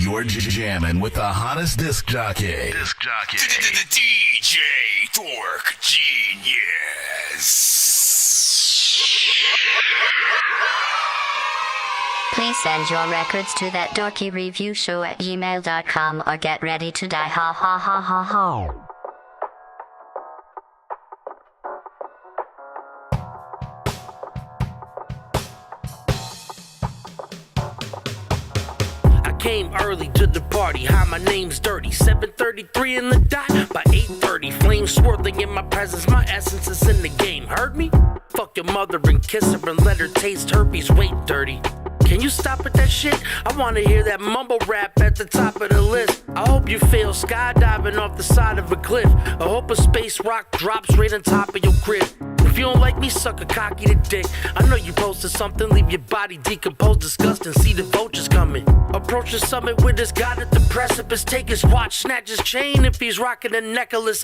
You're jamming with the hottest disc jockey. DJ Dork Geniuz. Please send your records to that dorky review show at gmail.com or get ready to die. Ha ha ha ha ha. Came early to the party, hi, my name's Dirty. 7:33 in the dot, by 8:30. Flames swirling in my presence, my essence is in the game. Heard me? Fuck your mother and kiss her and let her taste herpes. Wait, Dirty, can you stop with that shit? I wanna hear that mumble rap at the top of the list. I hope you fail skydiving off the side of a cliff. I hope a space rock drops right on top of your crib. If you don't like me, suck a cocky to dick. I know you posted something, leave your body decomposed, disgusting. See the vultures coming. Approach the summit with this god at the precipice. Take his watch, snatch his chain if he's rocking a necklace.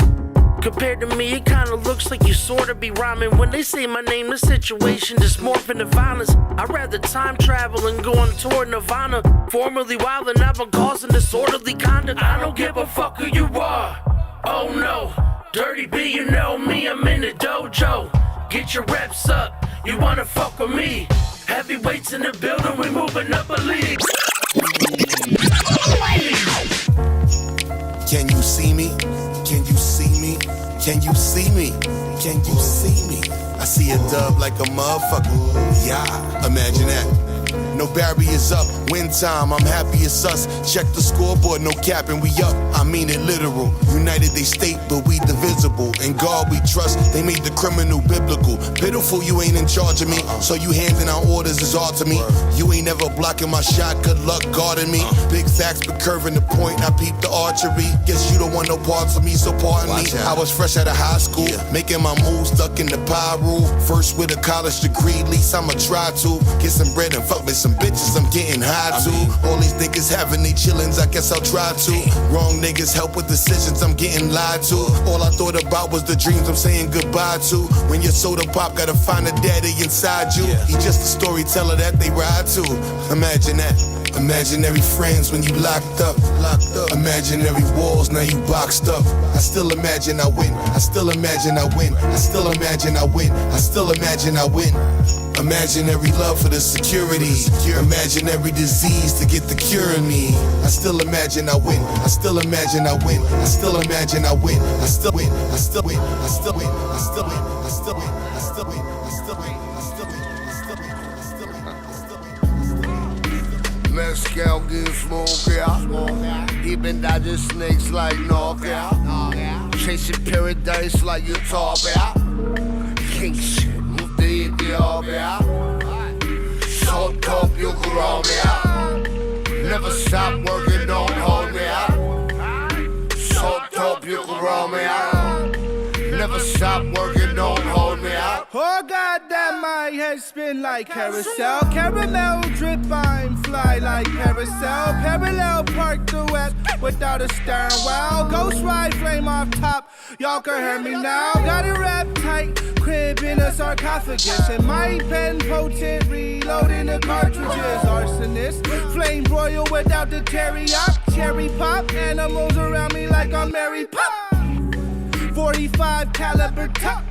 Compared to me, it kinda looks like you sorta be rhyming. When they say my name, the situation just morph into violence. I'd rather time travel and go on tour Nirvana. Formerly wild and now I'm causing disorderly conduct. I don't give a fuck who you are. Oh no, Dirty B, you know me, I'm in the dojo. Get your reps up, you wanna fuck with me. Heavyweights in the building, we moving up a league. Can you see me? Can you see me? Can you see me? Can you see me? I see a dub like a motherfucker. Yeah, imagine that. No barriers up, win time, I'm happy it's us. Check the scoreboard, no capping, we up. I mean it literal. United they state, but we divisible. In God we trust, they made the criminal biblical. Pitiful, you ain't in charge of me, so you handing out orders is hard to me. You ain't never blocking my shot, good luck guarding me. Big facts, but curving the point, I peep the archery. Guess you don't want no parts of me, so pardon me. I was fresh out of high school, making my moves, stuck in the pie rule. First with a college degree, least I'ma try to. Get some bread and fuck with some bitches I'm getting high to. All these niggas having they chillins, I guess I'll try to. Wrong niggas help with decisions, I'm getting lied to. All I thought about was the dreams I'm saying goodbye to. When your soda pop, gotta find a daddy inside you. He just a storyteller that they ride to. Imagine that. Imaginary friends when you locked up. Imaginary walls, now you boxed up. I still imagine I win. I still imagine I win. I still imagine I win. I still imagine I win. Imaginary love for the security. Imaginary disease to get the cure in me. I still imagine I win. I still imagine I win. I still imagine I win. I still win. I still win. I still win. I still win. I still win. I still win. I still win. I still win. I still win. I still win. I still win. Mezcal getting smoked out. He been dodging snakes like knockout. Chasing paradise like you talk about. King shit. So dope you can roll me out. Never stop working, don't hold me out. So dope you can roll me out. Never stop working, don't hold me out. Oh goddamn, my head spin like carousel. Caramel drip, I'm fly like carousel. Parallel park the west without a stern. Wow, ghost ride flame off top. Y'all can hear me now. Got it wrapped tight, crib in a sarcophagus. And my pen potent, reloading the cartridges. Arsonist, flame broil without the teriyaki. Cherry pop, animals around me like I'm Mary Pop. 45 caliber top.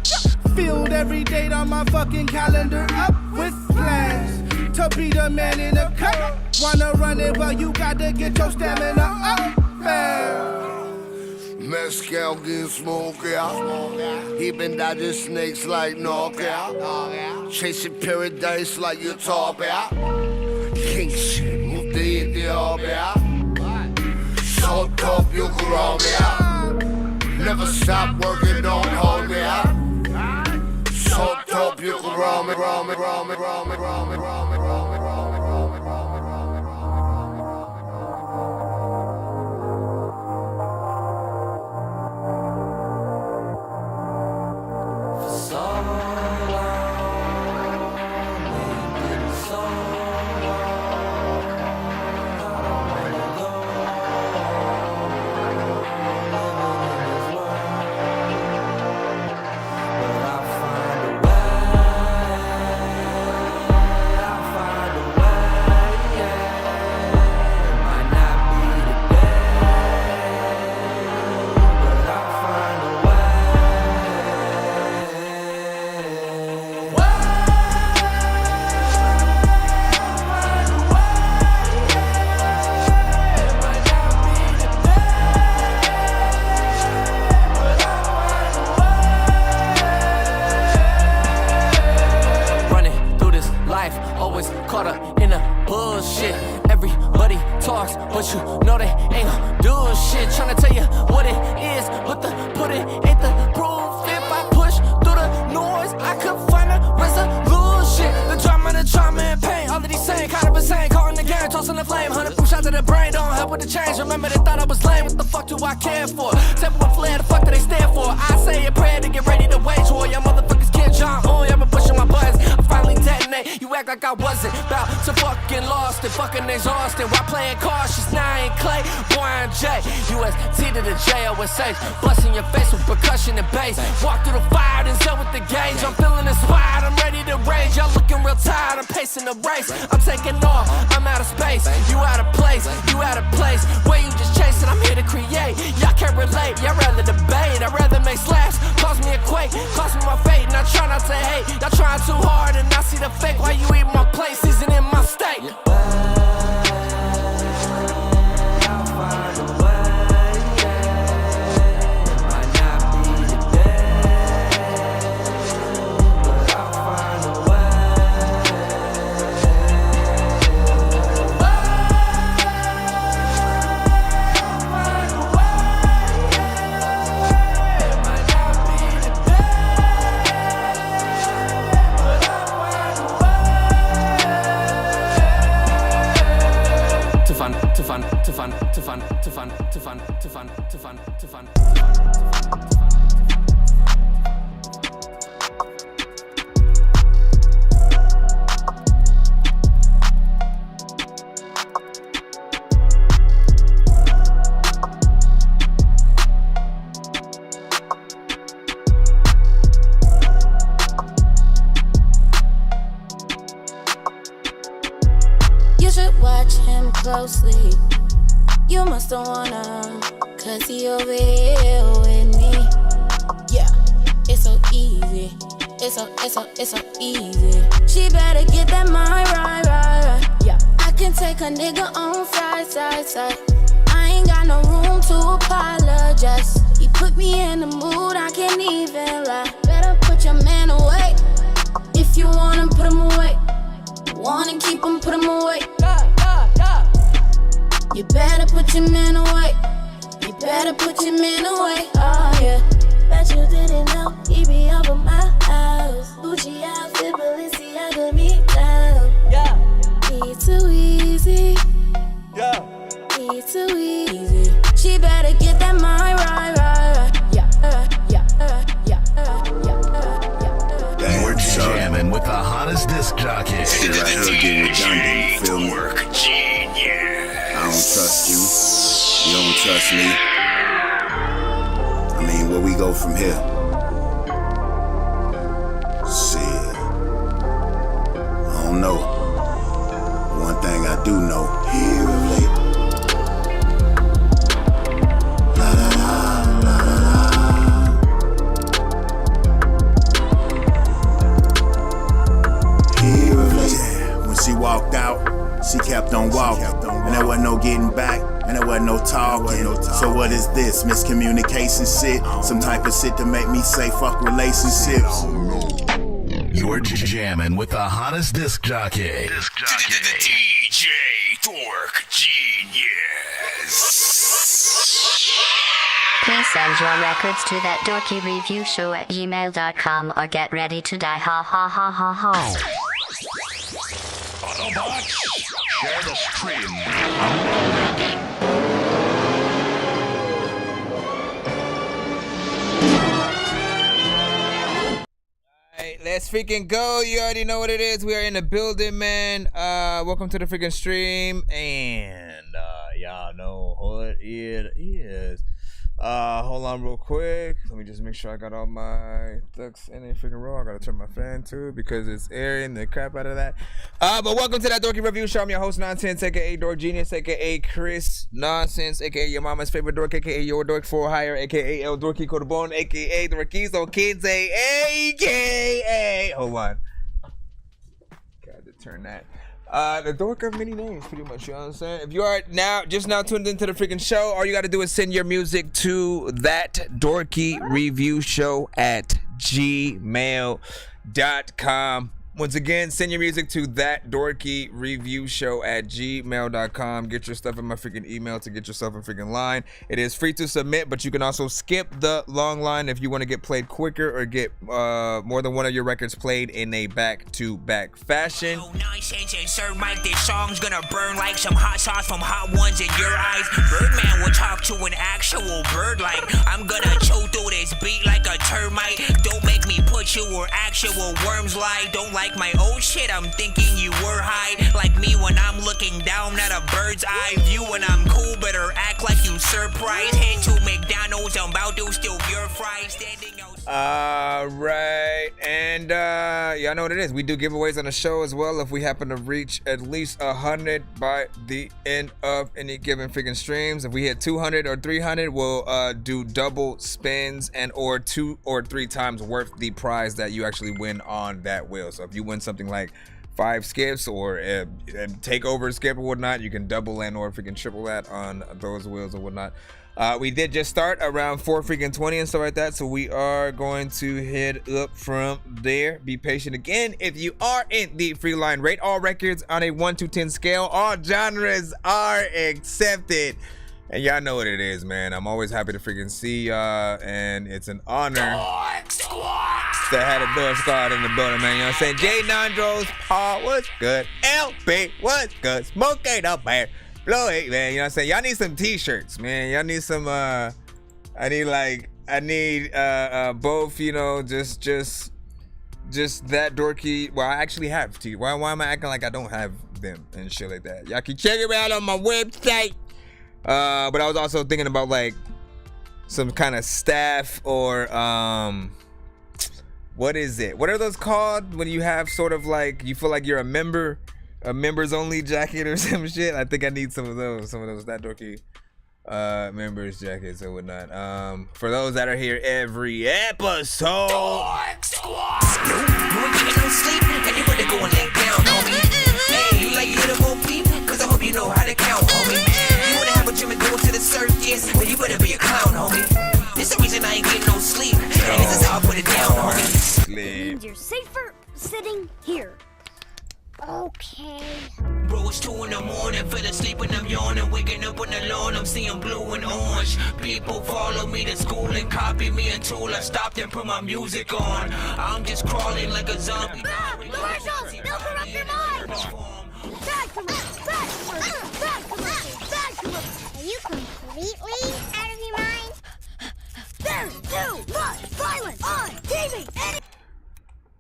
Filled every date on my fucking calendar up with plans to be the man in a cup. Wanna run it, well you gotta get your stamina up, man. Mezcal getting smoked out. He been dodging snakes like knockout. Chasing paradise like you talk about. King shit, move the out. So dope you can roll me out. Never stop working, don't hold me out. So dope you can roll me, roll me, roll me, roll me, roll me, roll me, roll me, roll me, roll me, roll me, roll me, ain't gon' do shit. Tryna tell you what it is, but the pudding ain't the proof. If I push through the noise, I could find a resolution. The drama and pain, all of these same kind of insane. Caught in the game, tossing the flame. 100 boom shot to the brain, don't help with the change. Remember they thought I was lame, what the fuck do I care for? Except one flare, the fuck do they stand for? I say a prayer to get ready to wage war. Y'all motherfuckers can't jump on, y'all been pushing my buttons. I finally detonate, you act like I wasn't about to fucking lost and fucking exhausted. While playing cautious, now I ain't Clay, boy I'm J. UST to the JOSH, busting your face with percussion and bass. Walk through the fire, then sell with the gauge. I'm feeling inspired, I'm ready to rage. Y'all looking real tired, I'm pacing the race. I'm taking off, I'm out of space. You out of place, you out of place. Where you just chasing, I'm here to create. Y'all can't relate, y'all rather debate. I'd rather make slaps, cause me a quake, cost me my fate. And I try not to hate, y'all trying too hard and I see the fake. Why you eat my place, isn't in my state. To fun. You should watch him closely. You must don't wanna, cause he over here with me. Yeah, it's so easy. It's so easy. She better get that mind right. Yeah, I can take a nigga on side. I ain't got no room to apologize. He put me in the mood, I can't even lie. Better put your man away. If you want him, put him away. Wanna keep him, put him away. You better put your man away. You better put your man away. Oh yeah. Bet you didn't know he be over my house. Gucci outfit, Balenciaga me down. Yeah. He too easy. Yeah. He too easy. She better get that mind right. You're jamming with the hottest disc jockey. Shit right here getting redundant, you feel me? Genius. I don't trust you. You don't trust me. I mean, where we go from here? Shit. I don't know. One thing I do know. Here of late. La la la la la. Here of late. Yeah. When she walked out, she kept on walking. And there wasn't no getting back, and there wasn't no talking. So what is this? Miscommunication shit? Some type of shit to make me say fuck relationships? You're jamming with the hottest disc jockey. DJ Dork Genius. Please send your records to that dorky review show at gmail.com or get ready to die. Ha ha ha ha ha. Autobots, share the stream. Let's freaking go. You already know what it is. We are in the building, man. Welcome to the freaking stream. And y'all know what it is. Hold on real quick. Let me just make sure I got all my ducks in a freaking row. I gotta turn my fan too because it's airing the crap out of that. But welcome to that Dorky Review Show. I'm your host, Nonsenze, aka Dork Genius, aka Chris Nonsenze, aka your mama's favorite dork, aka your dork for hire, aka El Dorky Codabone, aka Dorkiest on kids, aka. Hold on. Got to turn that. The dork of many names, pretty much, you know what I'm saying? If you are just now tuned into the freaking show, all you gotta do is send your music to that Dorky Review Show at gmail.com. Once again, send your music to that Dorky review show at gmail.com. Get your stuff in my freaking email to get yourself in freaking line. It is free to submit, but you can also skip the long line if you want to get played quicker or get more than one of your records played in a back-to-back fashion. Nonsense and Sir Mike, this song's gonna burn like some hot sauce from Hot Ones in your eyes. Birdman will talk to an actual bird like I'm gonna chew through this beat like a termite. Don't make me put you where actual worms lie. Don't like my old shit, I'm thinking you were high. Like me when I'm looking down at a bird's eye view. When I'm cool, better act like you surprised. Head to McDonald's, I'm about to steal your fries. Standing out. Alright, and y'all know what it is. We do giveaways on the show as well if we happen to reach at least 100 by the end of any given freaking streams. If we hit 200 or 300, we'll do double spins and or 2 or 3 times worth the prize that you actually win on that wheel. So if you win something like 5 skips or a takeover skip or whatnot, you can double and or freaking triple that on those wheels or whatnot. We did just start around 4:20 and stuff like that, so we are going to head up from there. Be patient again. If you are in the free line, rate all records on a 1 to 10 scale. All genres are accepted. And y'all know what it is, man. I'm always happy to freaking see y'all, and it's an honor to have a Dork Squad in the building, man. You know what I'm saying? J Nandros, Paul, what's good? LP, what's good? Smoke ain't up there. Blow it, man. You know what I'm saying? Y'all need some t-shirts, man. Y'all need some, I need both, you know, just that Dorky. Well, I actually have t. Why am I acting like I don't have them and shit like that? Y'all can check it out on my website. But I was also thinking about like some kind of staff or what is it? What are those called when you have sort of like you feel like you're a member, a members only jacket or some shit? I think I need some of those that Dorky members jackets or whatnot. For those that are here every episode. Dork Squad. You ain't getting no sleep, and you better go and lay down, homie. Hey, you like little peep? Cause I hope you know how to count, homie. Jimmy go to the circus, well you better be a clown, homie. This the reason I ain't getting no sleep, and this is how I put it down, homie. Means you're safer sitting here. Okay. Bro, it's 2 in the morning, fell asleep and I'm yawning, waking up on the lawn, I'm seeing blue and orange. People follow me to school and copy me until I stopped and put my music on. I'm just crawling like a zombie. Commercials! They'll corrupt your mind! Bad commercials! Bad commercials! Bad commercials! Are you completely out of your mind? There's too much violence on TV!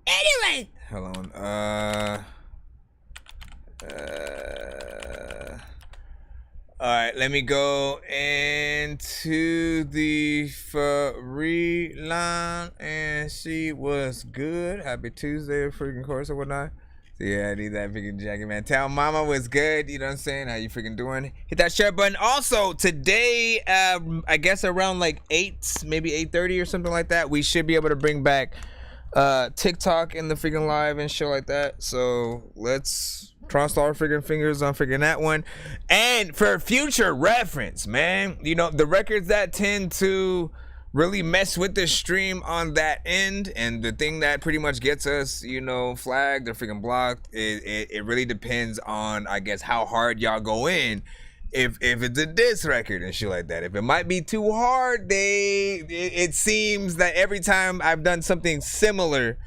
Anyway! Hold on. Alright, let me go into the free line and see what's good. Happy Tuesday, freaking course or whatnot. So yeah, I need that freaking jacket, man. Tell mama what's good, you know what I'm saying? How you freaking doing? Hit that share button. Also, today, I guess around like 8, maybe 8:30 or something like that, we should be able to bring back TikTok in the freaking live and shit like that. So let's cross our freaking fingers on freaking that one. And for future reference, man, you know, the records that tend to really mess with the stream on that end, and the thing that pretty much gets us, you know, flagged or freaking blocked, it really depends on, I guess, how hard y'all go in. If it's a diss record and shit like that, if it might be too hard, it seems that every time I've done something similar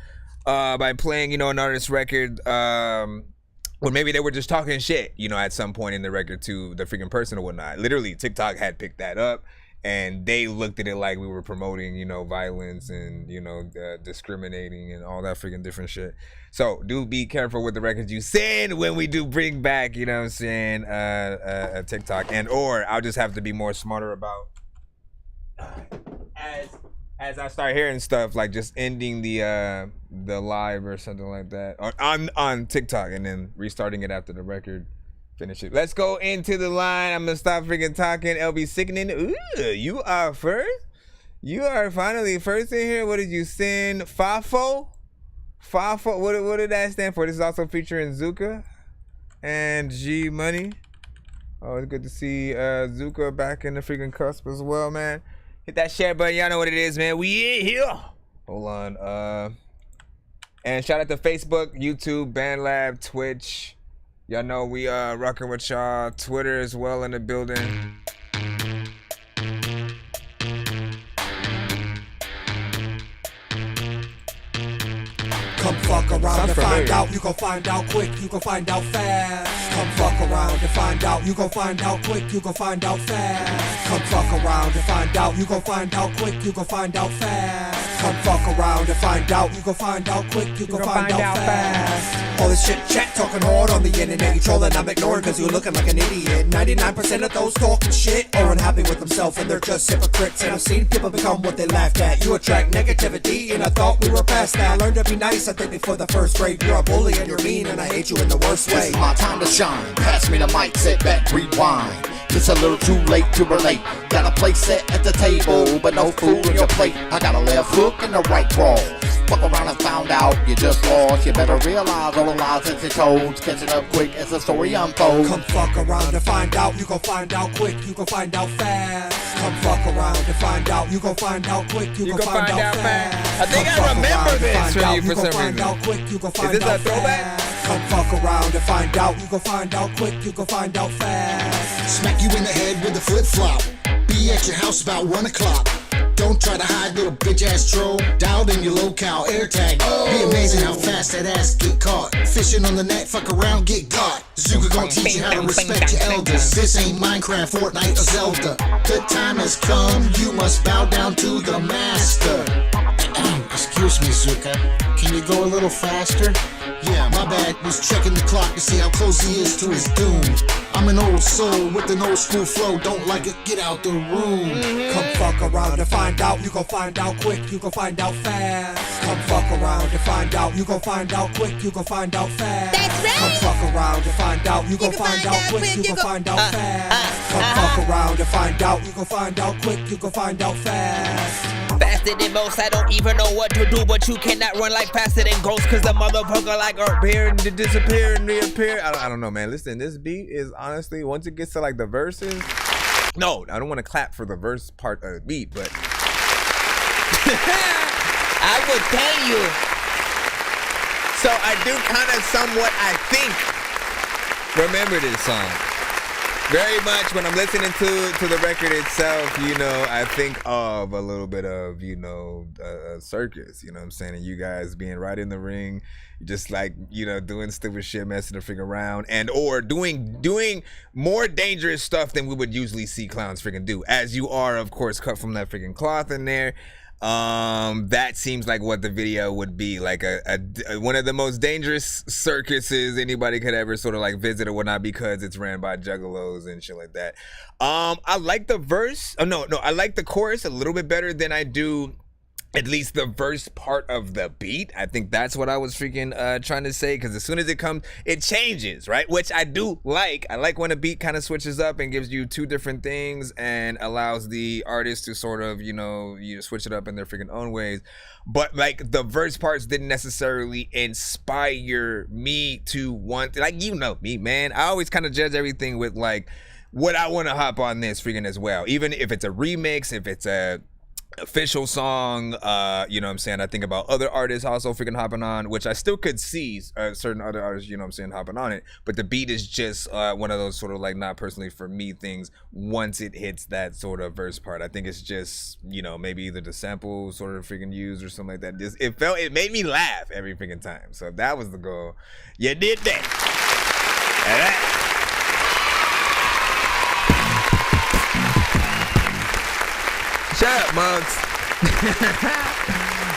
by playing, you know, an artist's record, or maybe they were just talking shit, you know, at some point in the record to the freaking person or whatnot. Literally, TikTok had picked that up, and they looked at it like we were promoting, you know, violence and, you know, discriminating and all that freaking different shit. So do be careful with the records you send when we do bring back, you know what I'm saying, a TikTok, and or I'll just have to be more smarter about as I start hearing stuff like just ending the live or something like that on TikTok and then restarting it after the record finish it. Let's go into the line. I'm gonna stop freaking talking. LB sickening. Ooh, you are first. You are finally first in here. What did you send? FAFO? FAFO. What did that stand for? This is also featuring Zuka and G Money. Oh, it's good to see Zuka back in the freaking cusp as well, man. Hit that share button. Y'all know what it is, man. We in here. Hold on. And shout out to Facebook, YouTube, BandLab, Twitch. Y'all know we rocking with y'all. Twitter as well in the building. Come fuck around and find out. You gon' find out quick, you gon' find out fast. Come fuck around and find out. You gon' find out quick, you gon' find out fast. Come fuck around and find out. You gon' find out quick, you gon' find out fast. Come fuck around and find out. You gon' find out quick, you gon' find out fast. All this chit chat talking hard on the internet. You trolling, I'm ignoring cause you're looking like an idiot. 99% of those talking shit are unhappy with themselves and they're just hypocrites. And I've seen people become what they laughed at. You attract negativity and I thought we were past that. Learn to be nice, I think before the first grade. You're a bully and you're mean and I hate you in the worst way. It's my time to shine. Pass me the mic, sit back, rewind. It's a little too late to relate. Got a place set at the table, but no food on your plate. I got a left hook and a right crawl. Fuck around and found out you just lost. You better realize all the lies that you told. Catching up quick as the story unfolds. Come fuck around and find out. You gon' find out quick, you gon' find out fast. Come fuck around and find out. You gon' find out quick, you gon' find out fast. I think I remember this from you for some reason. Is this a throwback? Come fuck around and find out. You gon' find out quick, you gon' find out fast. Smack you in the head with a flip-flop. Be at your house about 1 o'clock. Don't try to hide, little bitch-ass troll. Dialed in your locale, AirTag. Be amazing how fast that ass get caught. Fishing on the net, fuck around, get caught. Zuka gon' teach you how to respect your elders. This ain't Minecraft, Fortnite, or Zelda. The time has come, you must bow down to the master. Excuse me, Zuka. Can you go a little faster? Yeah, my bad. Was checking the clock to see how close he is to his doom. I'm an old soul with an old school flow. Don't like it, get out the room. Come fuck around and find out. You gon' find out quick, you gon' find out fast. Come fuck around and find out. You gon' find out quick, you gon' find out fast. That's right. Come fuck around and find out. You gon' find out quick, you gon' find out fast. Come fuck around and find out. You gon' find out quick, you gon' find out fast. Faster than most, I don't even know what to do. But you cannot run like faster than ghosts. Cause the motherfucker like appear and disappear and reappear. I don't know, man. Listen, this beat is honestly, once it gets to like the verses, no, I don't want to clap for the verse part of the beat, but I would tell you. So I do kind of somewhat, I think, remember this song. Very much when I'm listening to the record itself, you know, I think of a little bit of, you know, a circus, you know what I'm saying? And you guys being right in the ring, just like, you know, doing stupid shit, messing the freaking around, and or doing more dangerous stuff than we would usually see clowns freaking do. As you are, of course, cut from that freaking cloth in there. That seems like what the video would be, like a one of the most dangerous circuses anybody could ever sort of like visit or whatnot, because it's ran by juggalos and shit like that. I like the verse. Oh no, I like the chorus a little bit better than I do at least the verse part of the beat. I think that's what I was freaking trying to say, because as soon as it comes, it changes, right? Which I do like. I like when a beat kind of switches up and gives you two different things and allows the artist to sort of, you know, switch it up in their freaking own ways. But like the verse parts didn't necessarily inspire me to want, like, you know me, man. I always kind of judge everything with like, would I want to hop on this freaking as well? Even if it's a remix, if it's a official song, you know what I'm saying? I think about other artists also freaking hopping on, which I still could see certain other artists, you know what I'm saying, hopping on it. But the beat is just one of those sort of like not personally for me things once it hits that sort of verse part. I think it's just, you know, maybe either the sample sort of freaking used or something like that. Just, it made me laugh every freaking time. So if that was the goal, you did that. Shut up, Mugs.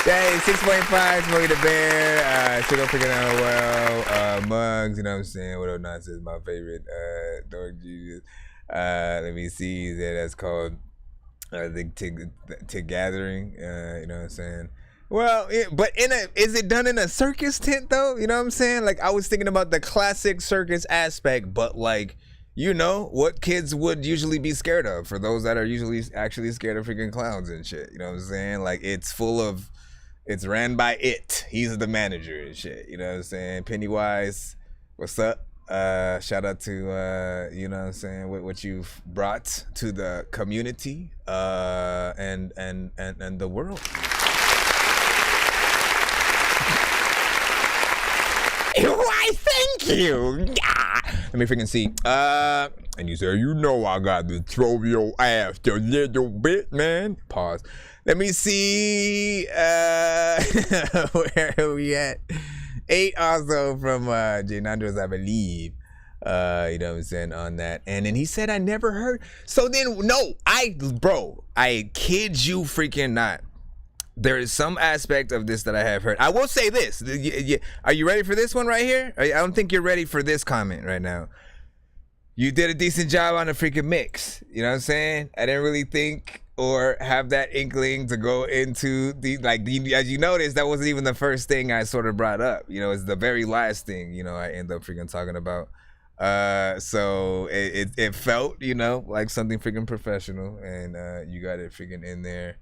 Hey, 6.5, Smokey the Bear. Still don't freaking out well. Mugs, you know what I'm saying? What up, Nonsenze, my favorite Dork Geniuz. Let me see. That's called the Gathering. You know what I'm saying? Well, yeah, but is it done in a circus tent though? You know what I'm saying? Like I was thinking about the classic circus aspect, but like, you know, what kids would usually be scared of for those that are usually actually scared of freaking clowns and shit. You know what I'm saying? Like it's ran by It. He's the manager and shit. You know what I'm saying? Pennywise, what's up? Shout out to, you know what I'm saying, what you've brought to the community and the world. Why, thank you. Let me freaking see. And you say, you know I got to throw your ass a little bit, man. Pause. Let me see. Where are we at? 8 also from Geniuz, I believe. You know what I'm saying, on that. And then he said, I never heard. So then, no, I kid you freaking not. There is some aspect of this that I have heard. I will say this. Are you ready for this one right here? I don't think you're ready for this comment right now. You did a decent job on the freaking mix. You know what I'm saying? I didn't really think or have that inkling to go into as you notice, that wasn't even the first thing I sort of brought up. You know, it's the very last thing, you know, I end up freaking talking about. So it felt, you know, like something freaking professional, and you got it freaking in there.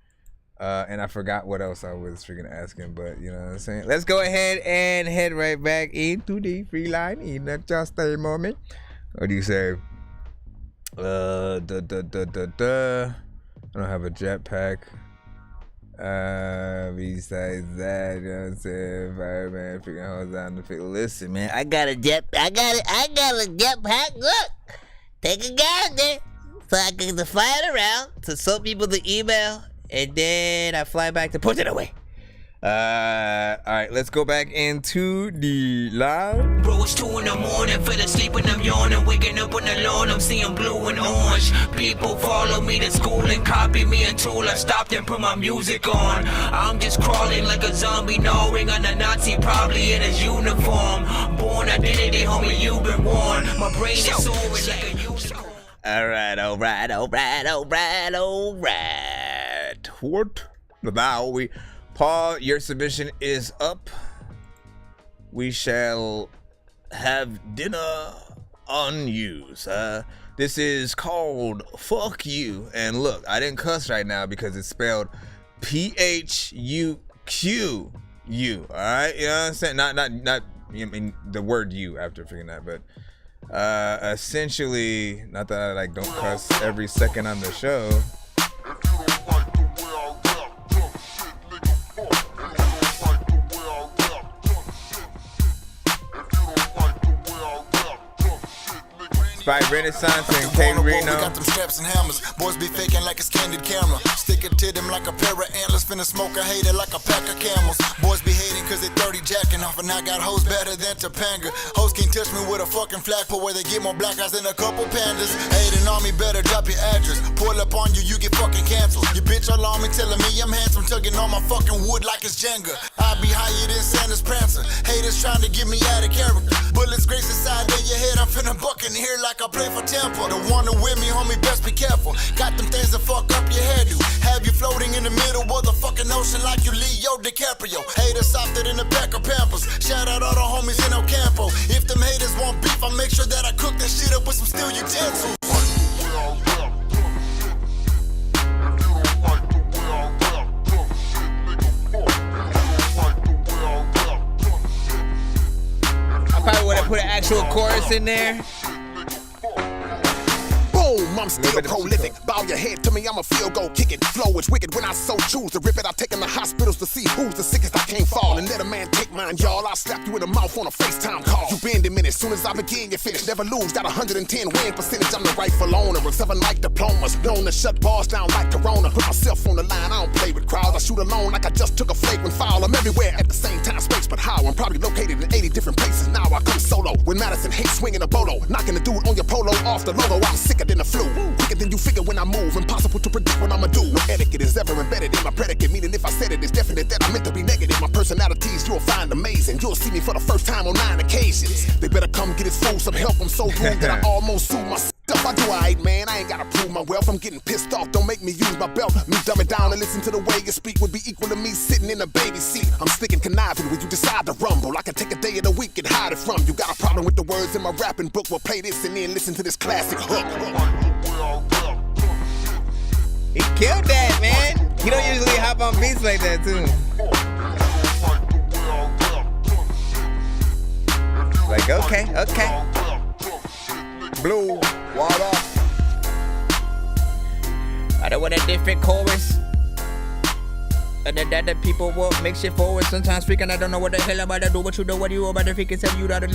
And I forgot what else I was freaking asking, but you know what I'm saying. Let's go ahead and head right back into the free line in just a moment. What do you say? I don't have a jetpack. Besides that, you know what I'm saying? Fireman freaking holds down the field. Listen, man, I got a jetpack. Look, take a gander so I can fly it around to show people the email, and then I fly back to put it away. All right, let's go back into the live. Bro, it's 2 in the morning, fell asleep and I'm yawning, waking up on the lawn, I'm seeing blue and orange. People follow me to school and copy me until I stopped and put my music on. I'm just crawling like a zombie, gnawing on a Nazi, probably in his uniform. Born identity, homie, you've been warned. My brain is soaring like a unicorn. All right. What? Now Paul, your submission is up. We shall have dinner on you, sir. This is called Fuck You. And look, I didn't cuss right now because it's spelled Phuqu. All right, you know what I'm saying? Not. I mean the word you after figuring that, but essentially, not that I don't cuss every second on the show. By Renaissance and K Reno. We got them straps and hammers. Boys be faking like it's candid camera. Stick it to them like a pair of antlers. Finna smoke a hater like a pack of camels. Boys be hating cause they 30 jacking off, and I got hoes better than Topanga. Hoes can't touch me with a fucking flagpole where they get more black eyes than a couple pandas. Hating on me, better drop your address. Pull up on you, you get fucking canceled. Your bitch all on me telling me I'm handsome, tugging on my fucking wood like it's Jenga. I be higher than Santa's Prancer. Haters trying to get me out of character. Bullets graze inside of your head, I'm finna buck in here like I play for Tampa. The one that with me, homie, best be careful. Got them things that fuck up your hairdo. Have you floating in the middle of the fucking ocean like you Leo DiCaprio. Haters softer than a pack of Pampers. Shout out all the homies in Ocampo. If them haters want beef, I make sure that I cook that shit up with some steel utensils. I probably would have put an actual chorus in there. Boom, I'm still prolific. Bow your head to me, I'm a field goal kick it. Flow is wicked when I so choose to rip it. I take in the hospitals to see who's the sickest. I can't fall and let a man take mine, y'all. I'll slap you in the mouth on a FaceTime call. You bend a minute, soon as I begin, you finish. Never lose, got 110 win percentage. I'm the rightful owner of 7 like diplomas. Known to shut bars down like Corona. Put myself on the line, I don't play with crowds. I shoot alone like I just took a flagrant foul. I'm everywhere at the same time, space, but how? I'm probably located in 80 different places. Now I come solo. When Madison hates swinging a bolo. Knocking the dude on your polo off the logo. I'm sicker than the flu. Quicker than you figure when I move. Impossible to predict what I'ma do. No etiquette is ever embedded in my predicate. Meaning if I said it, it's definite that I meant to be negative. My personalities you'll find amazing. You'll see me for the first time on 9 occasions. They better come get his fool some help. I'm so rude that I almost sued myself. I do alright, man. I ain't gotta prove my wealth. I'm getting pissed off. Don't make me use my belt. Me dumb it down and listen to the way you speak would be equal to me sitting in a baby seat. I'm sticking conniving when you decide to rumble. I can take a day of the week and hide it from you. Got a problem with the words in my rapping book? Well, play this and then listen to this classic hook. He killed that, man. He don't usually hop on beats like that, too. Like, okay. Blue, water. I don't want a different chorus. That the people will make shit forward. Sometimes freaking I don't know what the hell I'm about to do. What you know, what you about to freaking tell you that. Alright.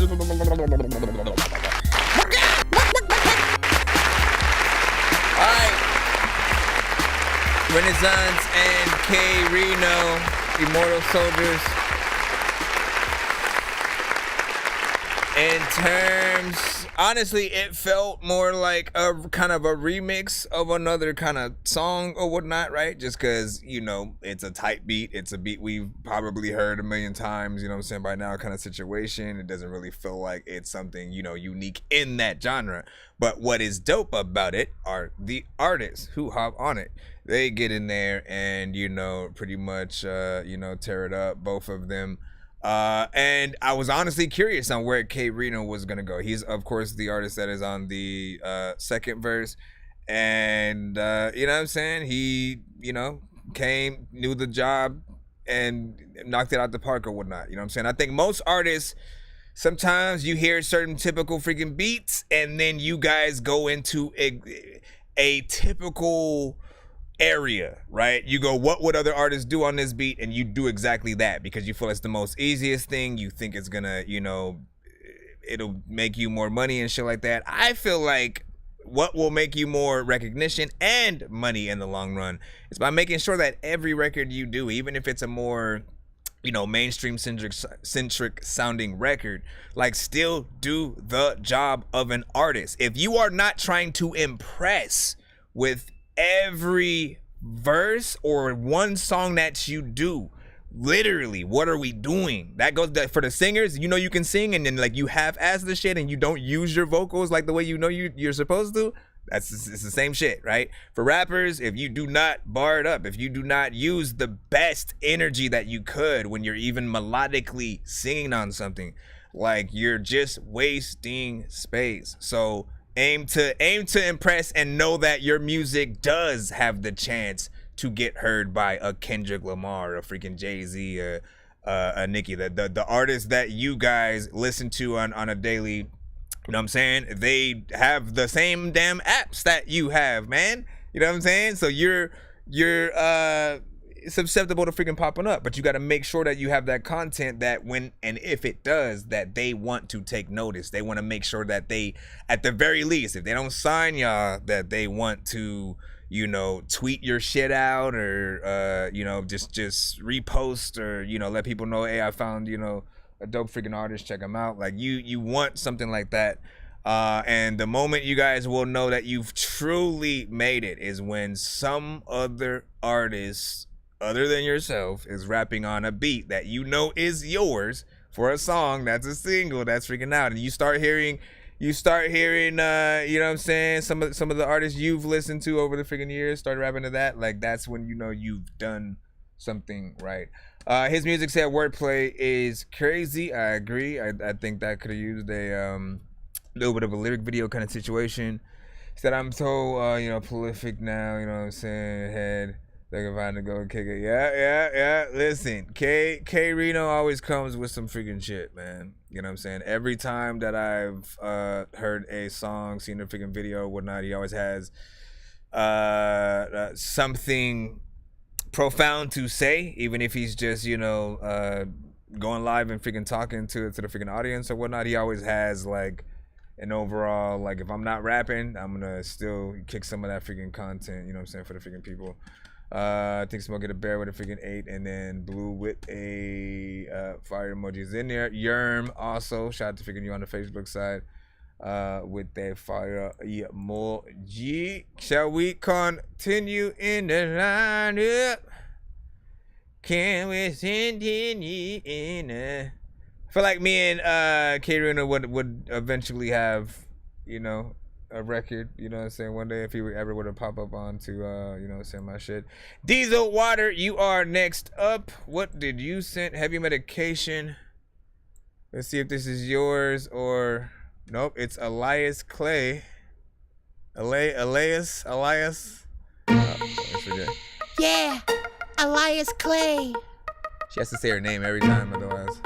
Renaissance and K Reno, Immortal Soldiers. In terms, honestly, it felt more like a kind of a remix of another kind of song or whatnot, right? Just because, you know, it's a tight beat. It's a beat we've probably heard a million times, you know what I'm saying, by now kind of situation. It doesn't really feel like it's something, you know, unique in that genre. But what is dope about it are the artists who hop on it. They get in there and, you know, pretty much, you know, tear it up, both of them. And I was honestly curious on where K Reno was gonna go. He's of course the artist that is on the second verse, and you know what I'm saying, he, you know, came, knew the job, and knocked it out the park or whatnot. You know what I'm saying? I think most artists, sometimes you hear certain typical freaking beats, and then you guys go into a typical area, right? You go, what would other artists do on this beat? And you do exactly that because you feel it's the most easiest thing. You think it's gonna, you know, it'll make you more money and shit like that. I feel like what will make you more recognition and money in the long run is by making sure that every record you do, even if it's a more, you know, mainstream centric sounding record, like, still do the job of an artist. If you are not trying to impress with every verse or one song that you do, literally, what are we doing? That goes for the singers. You know you can sing, and then like you half-ass the shit and you don't use your vocals like the way you know you're supposed to. It's the same shit, right? For rappers, if you do not bar it up, if you do not use the best energy that you could when you're even melodically singing on something, like, you're just wasting space. So aim to impress and know that your music does have the chance to get heard by a Kendrick Lamar, a freaking Jay-Z, a Nicki, the artists that you guys listen to on a daily, you know what I'm saying? They have the same damn apps that you have, man. You know what I'm saying? So you're susceptible to freaking popping up, but you got to make sure that you have that content that when and if it does, that they want to take notice. They want to make sure that they, at the very least, if they don't sign y'all, that they want to, you know, tweet your shit out, or you know, just repost, or, you know, let people know, hey, I found, you know, a dope freaking artist, check them out. Like, you want something like that. And the moment you guys will know that you've truly made it is when some other artist other than yourself is rapping on a beat that you know is yours for a song that's a single that's freaking out, and you start hearing you know what I'm saying, some of the artists you've listened to over the freaking years start rapping to that. Like, that's when you know you've done something right. His music said wordplay is crazy. I agree. I think that could have used a little bit of a lyric video kind of situation. Said I'm so you know, prolific now, you know what I'm saying, head they can find to go kick it. Yeah. Listen, K Reno always comes with some freaking shit, man. You know what I'm saying? Every time that I've heard a song, seen a freaking video or whatnot, he always has something profound to say, even if he's just, you know, going live and freaking talking to the freaking audience or whatnot. He always has like an overall, like, if I'm not rapping, I'm gonna still kick some of that freaking content, you know what I'm saying, for the freaking people. I think Smoke get a bear with a freaking 8, and then Blue with a fire emojis in there. Yerm also, shout out to freaking you on the Facebook side, with that fire emoji. Shall we continue in the lineup? Can we continue in I feel like me and K Reno would eventually have, you know, a record, you know what I'm saying, one day, if he ever would have pop up onto you know what I'm saying, my shit. Diesel Water, you are next up. What did you send? Heavy Medication. Let's see if this is yours or nope, it's Elias Clay. Elias. Oh, I forget. Yeah, Elias Clay. She has to say her name every time, otherwise.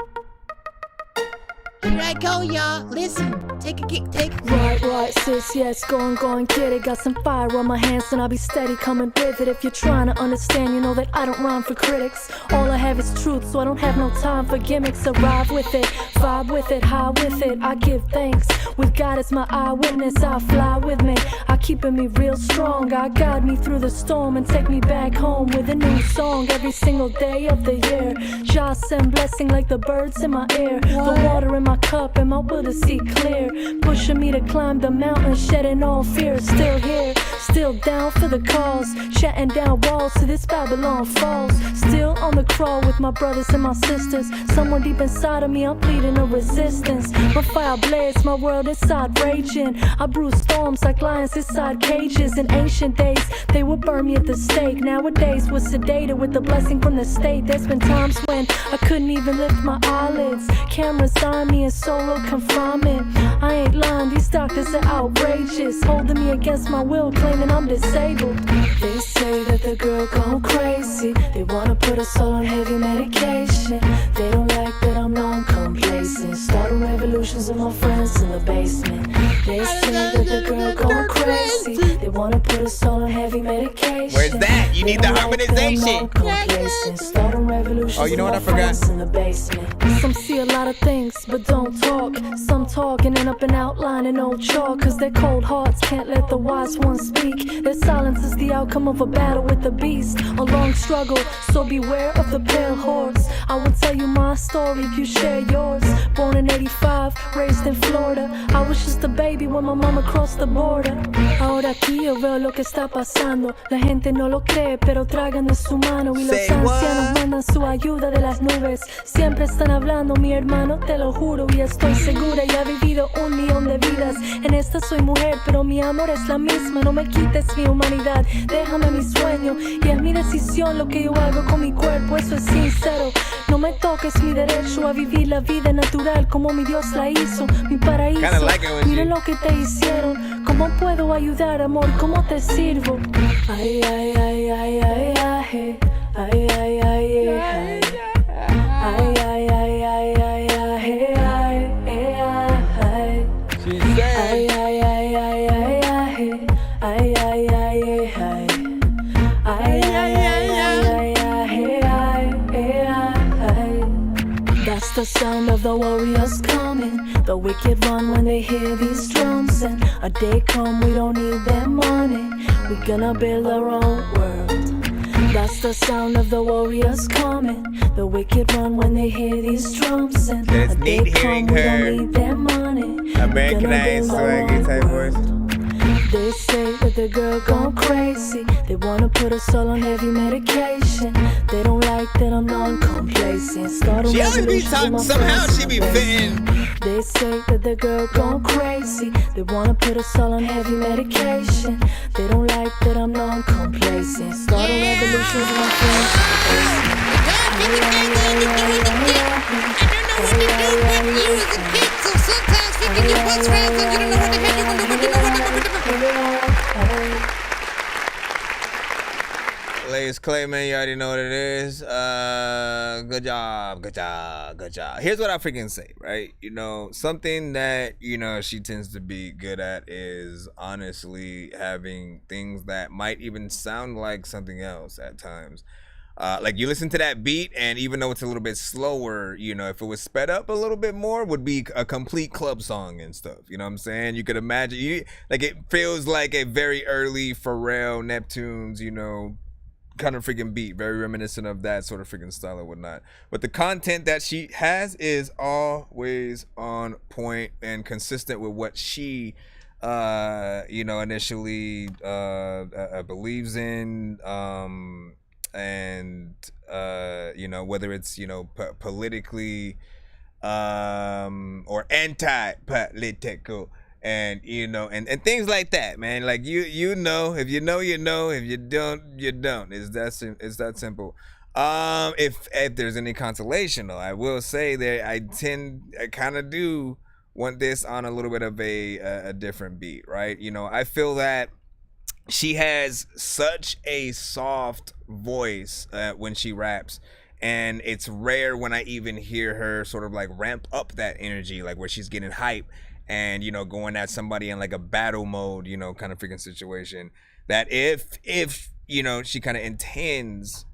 Here I go, y'all. Listen. Take a kick, take a Right, sis, yes, go and get it. Got some fire on my hands and I'll be steady coming with it. If you're trying to understand, you know that I don't rhyme for critics. All I have is truth, so I don't have no time for gimmicks. Arrive with it, vibe with it, high with it. I give thanks, with God as my eyewitness. I'll fly with me, I keeping me real strong. I guide me through the storm and take me back home with a new song every single day of the year. Jah send blessing like the birds in my ear. The water in my cup and my will to see clear. Pushing me to climb the mountain, shedding all fear. Still here, still down for the cause. Shutting down walls till this Babylon falls. Still on the crawl with my brothers and my sisters. Somewhere deep inside of me, I'm pleading a resistance. My fire blazes, my world inside raging. I brew storms like lions inside cages. In ancient days, they would burn me at the stake. Nowadays, we're sedated with the blessing from the state. There's been times when I couldn't even lift my eyelids. Cameras on me and solo confinement. I ain't lying, these doctors are outrageous. Holding me against my will, claiming I'm disabled. They say that the girl gone crazy. They wanna put us all on heavy medication. They don't like that I'm non-complacent. Starting revolutions with my friends in the basement. They say that the girl gone crazy. They wanna put us all on heavy medication. Where's that? You need the harmonization. Oh, you know what I forgot? In the basement. Some see a lot of things, but don't talk. Some talk and end up an outline in old chalk. Cause their cold hearts can't let the wise ones speak. Their silence is the outcome of a battle with the beast. A long struggle, so beware of the pale horse. I will tell you my story if you share yours. Born in 85, raised in Florida. I was just a baby when my mama crossed the border. Ahora aquí yo veo lo que está pasando. La gente no lo cree, pero tragan de su mano. Y los ancianos mandan su ayuda de las nubes. Siempre están hablando, mi hermano, te lo juro. Y estoy segura, ya he vivido 1,000,000 de vidas. En esta soy mujer, pero mi amor es la misma. No me quites mi humanidad, déjame mi sueño. Y es mi decisión lo que yo hago con mi cuerpo, eso es sincero. No me toques mi derecho a vivir la vida natural como mi Dios la hizo. Mi paraíso, mira lo que te hicieron. ¿Cómo puedo ayudar, amor? ¿Cómo te sirvo? Ay, ay, ay, ay, ay, ay. Ay, ay, ay, ay, ay. Ay, ay, ay, ay, ay, ay, ay. She said. Ay, ay, ay, ay, ay, ay. Ay, ay, ay, ay, ay. Ay, ay, ay, ay, ay, ay. That's the sound of the warriors coming. The wicked run when they hear these drums. And a day come, we don't need their money. We're gonna build our own world. That's the sound of the warriors coming. The wicked run when they hear these drums. And it's neat hearing her Americanized swaggy type voice. They say that the girl gone crazy. They wanna put us all on heavy medication. They don't like that I'm non-complacent. She always be talking, somehow she be fitting. They say that the girl gone crazy. They wanna put us all on heavy medication. They don't like that I'm non-complacent. Start a revolution with my friends. I don't know what to do with you as a kid, so sometimes thinking your bus rides and you don't know what the hell you're gonna do, but you know what. Ladies Clayman, you already know what it is. Good job. Here's what I freaking say, right? You know, something that, you know, she tends to be good at is honestly having things that might even sound like something else at times. Like you listen to that beat, and even though it's a little bit slower, you know, if it was sped up a little bit more, would be a complete club song and stuff. You know what I'm saying? You could imagine, like it feels like a very early Pharrell, Neptunes, you know, kind of freaking beat, very reminiscent of that sort of freaking style and whatnot. But the content that she has is always on point and consistent with what she you know, initially believes in, and you know, whether it's, you know, politically or anti-political, and you know, and things like that, man. Like you know, if you know, you know, if you don't, you don't. It's that simple. If there's any consolation though, I will say that I kind of do want this on a little bit of a different beat, right? You know, I feel that she has such a soft voice when she raps, and it's rare when I even hear her sort of like ramp up that energy, like where she's getting hype. and, you know, going at somebody in like a battle mode, you know, kind of freaking situation, that if you know, she kind of intends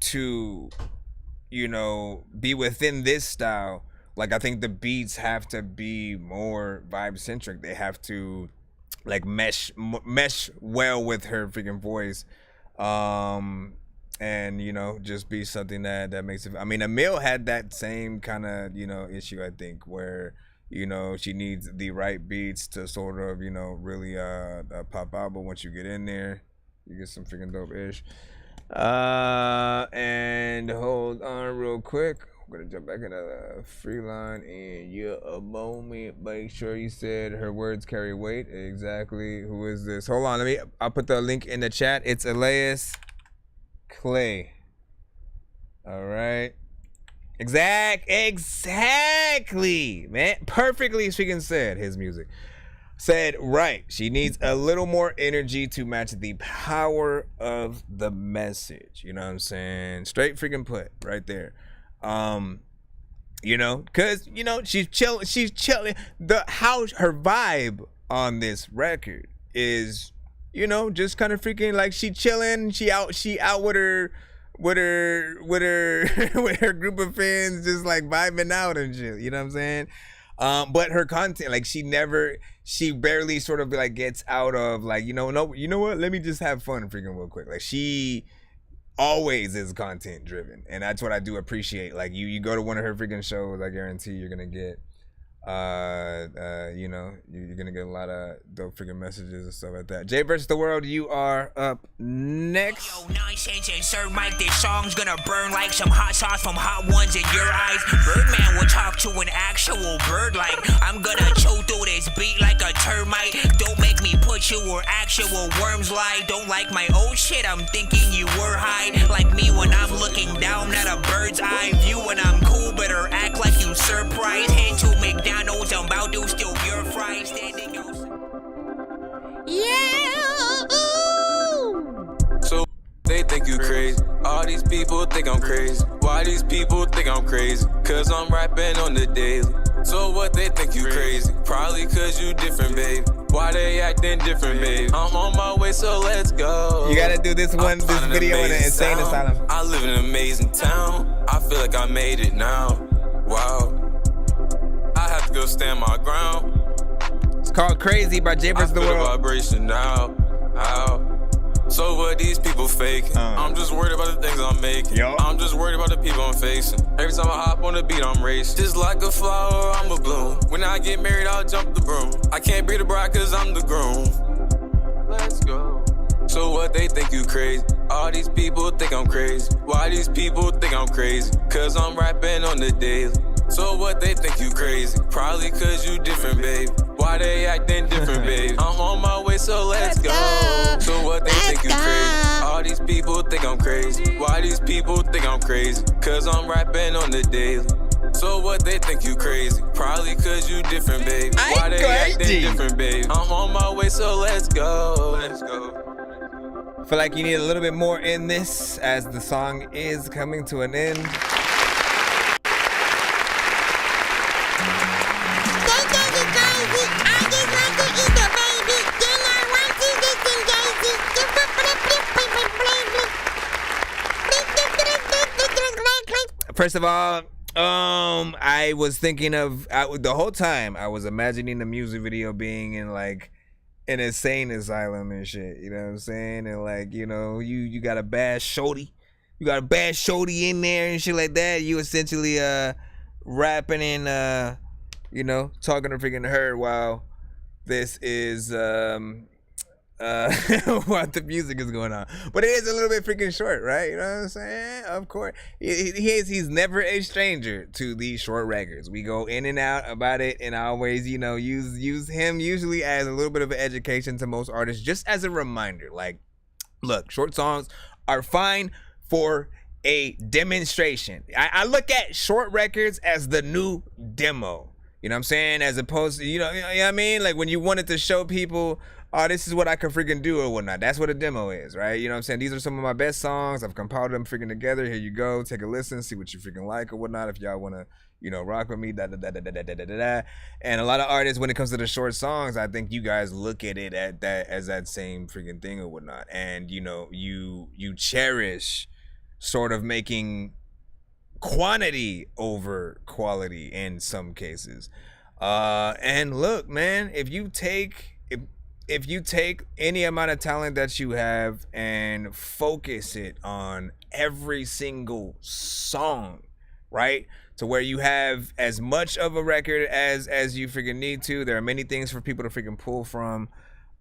to, you know, be within this style, like, I think the beats have to be more vibe centric. They have to like mesh well with her freaking voice, and, you know, just be something that makes it. I mean, Emil had that same kind of, you know, issue, I think, where, you know, she needs the right beats to sort of, you know, really pop out, but once you get in there, you get some freaking dope ish. And hold on real quick, I'm gonna jump back into the free line in a moment. Make sure you said her words carry weight. Exactly. Who is this? Hold on, I'll put the link in the chat. It's Elias Clay. All right. Exactly, man. Perfectly freaking said. His music said right. She needs a little more energy to match the power of the message. You know what I'm saying? Straight freaking put right there. You know, cause you know she's chilling. How her vibe on this record is, you know, just kind of freaking like she chilling. She out with her with her group of friends, just like vibing out and shit. You know what I'm saying? But her content, like she barely sort of like gets out of like, you know what? Let me just have fun freaking real quick. Like she always is content driven, and that's what I do appreciate. Like you go to one of her freaking shows, I guarantee you're gonna get you know, you're gonna get a lot of dope freaking messages and stuff like that. Jay versus the world, you are up next. Yo, Nonsenze and Sir Mike, this song's gonna burn like some hot sauce from hot ones in your eyes. Birdman will talk to an actual bird like I'm gonna chew through this beat like a termite. Don't make me put you where actual worms lie. Don't like my old shit, I'm thinking you were high. Like me when I'm looking down at a bird's eye view. When I'm cool, better act like you surprised. Head to McDonald's, I'm about to steal your fries. Standing outside. Yeah. So they think you crazy. All these people think I'm crazy. Why these people think I'm crazy? Cause I'm rapping on the daily. So what they think you crazy? Probably cause you different, babe. Why they acting different, babe? I'm on my way, so let's go. You gotta do this video in an insane asylum. I live in an amazing town. I feel like I made it now. Wow. I have to go stand my ground. It's called Crazy by Jay vs. the World. Vibration now. Ow. So what these people faking? I'm just worried about the things I'm making. I'm just worried about the people I'm facing. Every time I hop on the beat, I'm racing. Just like a flower, I'm a bloom. When I get married, I'll jump the broom. I can't be the bride cause I'm the groom. Let's go. So what they think you crazy? All these people think I'm crazy. Why these people think I'm crazy? Cause I'm rapping on the daily. So what they think you crazy? Probably cause you different, babe. Why they acting different, babe? I'm on my way, so let's go. So what they think you crazy? All these people think I'm crazy. Why these people think I'm crazy? Cause I'm rapping on the daily. So what they think you crazy? Probably cause you different, babe. Why they acting different, babe? I'm on my way, so let's go. Let's go. I feel like you need a little bit more in this as the song is coming to an end. First of all, I was thinking of the whole time I was imagining the music video being in like an insane asylum and shit. You know what I'm saying? And like, you know, you got a bad shorty, in there and shit like that. You essentially rapping and you know, talking to freaking her while this is what the music is going on. But it is a little bit freaking short, right? You know what I'm saying? Of course. He's never a stranger to these short records. We go in and out about it, and I always, you know, use him usually as a little bit of an education to most artists, just as a reminder. Like, look, short songs are fine for a demonstration. I look at short records as the new demo. You know what I'm saying? As opposed to, you know what I mean? Like when you wanted to show people, oh, this is what I can freaking do or whatnot. That's what a demo is, right? You know what I'm saying? These are some of my best songs. I've compiled them freaking together. Here you go. Take a listen, see what you freaking like or whatnot. If y'all want to, you know, rock with me, And a lot of artists, when it comes to the short songs, I think you guys look at it at that as that same freaking thing or whatnot. And, you know, you cherish sort of making quantity over quality in some cases. And look, man, if you take any amount of talent that you have and focus it on every single song, right? To where you have as much of a record as you freaking need to. There are many things for people to freaking pull from.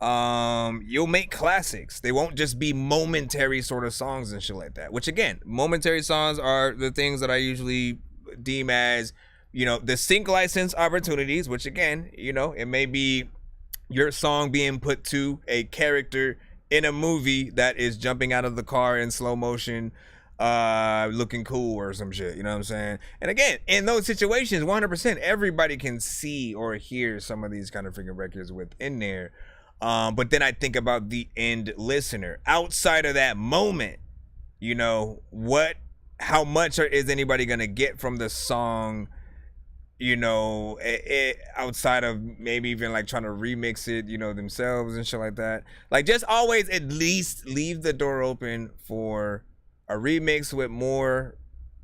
You'll make classics. They won't just be momentary sort of songs and shit like that. Which again, momentary songs are the things that I usually deem as, you know, the sync license opportunities, which again, you know, it may be your song being put to a character in a movie that is jumping out of the car in slow motion, looking cool or some shit, you know what I'm saying? And again, in those situations, 100% everybody can see or hear some of these kind of freaking records within there. But then I think about the end listener outside of that moment. You know, how much is anybody gonna get from the song? You know, outside of maybe even like trying to remix it, you know, themselves and shit like that. Like, just always at least leave the door open for a remix with more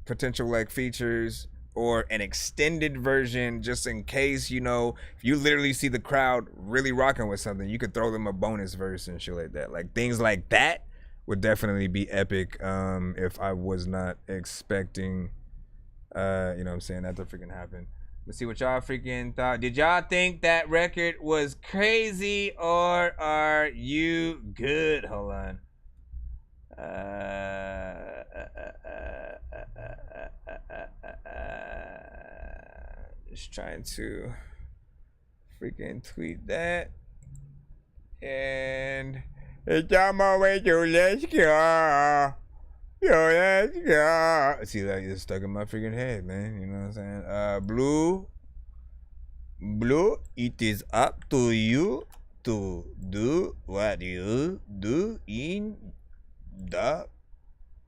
potential like features or an extended version, just in case, you know, if you literally see the crowd really rocking with something, you could throw them a bonus verse and shit like that. Like, things like that would definitely be epic if I was not expecting, you know what I'm saying, that to freaking happen. Let's see what y'all freaking thought. Did y'all think that record was crazy or are you good? Hold on. Just trying to freaking tweet that. And it's on my way to let's go. Yo, let's go. See, that is stuck in my freaking head, man. You know what I'm saying? Blue, it is up to you to do what you do in the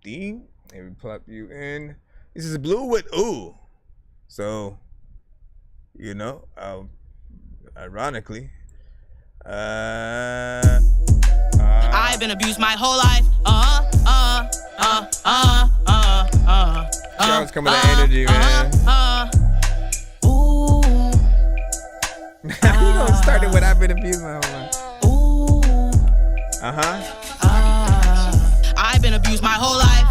thing. And we plop you in. This is Blue with ooh. So, you know, ironically, I've been abused my whole life. Charles coming to energy, man. You gonna start it with I've been abused my whole life. I've been abused my whole life.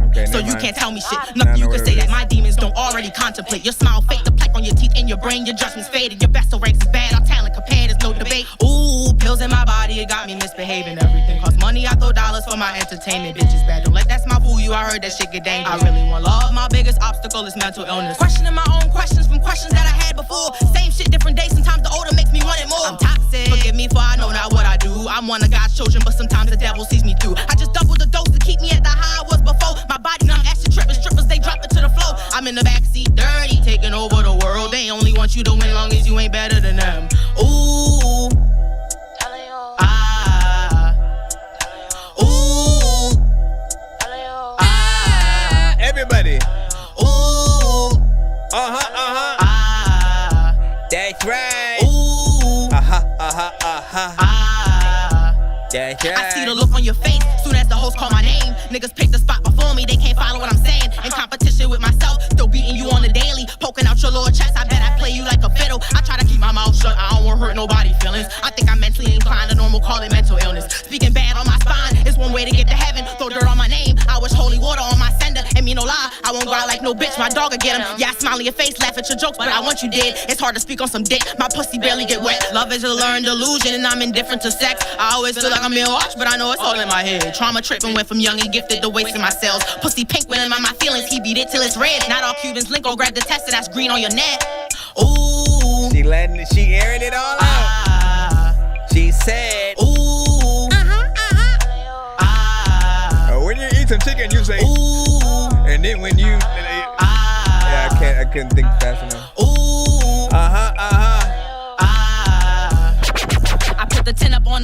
Okay, so you can't tell me shit. Nothing you can say that my demons don't already contemplate. Your smile fake, the plaque on your teeth and your brain, your judgment's faded. Your best ranks is bad, our talent compared, there's no debate. Ooh, pills in my body, it got me misbehaving. Everything costs money, I throw dollars for my entertainment. Bitches bad, don't let that smile fool you, I heard that shit get dangerous. I really want love, my biggest obstacle is mental illness. Questioning my own questions from questions that I had before. Same shit, different days, sometimes the older makes me want it more. I'm toxic, forgive me for I know not what I do. I'm one of God's children, but sometimes the devil sees me through. I just doubled the dose to keep me at the high I was before. My body numb, acid tripping, strippers, they drop it to the floor. I'm in the backseat dirty, taking over the world. They only want you to win long as you ain't better than them. Ooh, everybody. Ooh, that's right. Ooh, that's right. I see the look on your face soon as the host call my name. Niggas pick the spot before me, they can't follow what I'm saying. In competition with myself, still beating you on the daily. Poking out your little chest, I bet I play you like a fiddle. I try to keep my mouth shut, I don't want to hurt nobody's feelings. I think I'm mentally inclined, the normal call it mental illness. Speaking bad on my spine is one way to get to heaven. Throw dirt on my name, I wish holy water on my sender. And me no lie, I won't grind like no bitch, my dog will get him. Yeah, I smile in your face, laugh at your jokes, but I want you dead. It's hard to speak on some dick, my pussy barely get wet. Love is a learned delusion and I'm indifferent to sex. I always feel like I'm being watched, but I know it's all in my head. Trauma tripping went from young and gifted to wasting my cells. Pussy pink when in my feelings, he beat it till it's red. Not all Cubans link or grab the tester that's green on your neck. Ooh, she airing it all out. She said, ooh, when you eat some chicken, you say, ooh, and then when you, yeah, I couldn't think fast enough. Ooh, I put the 10 up on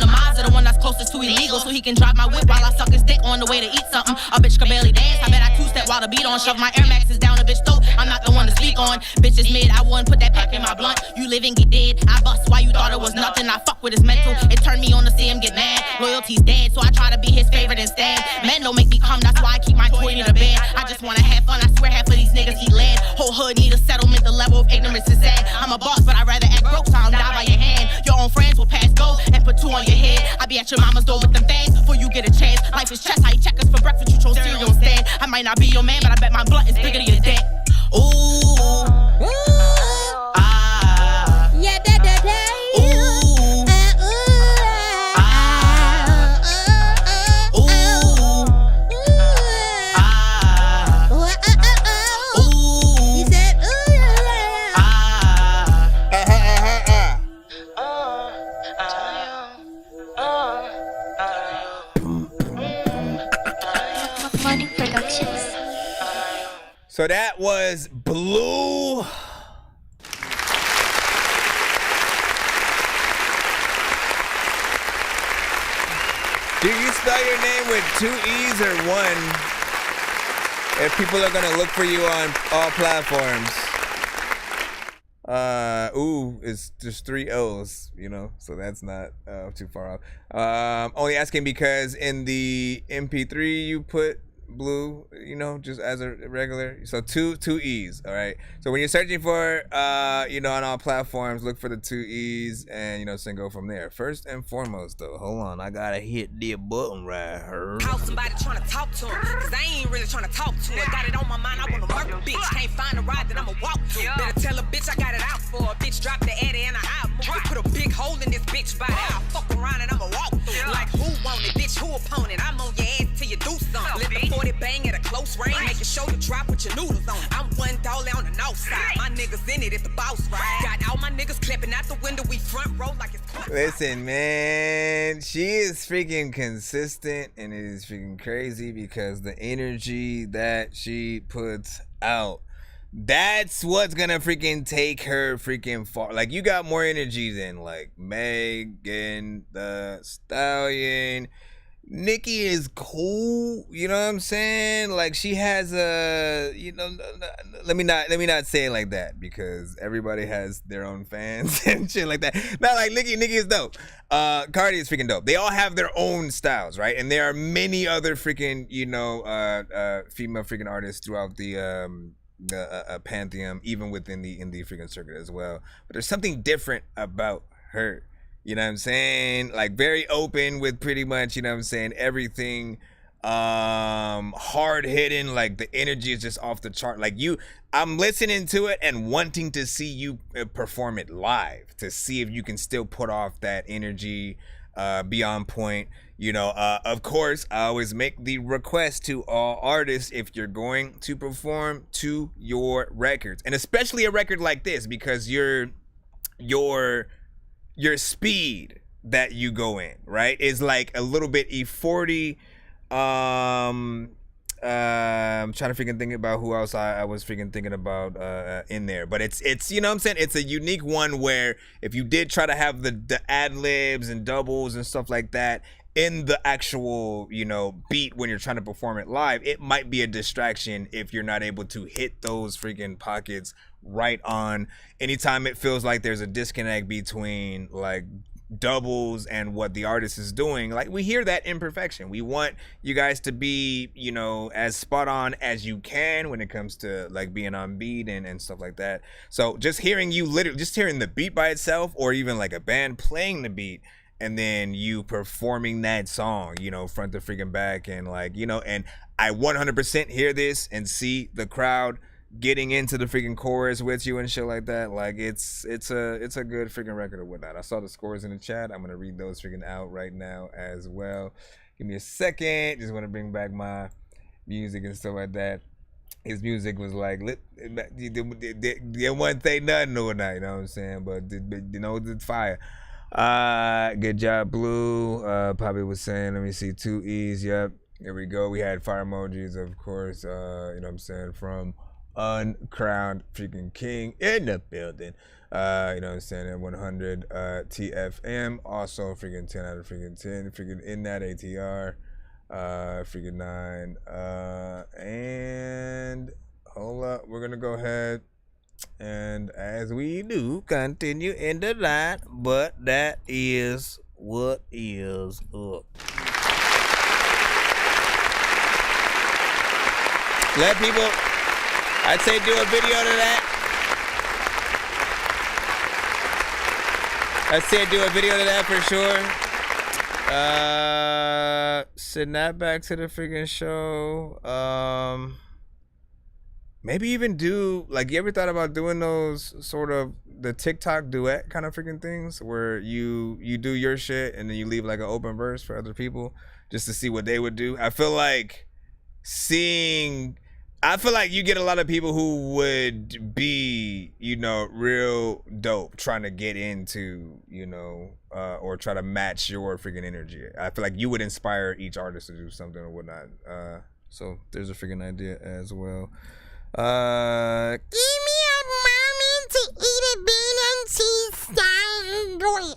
closest to illegal so he can drive my whip while I suck his dick on the way to eat something. A bitch can barely dance. I bet I two-step while the beat on. Shove my Air Maxes down a bitch throat. I'm not the one to speak on. Bitches mid, I wouldn't put that pack in my blunt. You live and get dead. I bust why you thought it was nothing. I fuck with his mental. It turned me on to see him get mad. Loyalty's dead, so I try to be his favorite instead. Men don't make me come, that's why I keep my toy near the bed. I just wanna have fun. I swear half of these niggas eat lead. Whole hood need a settlement. The level of ignorance is sad. I'm a boss, but I'd rather act broke, so I don't die by your hand. Your own friends will pass go and put two on your head. I be at your mama's door with them things before you get a chance. Life is chess, how you check us for breakfast, you chose cereal instead. I might not be your man, but I bet my blunt is bigger than your debt. Ooh. Yeah, that, that, that. So that was Blue. Do you spell your name with 2 E's or 1? If people are gonna look for you on all platforms. It's just 3 O's, you know, so that's not too far off. Only asking because in the MP3 you put Blue, you know, just as a regular. So two E's, all right? So when you're searching for, you know, on all platforms, look for the 2 E's and, you know, so go from there. First and foremost, though, hold on, I gotta hit the button right here. Call somebody trying to talk to him, cause I ain't really trying to talk to him. Got it on my mind, I wanna murder bitch. Can't find a ride that I'ma walk to. Better tell a bitch I got it out for. A bitch drop the addy and I'll move it. Put a big hole in this bitch body. I'll fuck around and I'ma walk through. Like who want it, bitch, who opponent? I'm on your ass till you do something. Let the 40 bang at a close range. Make your shoulder drop with your noodles on. I'm one dollar on the north side. My niggas in it at the boss ride. Got all my niggas clapping out the window. We front row like it's Listen, man, she is freaking consistent and it is freaking crazy because the energy that she puts out, that's what's gonna freaking take her freaking far. Like, you got more energy than like Megan Thee Stallion. Nicki is cool, you know what I'm saying? Like, she has a, you know, let me not say it like that because everybody has their own fans and shit like that. Not like Nicki is dope. Cardi is freaking dope. They all have their own styles, right? And there are many other freaking, you know, female freaking artists throughout the pantheon, even within the indie freaking circuit as well. But there's something different about her. You know what I'm saying? Like, very open with pretty much, you know what I'm saying, everything hard hitting. Like, the energy is just off the chart. Like, I'm listening to it and wanting to see you perform it live to see if you can still put off that energy, be on point. You know, of course, I always make the request to all artists, if you're going to perform to your records, and especially a record like this, because your speed that you go in, right, is like a little bit E40. I'm trying to freaking think about who else I was freaking thinking about in there, but it's you know what I'm saying, it's a unique one where if you did try to have the ad-libs and doubles and stuff like that in the actual, you know, beat when you're trying to perform it live, it might be a distraction if you're not able to hit those freaking pockets right on. Anytime it feels like there's a disconnect between like doubles and what the artist is doing, like, we hear that imperfection. We want you guys to be, you know, as spot on as you can when it comes to like being on beat and stuff like that. So just hearing you just hearing the beat by itself, or even like a band playing the beat and then you performing that song, you know, front to freaking back, and like, you know, and I 100% hear this and see the crowd getting into the freaking chorus with you and shit like that. Like, it's a good freaking record or whatnot. I saw the scores in the chat. I'm gonna read those freaking out right now as well. Give me a second. Just want to bring back my music and stuff like that. His music was like, they wouldn't say nothing or not, you know what I'm saying? But you know, it's fire. Good job, Blue. Poppy was saying, let me see, 2 E's. Yep, here we go. We had fire emojis, of course, you know what I'm saying, from uncrowned freaking king in the building. You know what I'm saying? At 100 TFM. Also freaking 10 out of freaking 10. Freaking in that ATR. Freaking 9. And hold up. We're gonna go ahead and as we do continue in the line, but that is what is up. Let people, I'd say do a video to that. I'd say do a video to that for sure. Snap back to the freaking show. Maybe even do, like, you ever thought about doing those sort of the TikTok duet kind of freaking things where you do your shit and then you leave like an open verse for other people just to see what they would do? I feel like you get a lot of people who would be, you know, real dope trying to get into, you know, or try to match your freaking energy. I feel like you would inspire each artist to do something or whatnot. So there's a freaking idea as well. Give me a moment to eat a bean and cheese sandwich.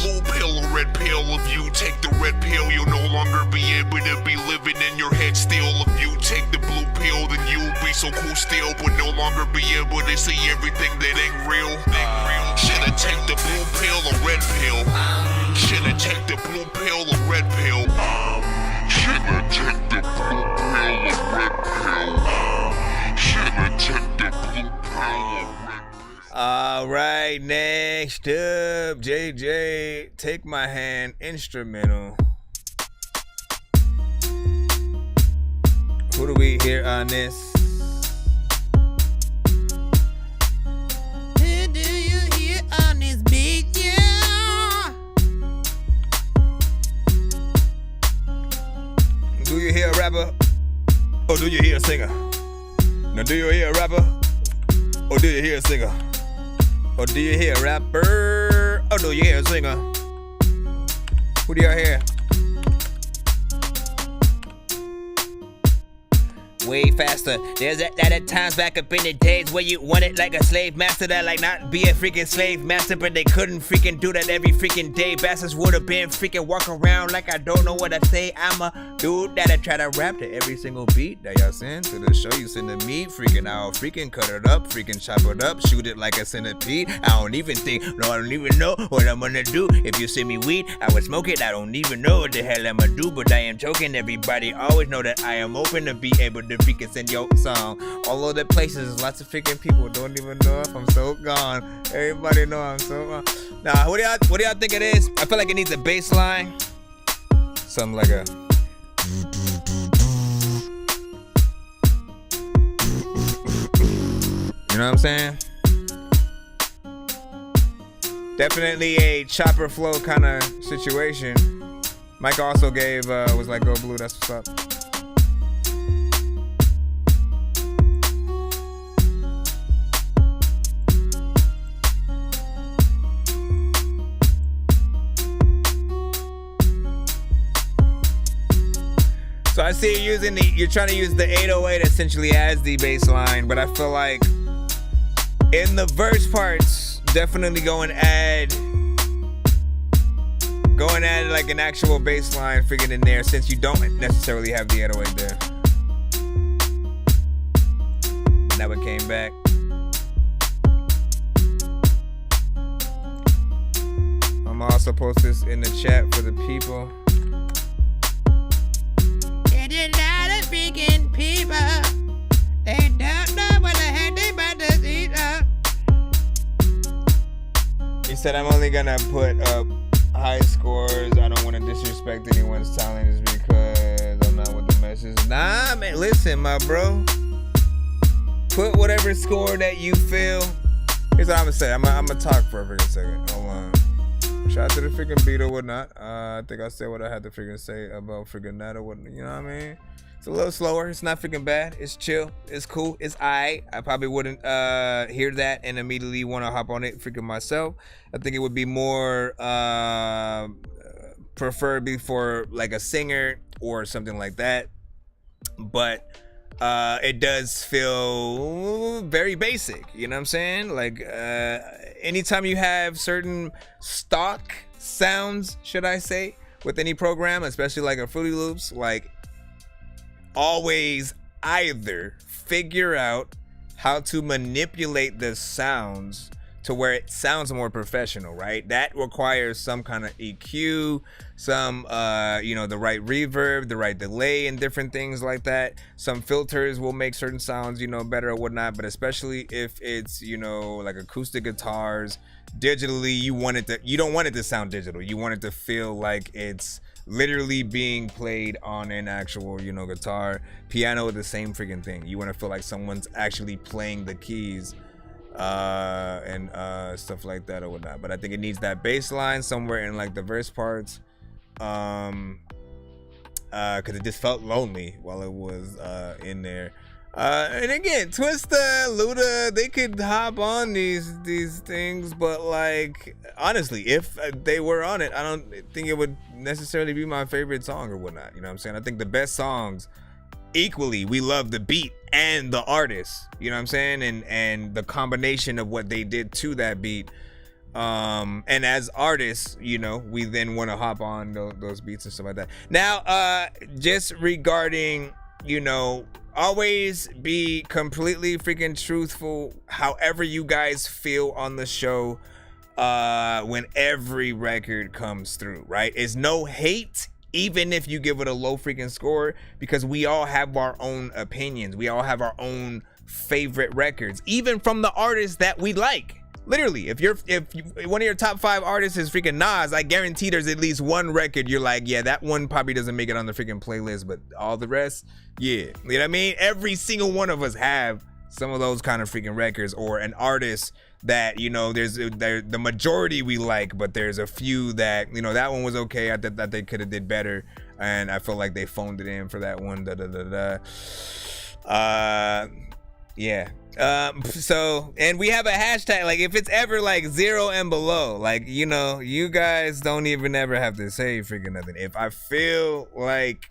Blue pill or red pill, if you take the red pill, you'll no longer be able to be living in your head still. If you take the blue pill, then you'll be so cool still, but no longer be able to see everything that ain't real. Should've take the blue pill or red pill. Should've take the blue pill or red pill. Should've take the blue pill or red pill. Should've take the blue pill or red pill. All right, next up, JJ, Take My Hand, instrumental. Who do we hear on this? Who do you hear on this beat, yeah? Do you hear a rapper? Or do you hear a singer? Now, do you hear a rapper? Or do you hear a singer? Or do you hear a rapper? Or do you hear a singer? Who do y'all hear? Way faster. There's that at times back up in the days where you wanted like a slave master that like not be a freaking slave master, but they couldn't freaking do that every freaking day. Bastards would have been freaking walk around like I don't know what I say. I'm a dude that'll try to rap to every single beat that y'all send to the show. You send to me, freaking I'll freaking cut it up, freaking chop it up, shoot it like a centipede. I don't even know what I'm gonna do. If you send me weed, I would smoke it. I don't even know what the hell I'ma do, but I am joking. Everybody always know that I am open to be able to freaking send your song all over the places. Lots of freaking people don't even know if I'm so gone. Everybody know I'm so gone. Now, what do y'all think it is? I feel like it needs a bass line. Something like a you know what I'm saying? Definitely a chopper flow kind of situation. Mike also gave was like Go Blue, that's what's up. So I see you you're trying to use the 808 essentially as the bass line, but I feel like in the verse parts, definitely go and add like an actual bass line figured in there since you don't necessarily have the 808 there. Now it came back. I'm also post this in the chat for the people. There's a lot of freaking people. They don't know what the heck they about to eat up. He said I'm only gonna put up high scores. I don't want to disrespect anyone's talent is because I'm not with the message. Nah, man, listen, my bro. Put whatever score that you feel. Here's what I'm gonna say. I'm gonna talk for a freaking second. Hold on. Shout out to the freaking beat or whatnot. I think I said what I had to freaking say about freaking that or whatnot. You know what I mean? It's a little slower. It's not freaking bad. It's chill. It's cool. It's aight. I probably wouldn't hear that and immediately want to hop on it freaking myself. I think it would be more preferably for like a singer or something like that. But it does feel very basic. You know what I'm saying? Like anytime you have certain stock sounds, should I say, with any program, especially like a Fruity Loops, like always either figure out how to manipulate the sounds to where it sounds more professional, right? That requires some kind of EQ, some the right reverb, the right delay, and different things like that. Some filters will make certain sounds, better or whatnot, but especially if it's, like acoustic guitars, digitally, you don't want it to sound digital. You want it to feel like it's literally being played on an actual, guitar. Piano, the same freaking thing. You want to feel like someone's actually playing the keys and stuff like that or whatnot. But I think it needs that bass line somewhere in like the verse parts, because it just felt lonely while it was in there. And again, Twista, Luda, they could hop on these things, but like honestly, if they were on it, I don't think it would necessarily be my favorite song or whatnot. You know what I'm saying? I think the best songs, equally, we love the beat and the artist. You know what I'm saying? And the combination of what they did to that beat. And as artists, we then want to hop on those beats and stuff like that. Now, just regarding, always be completely freaking truthful however you guys feel on the show when every record comes through, right? It's no hate, even if you give it a low freaking score, because we all have our own opinions. We all have our own favorite records, even from the artists that we like. Literally, if one of your top 5 artists is freaking Nas, I guarantee there's at least one record you're like, yeah, that one probably doesn't make it on the freaking playlist, but all the rest, yeah. You know what I mean? Every single one of us have some of those kind of freaking records, or an artist that, there's the majority we like, but there's a few that, that one was okay. I thought that they could have did better, and I feel like they phoned it in for that one. Yeah. So, and we have a hashtag, like if it's ever like 0 and below, like, you guys don't even ever have to say freaking nothing. If I feel like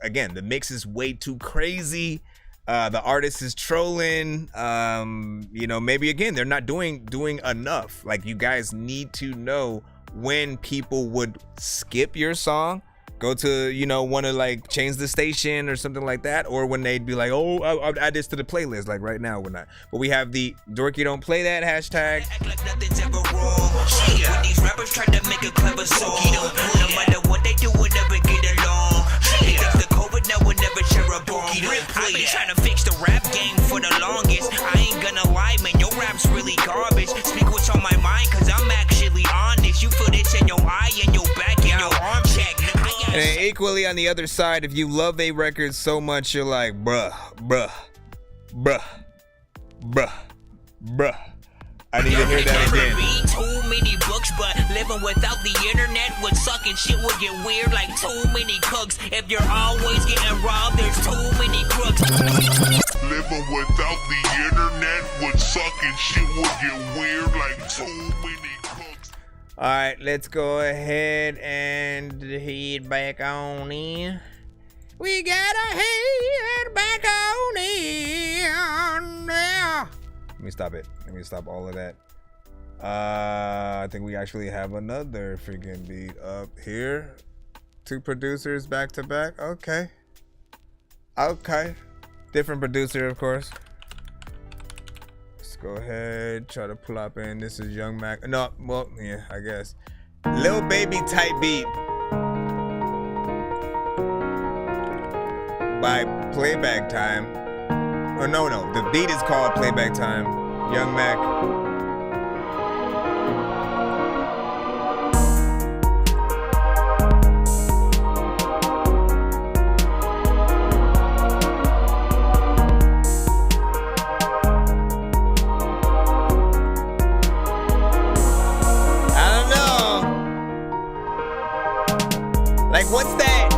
again, the mix is way too crazy, the artist is trolling, maybe again, they're not doing enough. Like, you guys need to know when people would skip your song, go to, want to like change the station or something like that, or when they'd be like, oh, I'll add this to the playlist, like right now we're not. But we have the Dorky don't play that hashtag. When these rappers try to make a clever song, no matter what they do, we'll never get along. Because the COVID now will never share a bomb. I've been trying to fix the rap game for the longest. I ain't gonna lie, man, your rap's really garbage. Speak what's on my mind, cause I'm actually honest. You feel this in your eye, in your back, in your arm check. And then equally on the other side, if you love a record so much, you're like, bruh. I need to hear that again. Read too many books, but living without the internet would suck and shit would get weird like too many cooks. If you're always getting robbed, there's too many crooks. Living without the internet would suck and shit would get weird like too many cooks. All right, let's go ahead and head back on in. We gotta head back on in. Let me stop it. Let me stop all of that. I think we actually have another freaking beat up here. 2 producers back to back. Okay. Different producer, of course. Let's go ahead, try to pull up in. This is Young Mac. No, well, yeah, I guess. Lil Baby type beat by Playback Time. Or no, the beat is called Playback Time. Young Mac. What's that?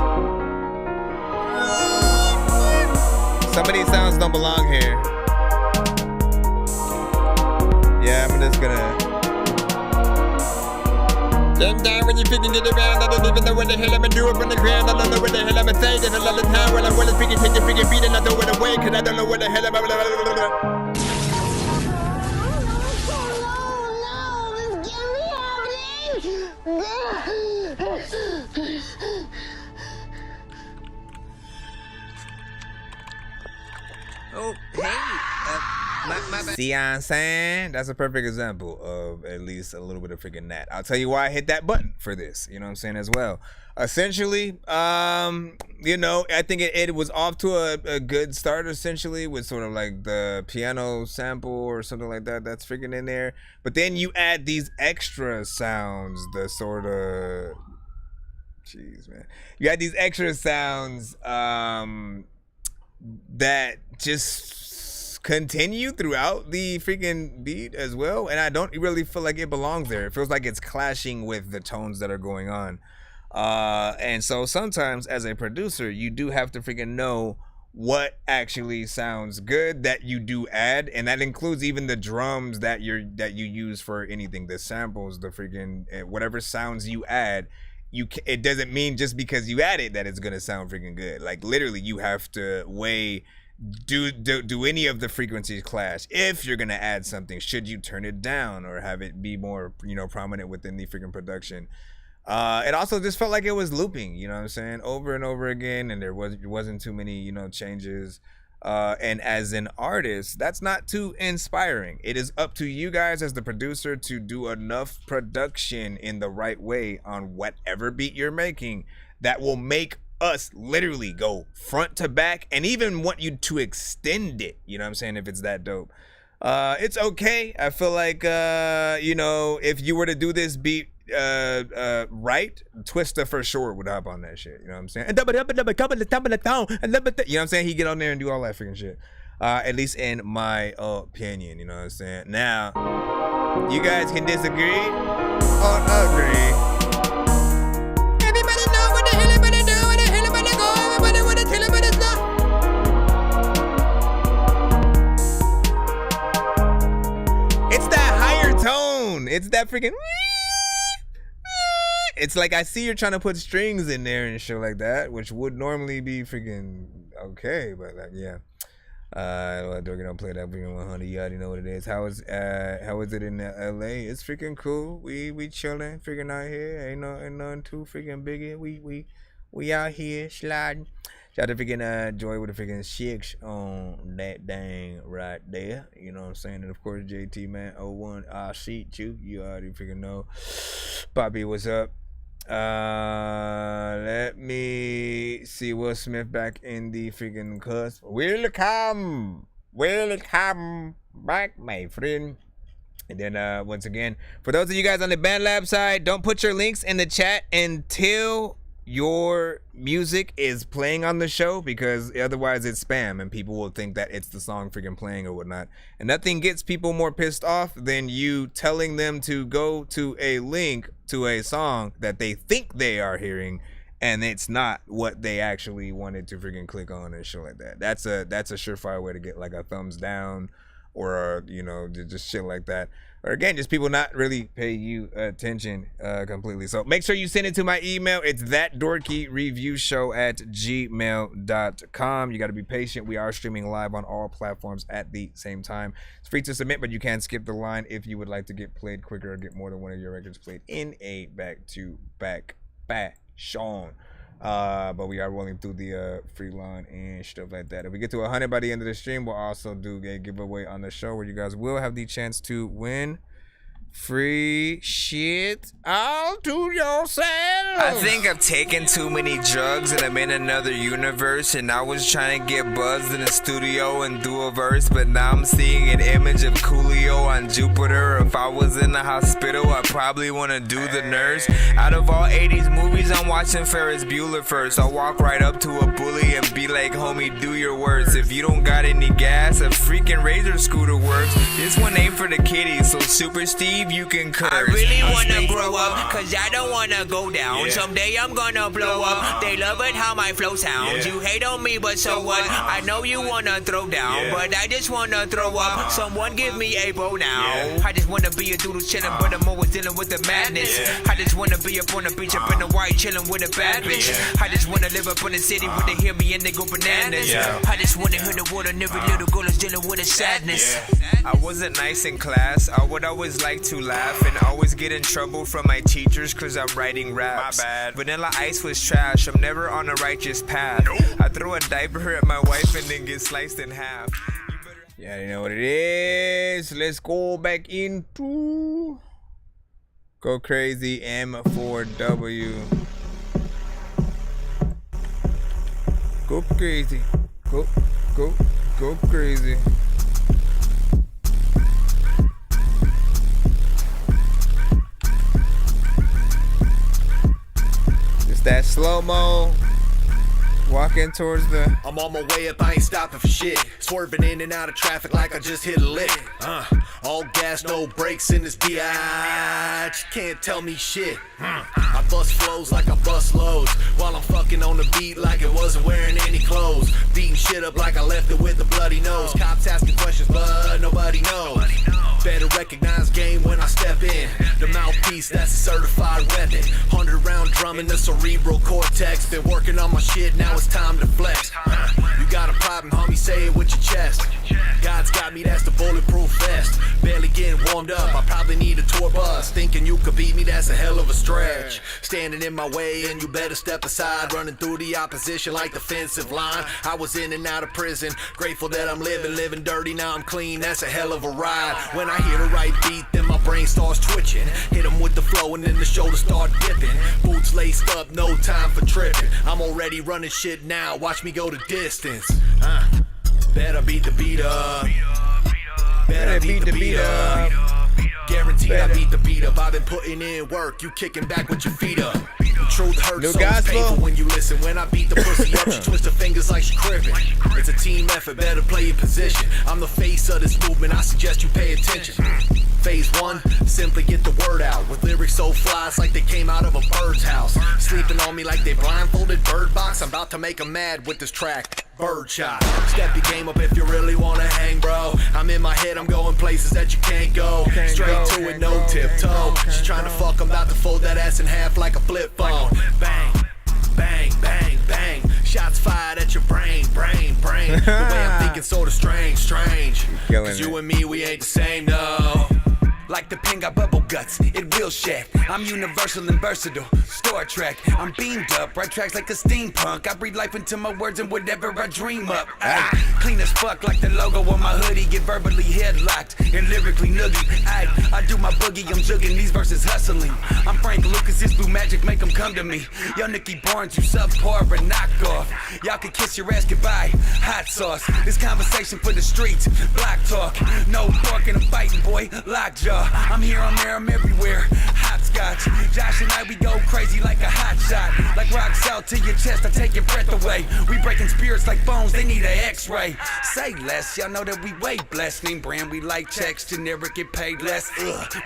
Some of these sounds don't belong here. Yeah, I'm just gonna Then down when you freaking get around, I don't even know what the hell I'ma do up on the ground. I don't know what the hell I'ma say. There's a lot of time when I wanna freaking take your freaking beat and I throw it away, cause I don't know what the hell I'ma. Oh, hey, my See what I'm saying? That's a perfect example of at least a little bit of freaking that. I'll tell you why I hit that button for this, you know what I'm saying, as well. Essentially, you know, I think it was off to a good start, essentially, with sort of like the piano sample or something like that that's freaking in there. But then you add these extra sounds, the sort of, jeez, man. You add these extra sounds, that just continue throughout the freaking beat as well, and I don't really feel like it belongs there. It feels like it's clashing with the tones that are going on, and so sometimes as a producer you do have to freaking know what actually sounds good that you do add, and that includes even the drums that you use for anything, the samples, the freaking whatever sounds you add. It doesn't mean just because you add it that it's gonna sound freaking good. Like literally, you have to weigh, do any of the frequencies clash? If you're gonna add something, should you turn it down or have it be more, you know, prominent within the freaking production? It also just felt like it was looping, you know what I'm saying, over and over again, and there wasn't too many, you know, changes. And as an artist, that's not too inspiring. It is up to you guys as the producer to do enough production in the right way on whatever beat you're making that will make us literally go front to back and even want you to extend it, you know what I'm saying, if it's that dope. It's okay. I feel like, you know, if you were to do this beat right, Twista for sure would hop on that shit, you know what I'm saying? You know what I'm saying? He get on there and do all that freaking shit. At least in my opinion, you know what I'm saying? Now, you guys can disagree or agree. Everybody know what the hell everybody do, what the hell everybody go, everybody what the hell everybody stop. It's that higher tone. It's that freaking. It's like I see you're trying to put strings in there and shit like that, which would normally be freaking okay, but like yeah. Dorky don't play that freaking 100. You already know what it is. How is it in LA? It's freaking cool. We chilling, freaking out here. Ain't nothing too freaking biggie. We out here sliding. Shout out to freaking Joy with the freaking 6 on that dang right there. You know what I'm saying? And of course JT man 01. I see you already freaking know. Poppy, what's up? Let me see Will Smith back in the freaking cusp. Welcome back, my friend. And then once again, for those of you guys on the BandLab side, don't put your links in the chat until your music is playing on the show, because otherwise it's spam and people will think that it's the song freaking playing or whatnot, and nothing gets people more pissed off than you telling them to go to a link to a song that they think they are hearing and it's not what they actually wanted to freaking click on and shit like that. That's a surefire way to get like a thumbs down or you know, just shit like that. Or again, just people not really pay you attention completely. So make sure you send it to my email. It's thatdorkyreviewshow@gmail.com. You got to be patient. We are streaming live on all platforms at the same time. It's free to submit, but you can skip the line if you would like to get played quicker or get more than one of your records played in a back-to-back fashion. But we are rolling through the free line and stuff like that. If we get to 100 by the end of the stream, we'll also do a giveaway on the show where you guys will have the chance to win free shit all to yourself. I think I've taken too many drugs and I'm in another universe, and I was trying to get buzzed in the studio and do a verse, but now I'm seeing an image of Coolio on Jupiter. If I was in the hospital, I'd probably want to do the nurse. Out of all 80s movies, I'm watching Ferris Bueller first. I'll walk right up to a bully and be like, homie, do your worst. If you don't got any gas, a freaking razor scooter works. This one ain't for the kiddies, so Super Steve, believe you can curse. I really wanna grow up, cause I don't wanna go down. Someday I'm gonna blow up. They love it how my flow sounds. You hate on me, but so what? I know you wanna throw down, but I just wanna throw up. Someone give me a bow now. I just wanna be a doodle chillin', but I'm always dealing with the madness. I just wanna be up on the beach, up in the white, chillin' with a bad bitch. I just wanna live up in the city where they hear me and they go bananas. I just wanna hear the word, and every little girl is dealing with a sadness. I wasn't nice in class. I would always like to laugh and always get in trouble from my teachers cause I'm writing raps. My bad. Vanilla Ice was trash. I'm never on a righteous path. I throw a diaper at my wife and then get sliced in half. Yeah, you know what it is. Let's go back into Go Crazy M4W. Go crazy. Go crazy. It's that slow-mo. Walking towards the... I'm on my way up, I ain't stopping for shit. Swerving in and out of traffic like I just hit a lick. All gas, no brakes in this biatch. Can't tell me shit. I bust flows like I bust loads, while I'm fucking on the beat like it wasn't wearing any clothes. Beating shit up like I left it with a bloody nose. Cops asking questions, but nobody knows. Better recognize game when I step in. The mouthpiece, that's a certified weapon. 100-round drum in the cerebral cortex. Been working on my shit, now it's time to flex. You got a problem, homie, say it with your chest. God's got me, that's the bulletproof vest. Barely getting warmed up, I probably need a tour bus. Thinking you could beat me, that's a hell of a stretch. Standing in my way and you better step aside. Running through the opposition like defensive line. I was in and out of prison, grateful that I'm living dirty, now I'm clean, that's a hell of a ride. When I hear the right beat, then my brain starts twitching. Hit 'em with the flow and then the shoulders start dipping. Boots laced up, no time for tripping. I'm already running shit now, watch me go the distance. Better beat the beat up. Better beat the beat up. Guaranteed I beat the beat up. I've been putting in work, you kicking back with your feet up. The truth hurts, so it's painful when you listen. When I beat the pussy up, she twists her fingers like she cribbing. It's a team effort, better play your position. I'm the face of this movement, I suggest you pay attention. Phase 1, simply get the word out. With lyrics so fly, it's like they came out of a bird's house. Sleeping on me like they blindfolded Bird Box. I'm about to make 'em mad with this track, Birdshot. Step your game up if you really wanna hang, bro. I'm in my head, I'm going places that you can't go. Straight to it, no tiptoe. She's trying to fuck, I'm about to fold that ass in half like a flip phone. Bang, bang, bang, bang. Shots fired at your brain. The way I'm thinking sorta strange. Cause you and me, we ain't the same, no. Like the pen got bubble guts, it will shed. I'm universal and versatile, Star Trek. I'm beamed up, write tracks like a steampunk. I breathe life into my words and whatever I dream up. Clean as fuck like the logo on my hoodie. Get verbally headlocked and lyrically noogie. I do my boogie, I'm jugging these verses hustling. I'm Frank Lucas, this blue magic make them come to me. Yo, Nicky Barnes, you subpar or knockoff. Y'all can kiss your ass goodbye, hot sauce. This conversation for the streets, block talk. No barking, I'm fighting, boy, lockjaw. I'm here, I'm there, I'm everywhere. Hopscotch. Josh and I, we go crazy like a hot shot. Like rocks out to your chest, I take your breath away. We breaking spirits like bones, they need an x-ray. Say less, y'all know that we way blessed. Name brand, we like checks, generic, get paid less.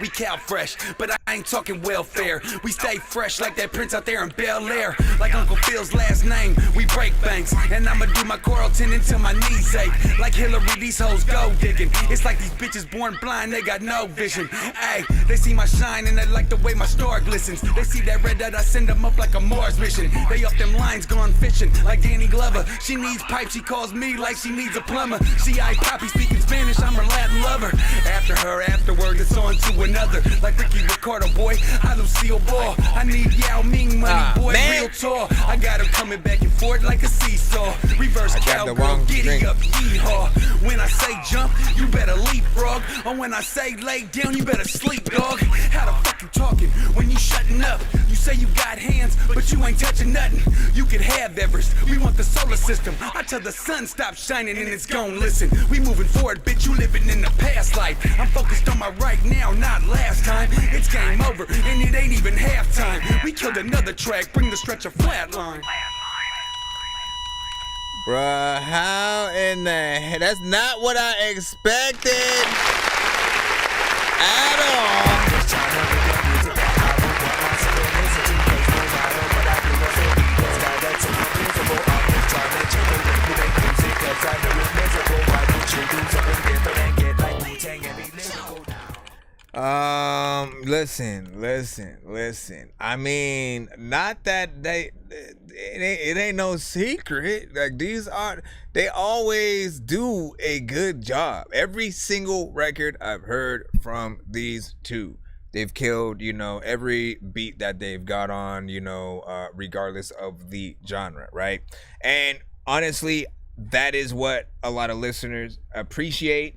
We cow fresh, but I ain't talking welfare. We stay fresh like that prince out there in Bel Air. Like Uncle Phil's last name, we break banks. And I'ma do my Carlton until my knees ache. Like Hillary, these hoes go digging. It's like these bitches born blind, they got no vision. Ay, they see my shine and they like the way my star glistens. They see that red dot, I send them up like a Mars mission. They up them lines gone fishing like Danny Glover. She needs pipe, she calls me like she needs a plumber. She eye poppy speaking Spanish, I'm her Latin lover. After her, afterward, it's on to another. Like Ricky Ricardo, boy, I Lucille Ball. I need Yao Ming money, boy, man. Real tall. I got her coming back and forth like a seesaw. Reverse cowgirl, giddy up, yeehaw. When I say jump, you better leapfrog. Or when I say lay down, you better sleep, dog. How the fuck you talking when you shutting up? You say you got hands, but you ain't touching nothing. You can have Everest, we want the solar system. I tell the sun stop shining and it's gone. Listen, we moving forward, bitch, you living in the past life. I'm focused on my right now, not last time. It's game over, and it ain't even halftime. We killed another track, bring the stretcher flatline. Bruh, how in the heck? That's not what I expected. at all. Listen. I mean, not that it ain't no secret. Like they always do a good job. Every single record I've heard from these two, they've killed, every beat that they've got on, regardless of the genre, right? And honestly, that is what a lot of listeners appreciate.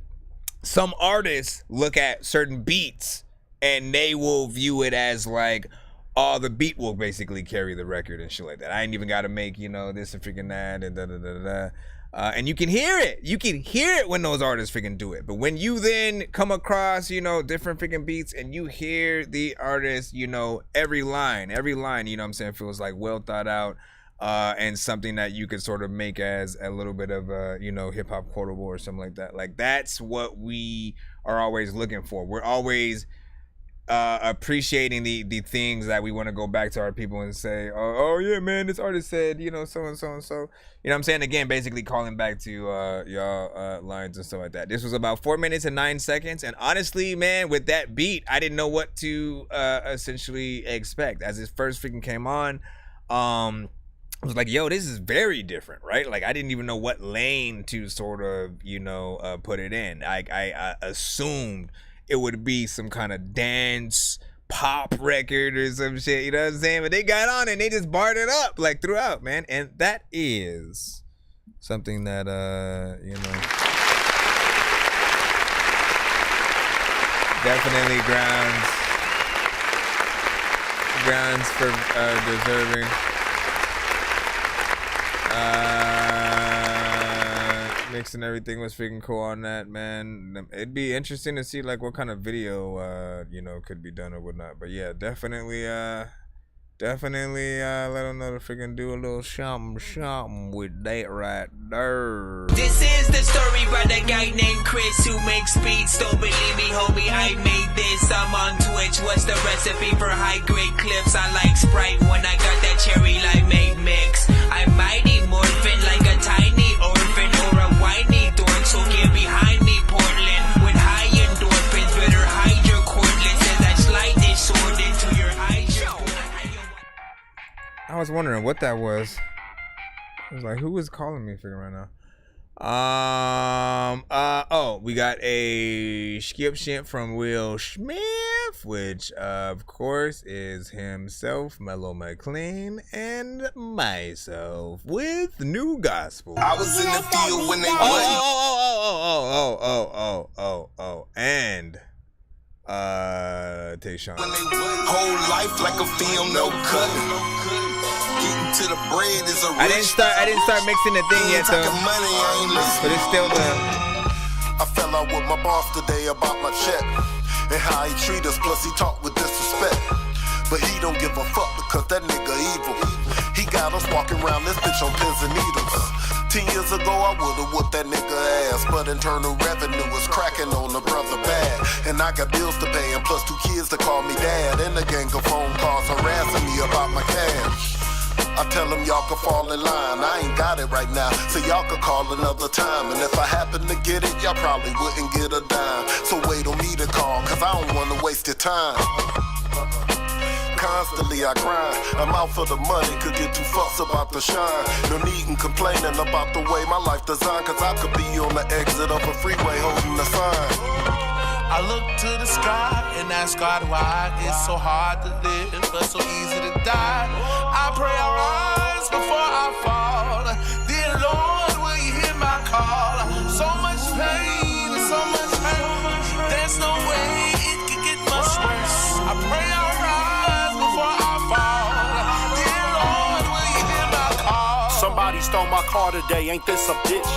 Some artists look at certain beats and they will view it as like, oh, the beat will basically carry the record and shit like that. I ain't even got to make, this and freaking that and da-da-da-da-da. And you can hear it. You can hear it when those artists freaking do it. But when you then come across, different freaking beats and you hear the artist, every line, what I'm saying, feels like well thought out. And something that you could sort of make as a little bit of a, hip hop quotable or something like that. Like, that's what we are always looking for. We're always appreciating the things that we want to go back to our people and say, oh yeah, man, this artist said, so and so and so. You know what I'm saying? Again, basically calling back to y'all lines and stuff like that. This was about 4 minutes and 9 seconds. And honestly, man, with that beat, I didn't know what to essentially expect. As it first freaking came on, I was like, yo, this is very different, right? Like, I didn't even know what lane to sort of, put it in. I assumed it would be some kind of dance pop record or some shit, you know what I'm saying? But they got on and they just barred it up, like, throughout, man. And that is something that, definitely grounds for deserving. Mix and everything was freaking cool on that, man. It'd be interesting to see like what kind of video could be done or whatnot. But yeah, definitely let them know to freaking do a little something with that right there. This is the story about a guy named Chris who makes beats. Don't believe me, homie, I made this. I'm on Twitch. What's the recipe for high grade clips? I like Sprite when I got that cherry limeade mix. I'm mighty morphin like a tiny orphan or a whiny dork. So get behind me, Portland, with high endorphins. Better hide your cordless as I slide this sword into your eyes. I was wondering what that was. I was like, who is calling me right now? We got a skip shit from Will Smith, which of course is himself, Mellow McLean, and myself with New Gospel. I was in the field when they and Tayshawn. Whole life like a film, no cut. Getting to the bread is a I didn't start mixing the thing yet though. But it's still the. I fell out with my boss today about my check and how he treat us, plus he talk with disrespect. But he don't give a fuck because that nigga evil. He got us walking around this bitch on pins and needles. 10 years ago I would've whooped that nigga ass, but internal revenue is cracking on the brother bad. And I got bills to pay and plus 2 kids to call me dad, and a gang of phone calls harassing me about my cash. I tell them y'all can fall in line. I ain't got it right now, so y'all can call another time. And if I happen to get it, y'all probably wouldn't get a dime. So wait on me to call, cause I don't wanna waste your time. Constantly I grind, I'm out for the money, could get too fussed about the shine. No need in complaining about the way my life designed, cause I could be on the exit of a freeway holding a sign. I look to the sky and ask God why it's so hard to live but so easy to die. I pray I rise before I fall. Dear Lord, will you hear my call? So much pain and so much hurt. There's no way it could get much worse. I pray I rise before I fall. Dear Lord, will you hear my call? Somebody stole my car today, ain't this a bitch?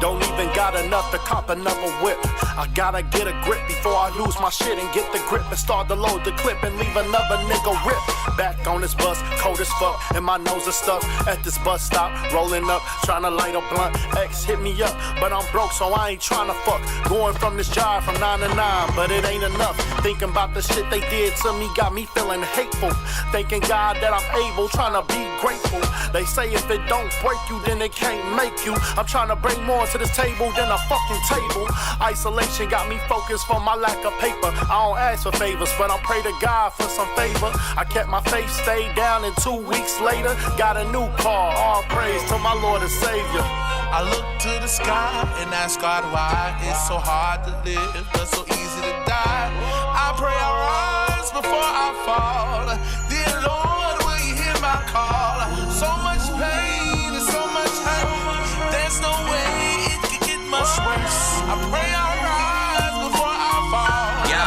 Don't even got enough to cop another whip. I gotta get a grip before I lose my shit and get the grip and start to load the clip and leave another nigga rip. Back on this bus, cold as fuck, and my nose is stuck at this bus stop, rolling up, trying to light a blunt. X hit me up, but I'm broke, so I ain't trying to fuck. Going from this job from 9 to 9, but it ain't enough. Thinking about the shit they did to me got me feeling hateful. Thanking God that I'm able, trying to be grateful. They say if it don't break you, then it can't make you. I'm trying to bring more to this table than a fucking table. Isolation got me focused for my lack of paper. I don't ask for favors, but I pray to God for some favor. I kept my faith, stayed down, and 2 weeks later, got a new car. All praise to my Lord and Savior. I look to the sky and ask God why it's so hard to live, but so easy to die. I pray I rise before I fall. Dear Lord, will you hear my call? So much pain and so much hurt. There's no way it could get much worse. I pray I rise before I fall. Yo,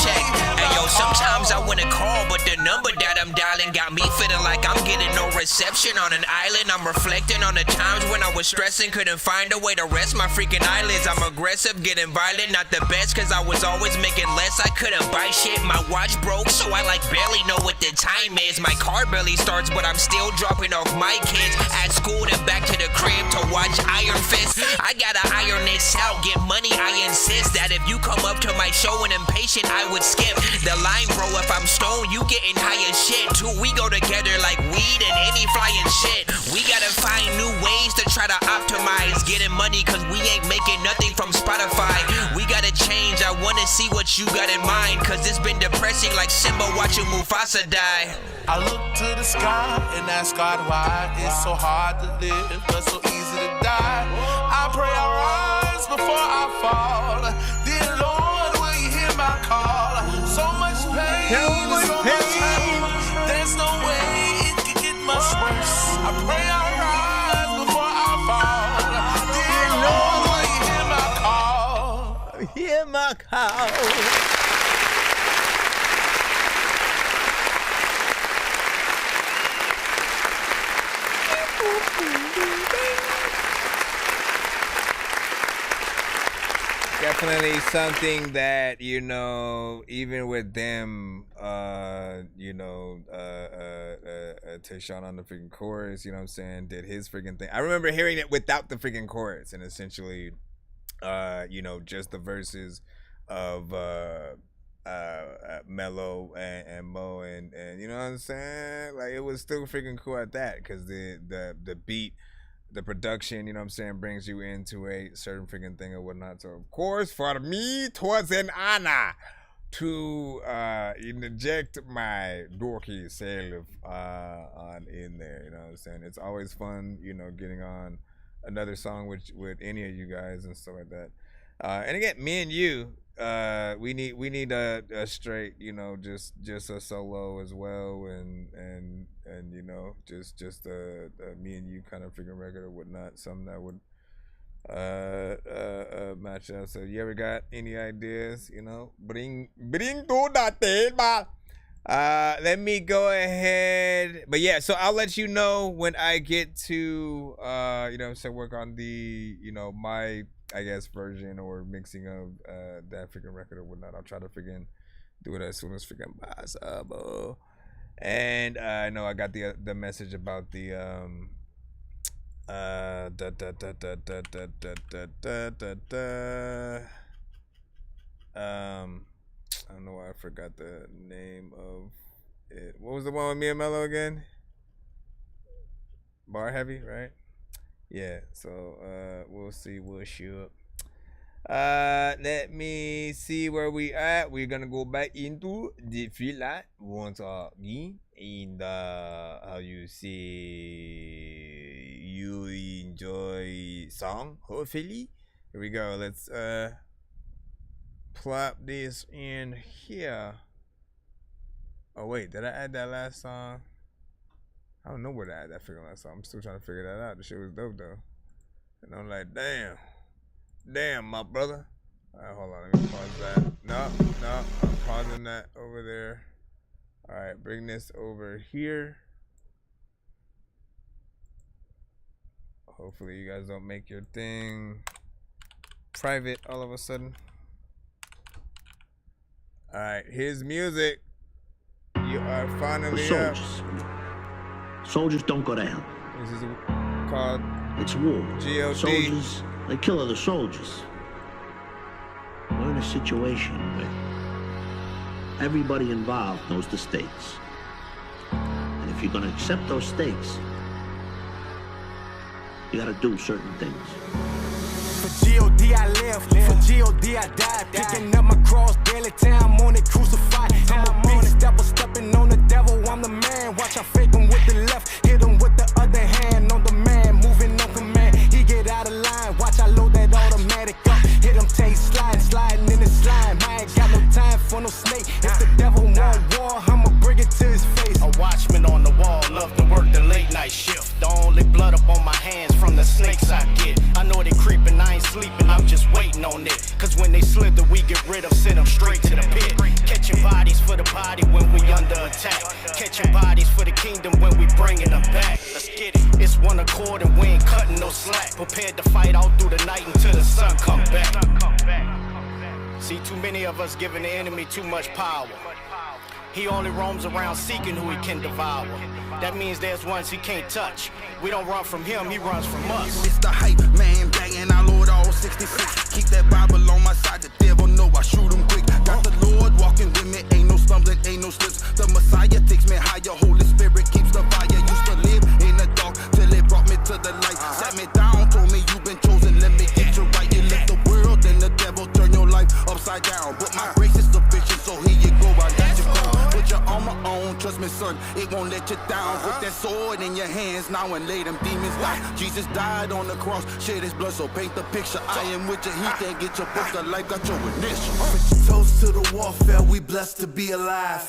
check. Hey, yo, sometimes I wanna call, but the number that I'm dialing got me feeling like I'm getting no reception on an island. I'm reflecting on the times when I was stressing, couldn't find a way to rest my freaking eyelids. I'm aggressive, getting violent, not the best, cause I was always making less. I couldn't buy shit, my watch broke, so I like barely know what the time is. My car barely starts, but I'm still dropping off my kids at school and back to the crib to watch Iron Fist. I gotta iron this out, get money, I insist that if you come up to my show and impatient, I would skip the line, bro. If I'm stoned, you getting high as shit too. We go together like weed and any flying shit. We gotta find new ways to try to optimize getting money, cause we ain't making nothing from Spotify. We gotta change, I wanna see what you got in mind, cause it's been depressing like Simba watching Mufasa die. I look to the sky and ask God why it's so hard to live, but so easy to die. I pray I rise before I fall. Dear Lord, will you hear my call? So much pain, so much hurt. There's no way it could get much worse. I pray I rise before I fall. Dear Lord, will you hear my call? Hear my call. Definitely something that, you know, even with them, Tayshawn on the freaking chorus, you know what I'm saying, did his freaking thing. I remember hearing it without the freaking chorus and essentially, just the verses of Mello and Mo and you know what I'm saying? Like, it was still freaking cool at that, because the beat, the production, you know what I'm saying, brings you into a certain freaking thing or whatnot. So of course, for me, it was an honor to inject my dorky self on in there. You know what I'm saying? It's always fun, you know, getting on another song with any of you guys and stuff like that. And again, me and you, we need a straight, you know, just a solo as well, and you know, just a me and you kind of freaking record or whatnot, something that would match up. So you ever got any ideas, you know, bring to that table. Let me go ahead, but yeah, so I'll let you know when I get to you know what I'm saying, work on the, you know, my, I guess, version or mixing of that freaking record or whatnot. I'll try to freaking do it as soon as freaking possible. And I know I got the message about the I don't know why I forgot the name of it. What was the one with me and Mello again? Bar Heavy, right? Yeah, so we'll see, we'll shoot. Let me see where we at. We're gonna go back into the fila once again, and how you see you enjoy song, hopefully. Here we go. Let's plop this in here. Oh wait, did I add that last song? I don't know where to add that freaking last song. I'm still trying to figure that out. The shit was dope though. And I'm like, damn, my brother. Alright, hold on, let me pause that. No, I'm pausing that over there. Alright, bring this over here. Hopefully you guys don't make your thing private all of a sudden. Alright, here's music. You are finally up. Soldiers don't go to hell. This is called It's war. G.O.D. Soldiers, they kill other soldiers. We're in a situation where everybody involved knows the stakes. And if you're gonna accept those stakes, you gotta do certain things. For G.O.D. I live, for G.O.D. I die. Picking up my cross daily time, I'm on it crucified. I'm a beast, stepper stepping on the devil, I'm the man. Watch I fake him with the left, hit him with the other hand. On the man, moving on command, he get out of line. Watch I load that automatic up, hit him take sliding in the slime. I ain't got no time for no snake. If the devil want war, I'ma bring it to his face. A watchman on the wall, love to work the late night shift. The only blood up on my hands from the snakes I get. I know they creeping, I ain't sleeping, I'm just waiting on it. Cause when they slither, we get rid of, send them straight to the pit. Catching bodies for the body when we under attack. Catching bodies for the kingdom when we bringing them back. Let's get it. It's one accord and we ain't cutting no slack. Prepared to fight all through the night until the sun come back. See, too many of us giving the enemy too much power. He only roams around seeking who he can devour. That means there's ones he can't touch. We don't run from him, he runs from us. It's the hype man banging, I load all 66. Keep that Bible on my side, the devil know I shoot him quick. Got the Lord walking with me, ain't no stumbling, ain't no slips. The Messiah takes me higher, Holy Spirit keeps the fire. Used to live in the dark till it brought me to the light. Sat me down, told me you've been chosen, let me get you right. You left the world and the devil turn your life upside down. But my grace is sufficient, so here you go, I got you covered. Put you on my own, trust me son, it won't let you down. Put that sword in your hands now and lay them demons down. Jesus died on the cross, shed his blood, so paint the picture. I am with you, he can't get your book, the life got your initial. Toast to the warfare, we blessed to be alive.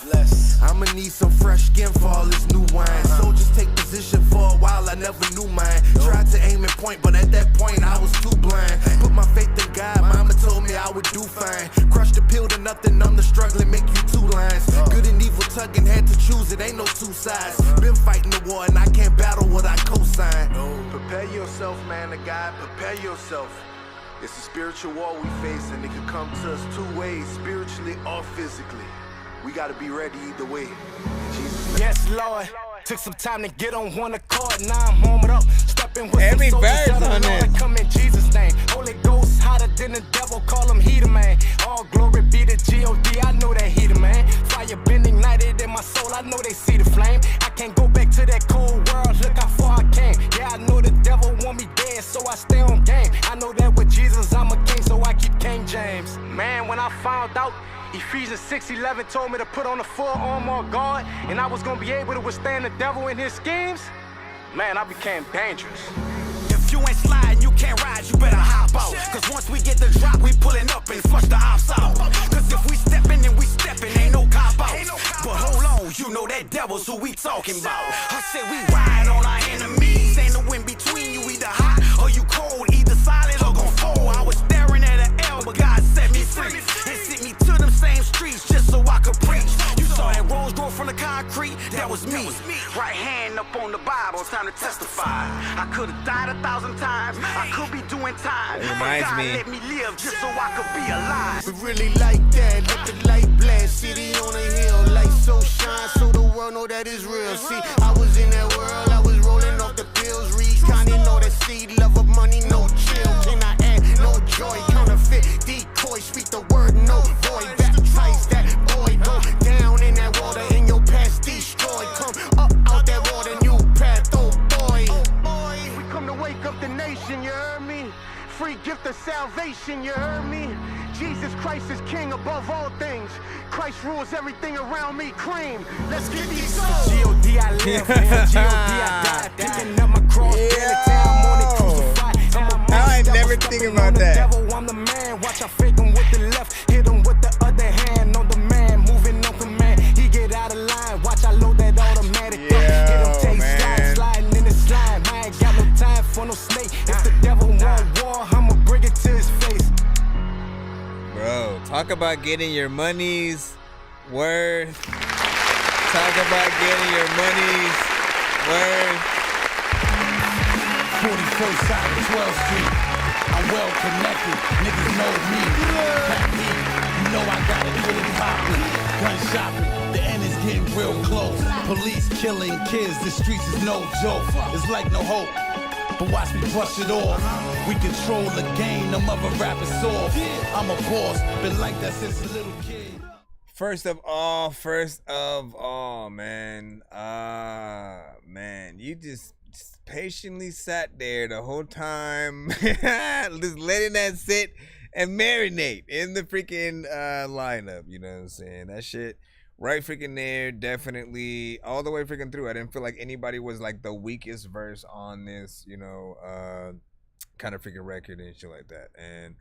I'ma need some fresh skin for all this new wine. Soldiers take position for a while, I never knew mine. Tried to aim and point, but at that point I was too blind. Put my faith in God, mama told me I would do fine. Crush the pill to nothing, I'm the struggling, make you two lines. Good and evil tugging, had to choose, it ain't no two sides. Been fighting the war and I can't battle what I co-sign. Prepare yourself, man of God, prepare yourself. It's a spiritual war we face and it can come to us two ways, spiritually or physically. We gotta be ready either way. Jesus. Yes, Lord. Took some time to get on one accord, now I'm warming up. Stepping with every some soldiers verse on that it. Come in Jesus' name. Holy Ghost hotter than the devil, call him heater, man. All glory be to G.O.D. I know that heater, man. Fire been ignited in my soul, I know they see the flame. I can't go back to that cold world, look how far I came. Yeah, I know the devil want me dead, so I stay on game. I know that with Jesus I'm a king, so I keep King James. Man, when I found out Ephesians 6:11 told me to put on the full armor of God, and I was gonna be able to withstand the devil and his schemes, man, I became dangerous. If you ain't sliding, you can't ride, you better hop out. Cause once we get the drop, we pulling up and flush the ops out. Cause if we steppin' and we steppin', ain't no cop out. But hold on, you know that devil's who we talking about. I said we ride on our enemies, ain't no in between, you either hot or you cold, either solid or gon' fold. I was staring at an L, but God set me free and sent me to them same streets just so I could preach. You saw that rose grow from the concrete, that was me. Right hand up on the Bible, it's time to testify. I could've died 1,000 times, I could be doing time. It reminds God me. let me live just so I could be alive. We really like that, let the light blast. City on a hill, light so shine, so the world know that it's real. See, I was in that world, I was rolling off the pills. Reed Connie know that seed, love of money, no chill. Can I add no joy? Counterfeit, decoy, speak the word, no void. Baptize that boy, go down in that water, in your past destroyed. Come up out that water, new path, oh boy. We come to wake up the nation, you heard me? Free gift of salvation, you heard me? Jesus Christ is king above all things. Christ rules everything around me, cream. Let's get these souls. G.O.D. I live, man. G.O.D. I die. Picking up my cross, daily time, I'm on it crucified. I never think about that. Devil, I'm the man. Watch I fake him with the left, hit him with the other hand. On the man, moving on command. He get out of line. Watch I load that automatic up. Hit him, take sliding in the slime. I ain't got no time for no snake. If the devil want war, I'ma bring it to his face. Bro, talk about getting your money's worth. Talk about getting your money's worth. 41st side of 12th Street. I'm well connected, niggas know me. Back here, you know I got it really poppin'. Gun shopping, the end is getting real close. Police killing kids, the streets is no joke. It's like no hope, but watch me brush it off. We control the game, them other rappers soft. I'm a boss, been like that since a little kid. First of all, man. Man, you just patiently sat there the whole time, just letting that sit and marinate in the freaking lineup. You know what I'm saying? That shit right freaking there, definitely all the way freaking through. I didn't feel like anybody was like the weakest verse on this, you know, kind of freaking record and shit like that. And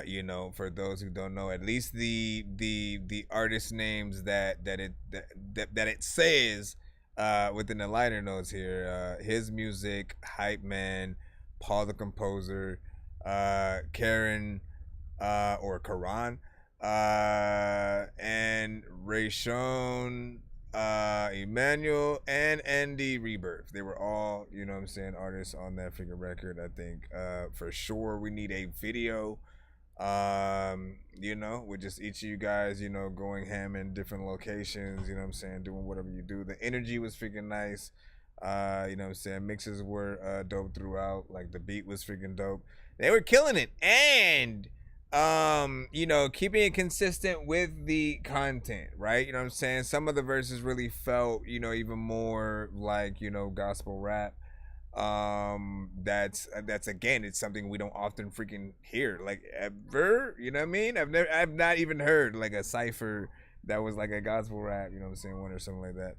you know, for those who don't know, at least the artist names that it says within the liner notes here, his music, Hype Man, Paul the Composer, Karen or Karan, and Rayshon, Emmanuel, and Andy Rebirth. They were all, you know what I'm saying, artists on that freaking record. I think for sure we need a video, you know, with just each of you guys, you know, going ham in different locations, you know what I'm saying, doing whatever you do. The energy was freaking nice. You know what I'm saying, mixes were dope throughout. Like the beat was freaking dope. They were killing it. And you know, keeping it consistent with the content, right? You know what I'm saying? Some of the verses really felt, you know, even more like, you know, gospel rap. That's again, it's something we don't often freaking hear, like, ever. You know what I mean? I've not even heard like a cipher that was like a gospel rap, you know what I'm saying, one or something like that.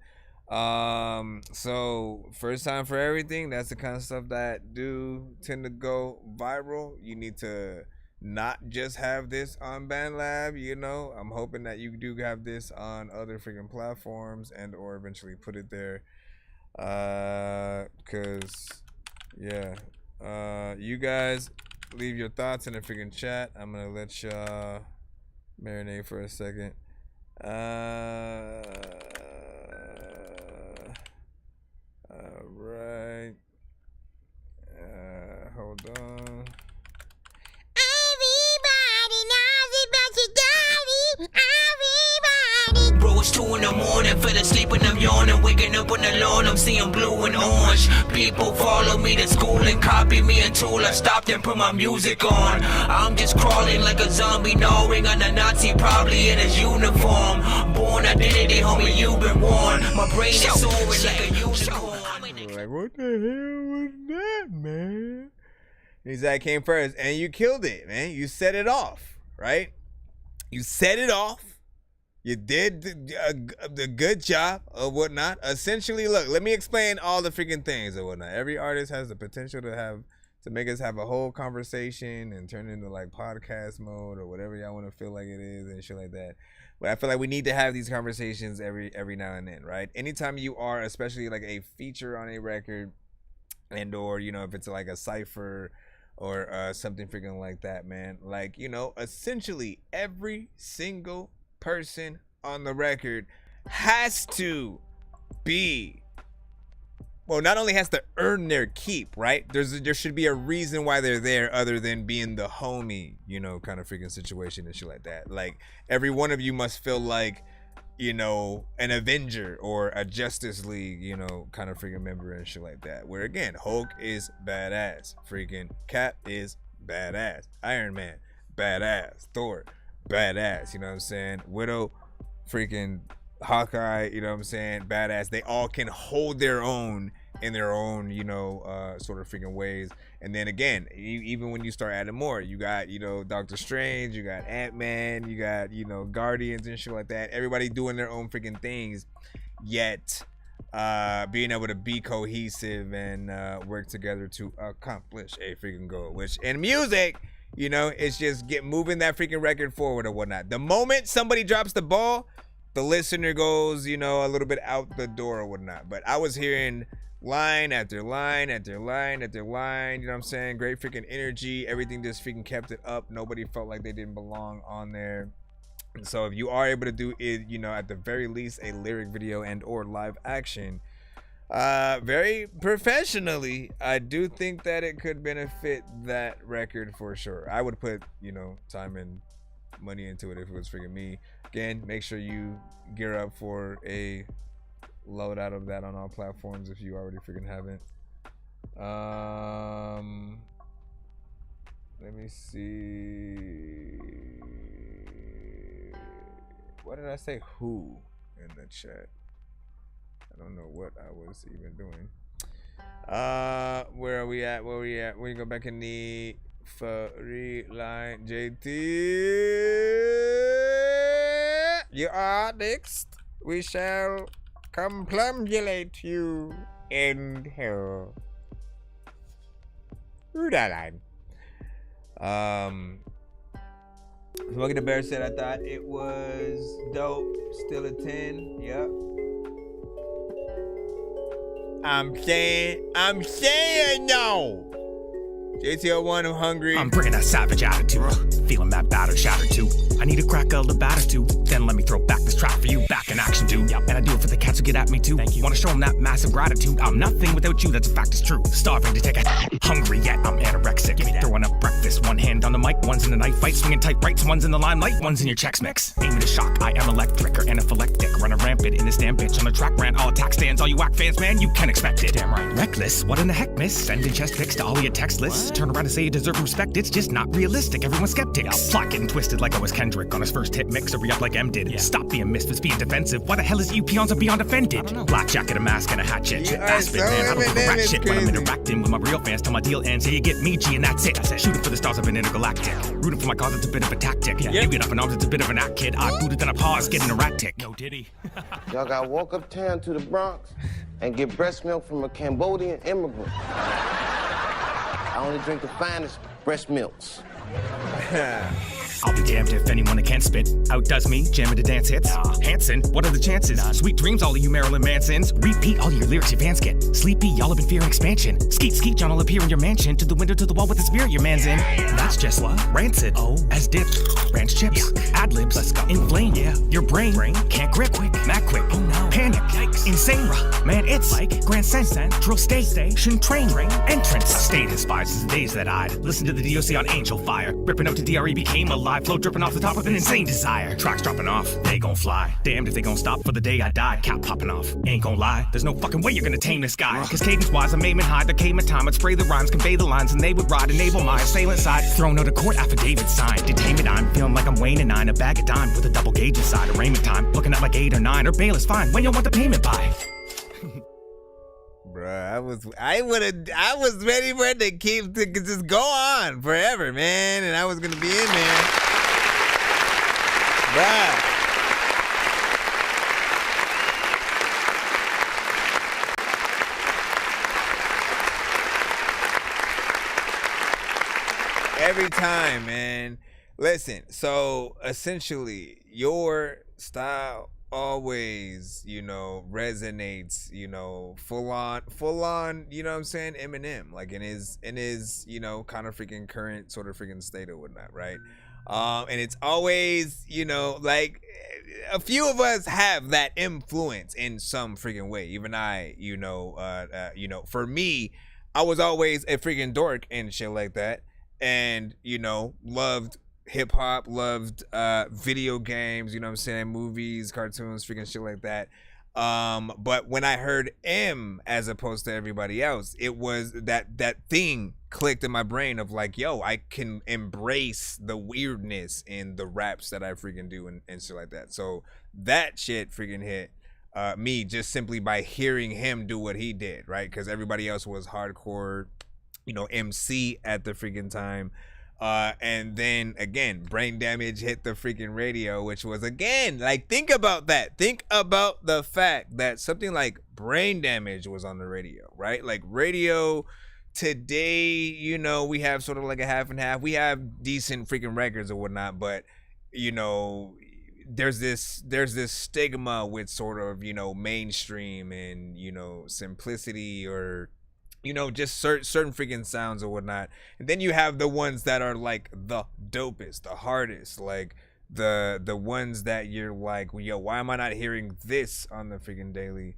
So first time for everything. That's the kind of stuff that do tend to go viral. You need to not just have this on BandLab, you know. I'm hoping that you do have this on other freaking platforms and or eventually put it there. Cause yeah, you guys leave your thoughts in the freaking chat. I'm gonna let y'all marinate for a second. All right. Hold on. Bro, it's 2 in the morning, fell asleep and I'm yawning, waking up on the lawn, I'm seeing blue and orange. People follow me to school and copy me until I stopped and put my music on. I'm just crawling like a zombie, gnawing on a Nazi, probably in his uniform. Born identity, homie, you've been warned. My brain is soaring like a unicorn. Like, what the hell was that, man? He said I came first, and you killed it, man. You set it off, right? You set it off. You did the good job or whatnot. Essentially, look, let me explain all the freaking things or whatnot. Every artist has the potential to make us have a whole conversation and turn into like podcast mode or whatever y'all want to feel like it is and shit like that. But I feel like we need to have these conversations every now and then, right? Anytime you are, especially like a feature on a record, and or, you know, if it's like a cipher or something freaking like that, man, like, you know, essentially every single person on the record has to be, well, not only has to earn their keep, right? There should be a reason why they're there other than being the homie, you know, kind of freaking situation and shit like that. Like, every one of you must feel like, you know, an Avenger or a Justice League, you know, kind of freaking member and shit like that. Where again, Hulk is badass, freaking Cap is badass, Iron Man badass, Thor badass, you know what I'm saying, Widow, freaking Hawkeye, you know what I'm saying, badass. They all can hold their own in their own, you know, sort of freaking ways. And then again, even when you start adding more, you got, you know, Doctor Strange, you got Ant-Man, you got, you know, Guardians and shit like that. Everybody doing their own freaking things, yet being able to be cohesive and work together to accomplish a freaking goal. Which in music, you know, it's just moving that freaking record forward or whatnot. The moment somebody drops the ball, the listener goes, you know, a little bit out the door or whatnot. But I was hearing line after line after line after line, you know what I'm saying? Great freaking energy. Everything just freaking kept it up. Nobody felt like they didn't belong on there. And so if you are able to do it, you know, at the very least, a lyric video and or live action, very professionally, I do think that it could benefit that record for sure. I would put, time and money into it if it was freaking me. Again, make sure you gear up for a loadout of that on all platforms if you already freaking haven't. Let me see. What did I say? Who in the chat? I don't know what I was even doing. Where are we at? We go back in the free line. JT, you are next. We shall complumulate you in hell. Through that line. Smoking the Bear said, I thought it was dope. Still a 10. Yep. I'm saying no. JTO1, I'm hungry. I'm bringing that savage attitude. Feeling that battered, shattered too. I need a crack of the batter too. Then let me throw back this track for you. Back in action, dude. Yep. And I do it for the cats who get at me too. Thank you. Wanna show them that massive gratitude. I'm nothing without you, that's a fact, it's true. Starving to take a hungry yet I'm anorexic. Give me that. Throwing up breakfast, one hand on the mic, one's in the knife fight, swinging tight rights, one's in the limelight, one's in your Chex Mix. Aiming to shock, I am electric or anaphylactic. Running rampant in this damn bitch on the track, ran all attack stands, all you whack fans, man, you can expect it. Damn right. Reckless, what in the heck, miss? Sending chest pics to all your text lists. Turn around and say you deserve respect, it's just not realistic. Everyone's skeptics. Plot getting twisted like I was Kendrick on his first hit mix, or re-up like M did. Stop being misfits, being defensive. Why the hell is you peons are beyond offended? Black jacket, a mask, and a hatchet. Aspen, so man, I don't give a rat shit when I'm interacting with my real fans till my deal ends. Say you get me, G, and that's it. Shooting for the stars of an intergalactic. Rooting for my cause, it's a bit of a tactic. You get up in arms, it's a bit of an act, kid. I booted, then I pause, getting erratic. No diddy. Y'all got walk uptown to the Bronx and get breast milk from a Cambodian immigrant. I only drink the finest breast milks. I'll be damned if anyone that can spit outdoes me, jamming to dance hits. Hanson, what are the chances? Sweet dreams, all of you Marilyn Mansons. Repeat all your lyrics your fans get. Sleepy, y'all have been fearing expansion. Skeet, skeet, John will appear in your mansion. To the window, to the wall with the spirit your man's in. That's just what? Rancid. Oh, as dip. Ranch chips. Ad-libs. Let's go. Inflame. Yeah. Your brain. Can't grip. Quick. Mac quick. Oh no. Panic. Yikes. Insane. Man, it's like Grand Central Station Train. Entrance. State despises the days that I'd listen to the DOC on Angel Fire. Ripping out to DRE became alive. Flow dripping off the top with an insane desire. Tracks dropping off, they gon' fly. Damned if they gon' stop for the day I died. Cap popping off, ain't gon' lie. There's no fucking way you're gonna tame this guy. Cause cadence wise, I'm aiming high. There came a time I'd spray the rhymes, convey the lines, and they would ride. Enable my assailant side. Thrown out a court affidavit signed. Detainment, I'm feeling like I'm Wayne and 9. A bag of dime with a double gauge inside. Arraignment time, looking at like 8 or 9. Or bail is fine. When you want the payment by? Bruh, I was ready for it to just go on forever, man, and I was gonna be in there. Bruh. Every time, man. Listen, so essentially, your style always, resonates, full on, you know what I'm saying, Eminem, like in his, kind of freaking current sort of freaking state or whatnot, right? And it's always, like a few of us have that influence in some freaking way. Even I, for me, I was always a freaking dork and shit like that. And, loved hip hop, loved video games, movies, cartoons, freaking shit like that. But when I heard M as opposed to everybody else, it was that thing clicked in my brain of like, yo, I can embrace the weirdness in the raps that I freaking do and shit like that. So that shit freaking hit me just simply by hearing him do what he did, right? Because everybody else was hardcore, MC at the freaking time. And then again, Brain Damage hit the freaking radio, which was again, like, think about that. Think about the fact that something like Brain Damage was on the radio, right? Like radio today, we have sort of like a half and half. We have decent freaking records or whatnot, but there's this stigma with sort of, mainstream and, simplicity or just certain freaking sounds or whatnot. And then you have the ones that are like the dopest, the hardest, like the ones that you're like, yo, why am I not hearing this on the freaking daily?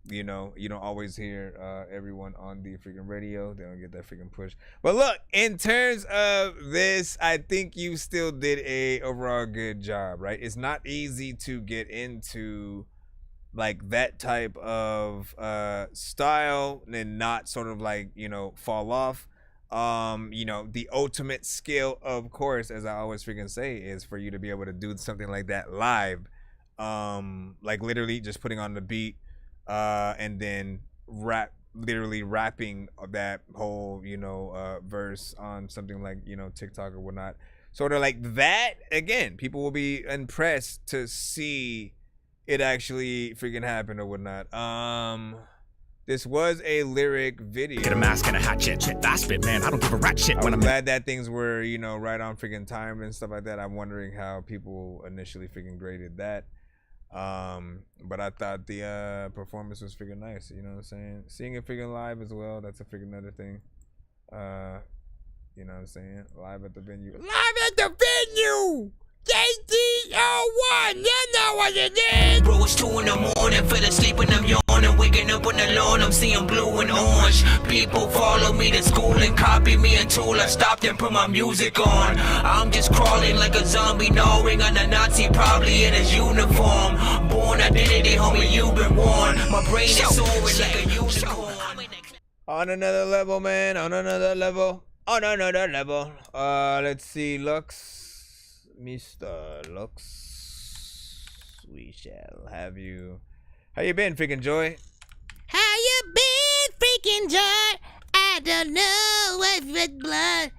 you know, you don't always hear everyone on the freaking radio. They don't get that freaking push. But look, in terms of this, I think you still did a overall good job, right? It's not easy to get into like that type of style and not sort of like, you know, fall off. You know, the ultimate skill, of course, as I always freaking say, is for you to be able to do something like that live. Like literally just putting on the beat and then literally rapping that whole, you know, verse on something like, you know, TikTok or whatnot. Sort of like that. Again, people will be impressed to see it actually freaking happen or whatnot. This was a lyric video. Get a mask and a hat, shit. That's it, man. I don't give a rat shit when I'm I'm glad that things were, you know, right on freaking time and stuff like that. I'm wondering how people initially freaking graded that. But I thought the performance was freaking nice. You know what I'm saying? Seeing it freaking live as well. That's a freaking other thing. You know what I'm saying? Live at the venue. Live at the venue! JT01, you know what it is. Bro, it's 2 in the morning, fell asleep and I'm yawning, waking up on the lawn, I'm seeing blue and orange. People follow me to school and copy me until I stopped and put my music on. I'm just crawling like a zombie, gnawing on a Nazi, probably in his uniform. Born identity, homie, you've been warned. My brain is soaring like a unicorn. On another level, man. On another level. On another level. Let's see, Lux. Mr. Lux, we shall have you. How you been, freaking Joy? How you been, freaking Joy? I don't know what's with blood.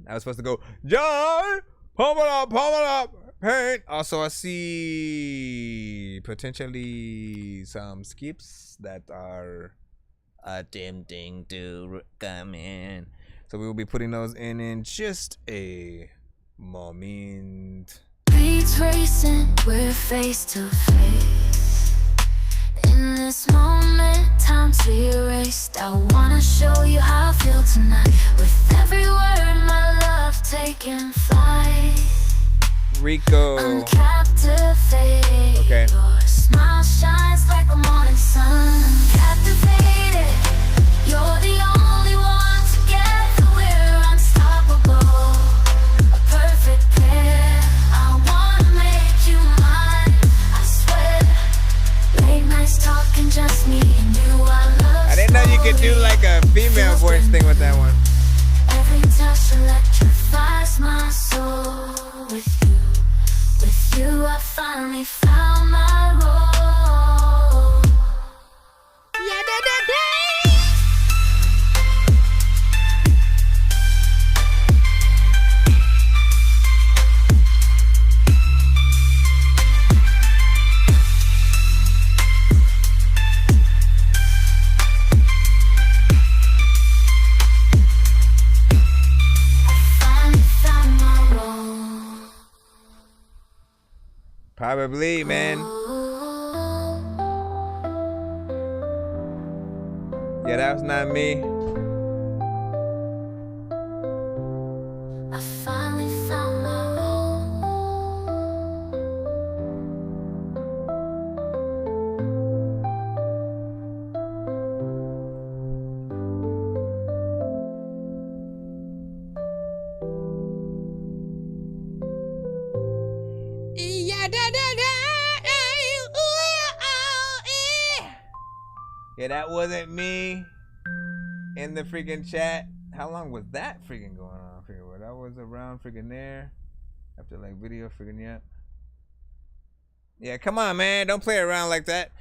I was supposed to go, Joy, pump it up, paint. Also, I see potentially some skips that are attempting to come in. So we will be putting those in just a moment. Beats racing, we're face to face. In this moment, time to erase. I wanna show you how I feel tonight. With every word, my love taking flight. Rico. I'm captivated. Okay. Your smile shines like the morning sun. I'm captivated. You're the only one. Just me and you, I didn't know you could do like a female voice thing with that one. Every touch electrifies my soul. With you, I finally found my role. Yeah, Probably, man. Yeah, that was not me. I finally found my Yeah, that wasn't me in the freaking chat. How long was that freaking going on? That was around freaking there. After like video freaking yet. Yeah, come on, man. Don't play around like that.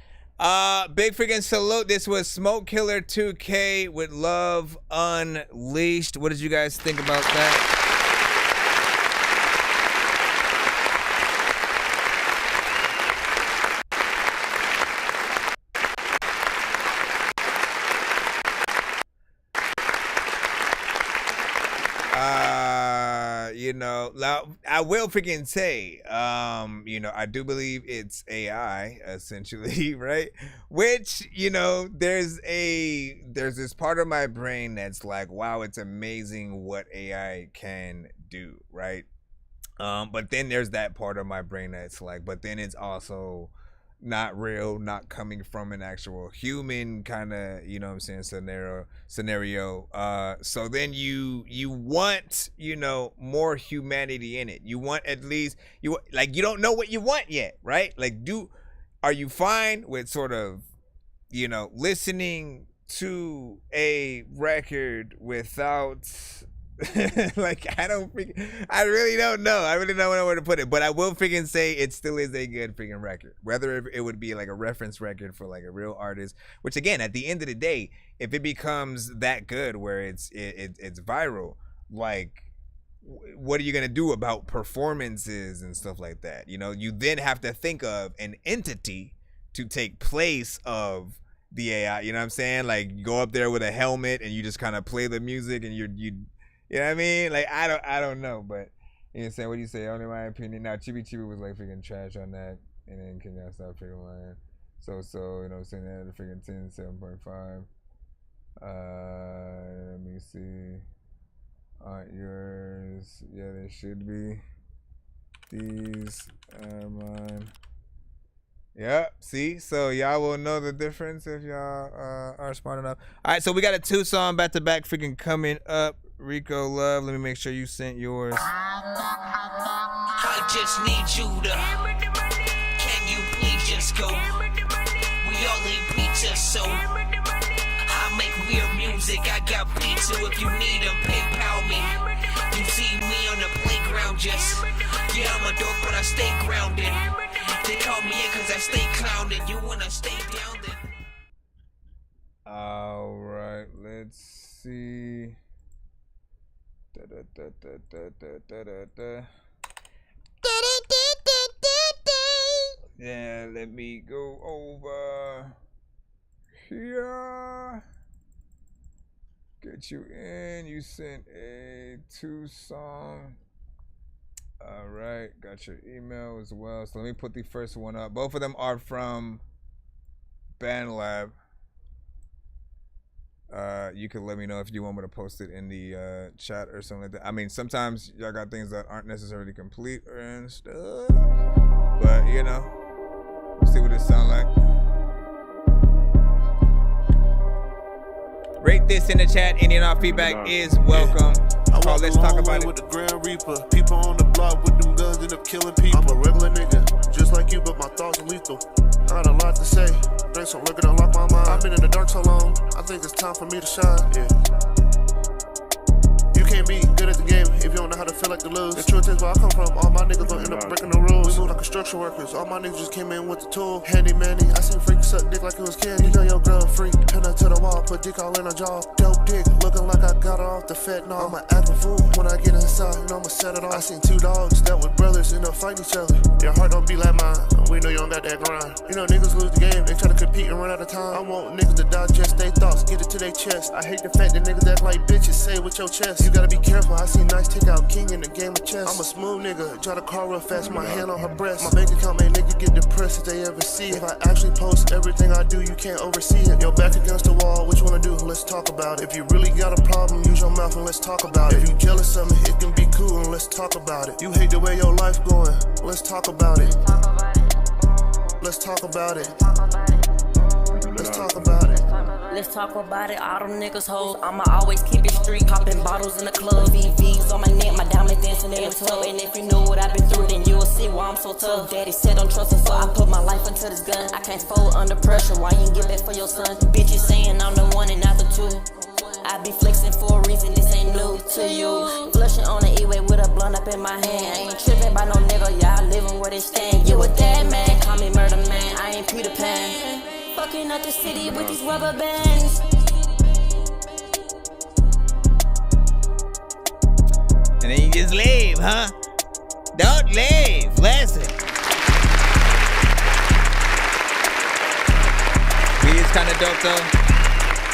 Big freaking salute. This was Smoke Killer 2K with Love Unleashed. What did you guys think about that? You know, I will freaking say, you know, I do believe it's AI essentially, right? Which, you know, there's this part of my brain that's like, wow, it's amazing what AI can do, right? But then there's that part of my brain that's like, but then it's also not real, not coming from an actual human kind of, you know what I'm saying, scenario. So then you want, you know, more humanity in it. You want at least, you don't know what you want yet, right? Like, are you fine with sort of, you know, listening to a record without like, I really don't know. I really don't know where to put it, but I will freaking say it still is a good freaking record. Whether it would be like a reference record for like a real artist, which again, at the end of the day, if it becomes that good where it's viral, like, what are you gonna do about performances and stuff like that? You know, you then have to think of an entity to take place of the AI. You know what I'm saying? Like, you go up there with a helmet and you just kind of play the music and you know what I mean? Like, I don't know, but you know what I'm saying? What do you say? Only my opinion. Now, Chibi was like freaking trash on that, and then can y'all stop freaking lying? So, you know what I'm saying? That the freaking 10, 7.5. Let me see. Aren't yours? Yeah, they should be. These are mine. Yep, see? So y'all will know the difference if y'all are smart enough. All right, so we got a 2-song back-to-back freaking coming up. Rico Love, let me make sure you sent yours. I just need you to. Can you please just go? We all need pizza, so I make weird music. I got pizza if you need them. PayPal me. You see me on the playground, just yeah, I'm a dork, but I stay grounded. They call me in cause I stay clowned. You wanna stay down then? All right, let's see. Yeah, let me go over here. Get you in. You sent a 2-song. All right, got your email as well. So let me put the first one up. Both of them are from BandLab. You can let me know if you want me to post it in the chat or something like that. I mean, sometimes y'all got things that aren't necessarily complete and stuff, but you know, let's see what it sound like. Rate this in the chat. Any and all feedback is welcome. Oh, let's talk about it. With the Grand Reaper, people on the block with them guns end up killing people. I'm a regular nigga, just like you, but my thoughts are lethal. I got a lot to say, thanks for looking to unlock my mind. I've been in the dark so long, I think it's time for me to shine. Yeah. You can't be good at the game if you don't know how to feel like to lose. The truth is where I come from, all my niggas gon' end up breaking the rules. We move like construction workers, all my niggas just came in with the tool. Handy manny, I seen freaks suck dick like it was candy. You know your girl free, turn her to the wall, put dick all in her jaw. Dope dick, looking like I got her off the fentanyl. I'm an acting fool when I get inside, you know I'ma set it off. I seen 2 dogs that with brothers end up fighting each other. Your heart don't be like mine, we know you don't got that grind. You know niggas lose the game, they try to compete and run out of time. I want niggas to digest their thoughts, get it to their chest. I hate the fact that niggas act like bitches, say it with your chest. You gotta be careful, I see nice take out king in the game of chess. I'm a smooth nigga, drive the car real fast, my hand on her breast. My bank account made niggas get depressed if they ever see it. If I actually post everything I do, you can't oversee it. Your back against the wall, what you wanna do? Let's talk about it. If you really got a problem, use your mouth and let's talk about it. If you jealous of me, it can be cool and let's talk about it. You hate the way your life going, let's talk about it. Let's talk about it. Let's talk about it. Let's talk about it, all them niggas hoes. I'ma always keep it street, popping bottles in the club. VVs on my neck, my diamonds dancing in the tub. And if you know what I've been through, then you'll see why I'm so tough. Daddy said don't trust us, so I put my life into this gun. I can't fold under pressure, why you ain't get back for your son? Bitches saying I'm the one and not the two. I be flexing for a reason, this ain't new to you. Flushing on the E-way with a blunt up in my hand. I ain't tripping by no nigga, y'all living where they stand. You a dead man, call me murder man, I ain't Peter Pan. Fucking up the city with these rubber bands. And then you just leave, huh? Don't leave, listen. We is kinda dope though.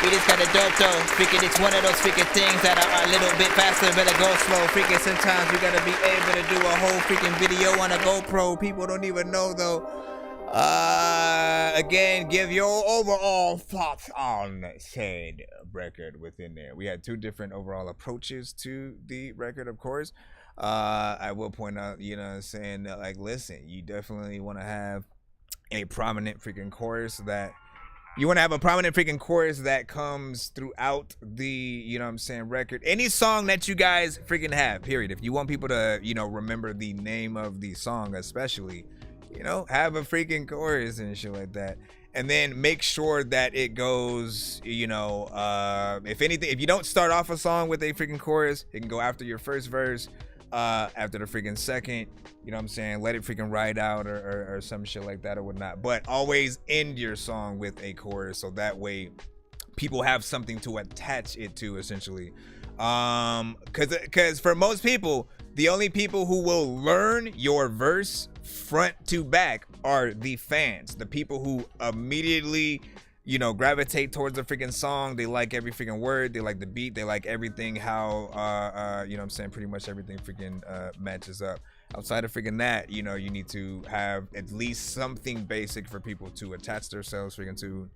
It is kind of dope though. Freaking, it's one of those freaking things that are a little bit faster, better go slow. Freaking, sometimes you gotta be able to do a whole freaking video on a GoPro. People don't even know though. Again, give your overall thoughts on said record within there. We had 2 different overall approaches to the record, of course. I will point out, you know what I'm saying, that like, listen, you definitely want to have a prominent freaking chorus that you want to have a prominent freaking chorus that comes throughout the, you know what I'm saying, record. Any song that you guys freaking have, period. If you want people to, you know, remember the name of the song especially, you know, have a freaking chorus and shit like that. And then make sure that it goes, you know, if anything, if you don't start off a song with a freaking chorus, it can go after your first verse, after the freaking second, you know what I'm saying? Let it freaking ride out or some shit like that or whatnot. But always end your song with a chorus so that way people have something to attach it to, essentially. Cause for most people, the only people who will learn your verse front to back are the fans, the people who immediately, you know, gravitate towards the freaking song. They like every freaking word, they like the beat, they like everything, how you know what I'm saying, pretty much everything freaking matches up. Outside of freaking that, you know, you need to have at least something basic for people to attach themselves freaking to.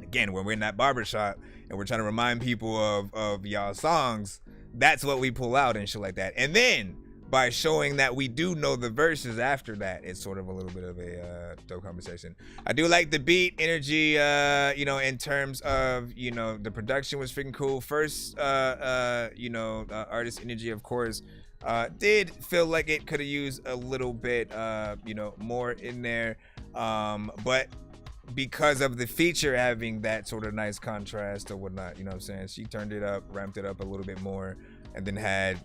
Again, when we're in that barbershop and we're trying to remind people of y'all songs, that's what we pull out and shit like that. And then by showing that we do know the verses after that, it's sort of a little bit of a dope conversation. I do like the beat, energy, you know, in terms of, you know, the production was freaking cool. First, you know, artist energy, of course, did feel like it could have used a little bit, you know, more in there. But because of the feature having that sort of nice contrast or whatnot, you know what I'm saying, she turned it up, ramped it up a little bit more, and then had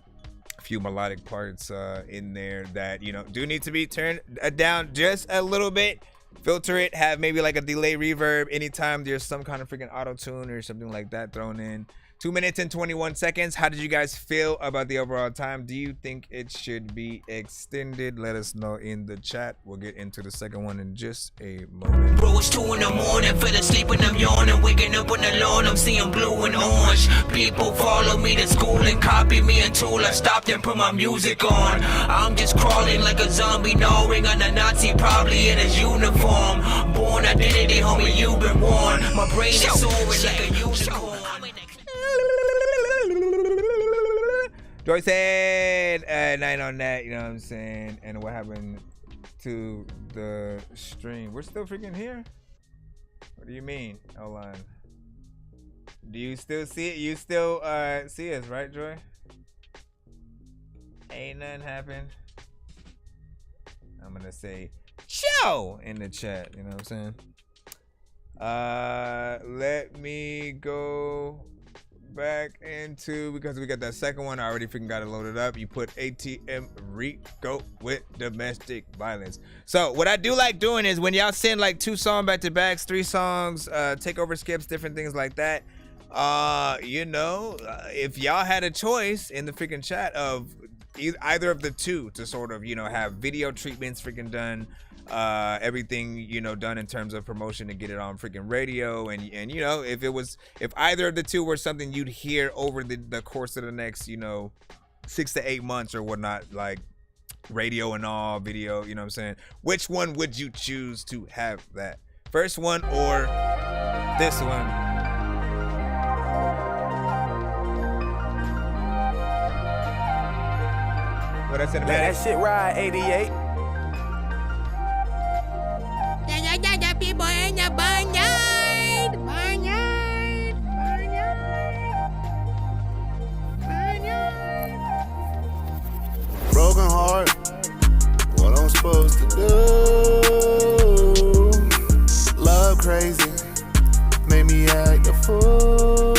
a few melodic parts in there that, you know, do need to be turned down just a little bit. Filter it, have maybe like a delay reverb anytime there's some kind of freaking auto tune or something like that thrown in. 2 minutes and 21 seconds. How did you guys feel about the overall time? Do you think it should be extended? Let us know in the chat. We'll get into the second one in just a moment. Bro, it's 2 in the morning, fell asleep and I'm yawning, waking up on the lawn, I'm seeing blue and orange. People follow me to school and copy me until I stopped and put my music on. I'm just crawling like a zombie, gnawing on a Nazi, probably in his uniform. Born identity, homie, you've been warned. My brain is soaring like a unicorn. Joy said 9 on that, you know what I'm saying? And what happened to the stream? We're still freaking here? What do you mean? Hold on. Do you still see it? You still see us, right, Joy? Ain't nothing happened. I'm gonna say show in the chat, you know what I'm saying? Let me go back into, because we got that second one, I already freaking got it loaded up. You put ATM Rico with domestic violence. So what I do like doing is when y'all send like 2 song back to backs, 3 songs, takeover skips, different things like that, you know, if y'all had a choice in the freaking chat of either of the 2 to sort of, you know, have video treatments freaking done, everything, you know, done in terms of promotion to get it on freaking radio, and you know, if either of the 2 were something you'd hear over the course of the next, you know, 6 to 8 months or whatnot, like radio and all, video, you know what I'm saying, which one would you choose to have that? First one or this one? What I said about that shit ride 88. People in the barnyard. Broken heart, what I'm supposed to do? Love crazy, made me act a fool.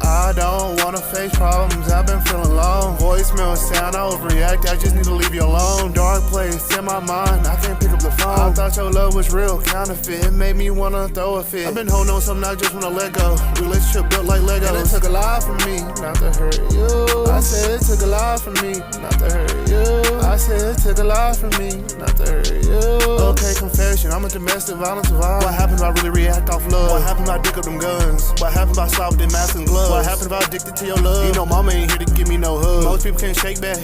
I don't wanna face problems, I've been feeling alone. Voicemail sound, I overreact, I just need to leave you alone. Dark place in my mind, I can't pick up the phone. I thought your love was real, counterfeit, it made me wanna throw a fit. I've been holding on something I just wanna let go. Relationship built like Legos, and it took a lot from me not to hurt you. I said it took a lot from me not to hurt you. I said it took a lot from me not to hurt you. Okay, confession, I'm a domestic violence survivor. What happens if I really react off love? What happens if I dick up them guns? What happens if I slide with them masks and gloves? What happens if I addicted to your love? You know mama ain't here to give me no hug. Most people can't shake back.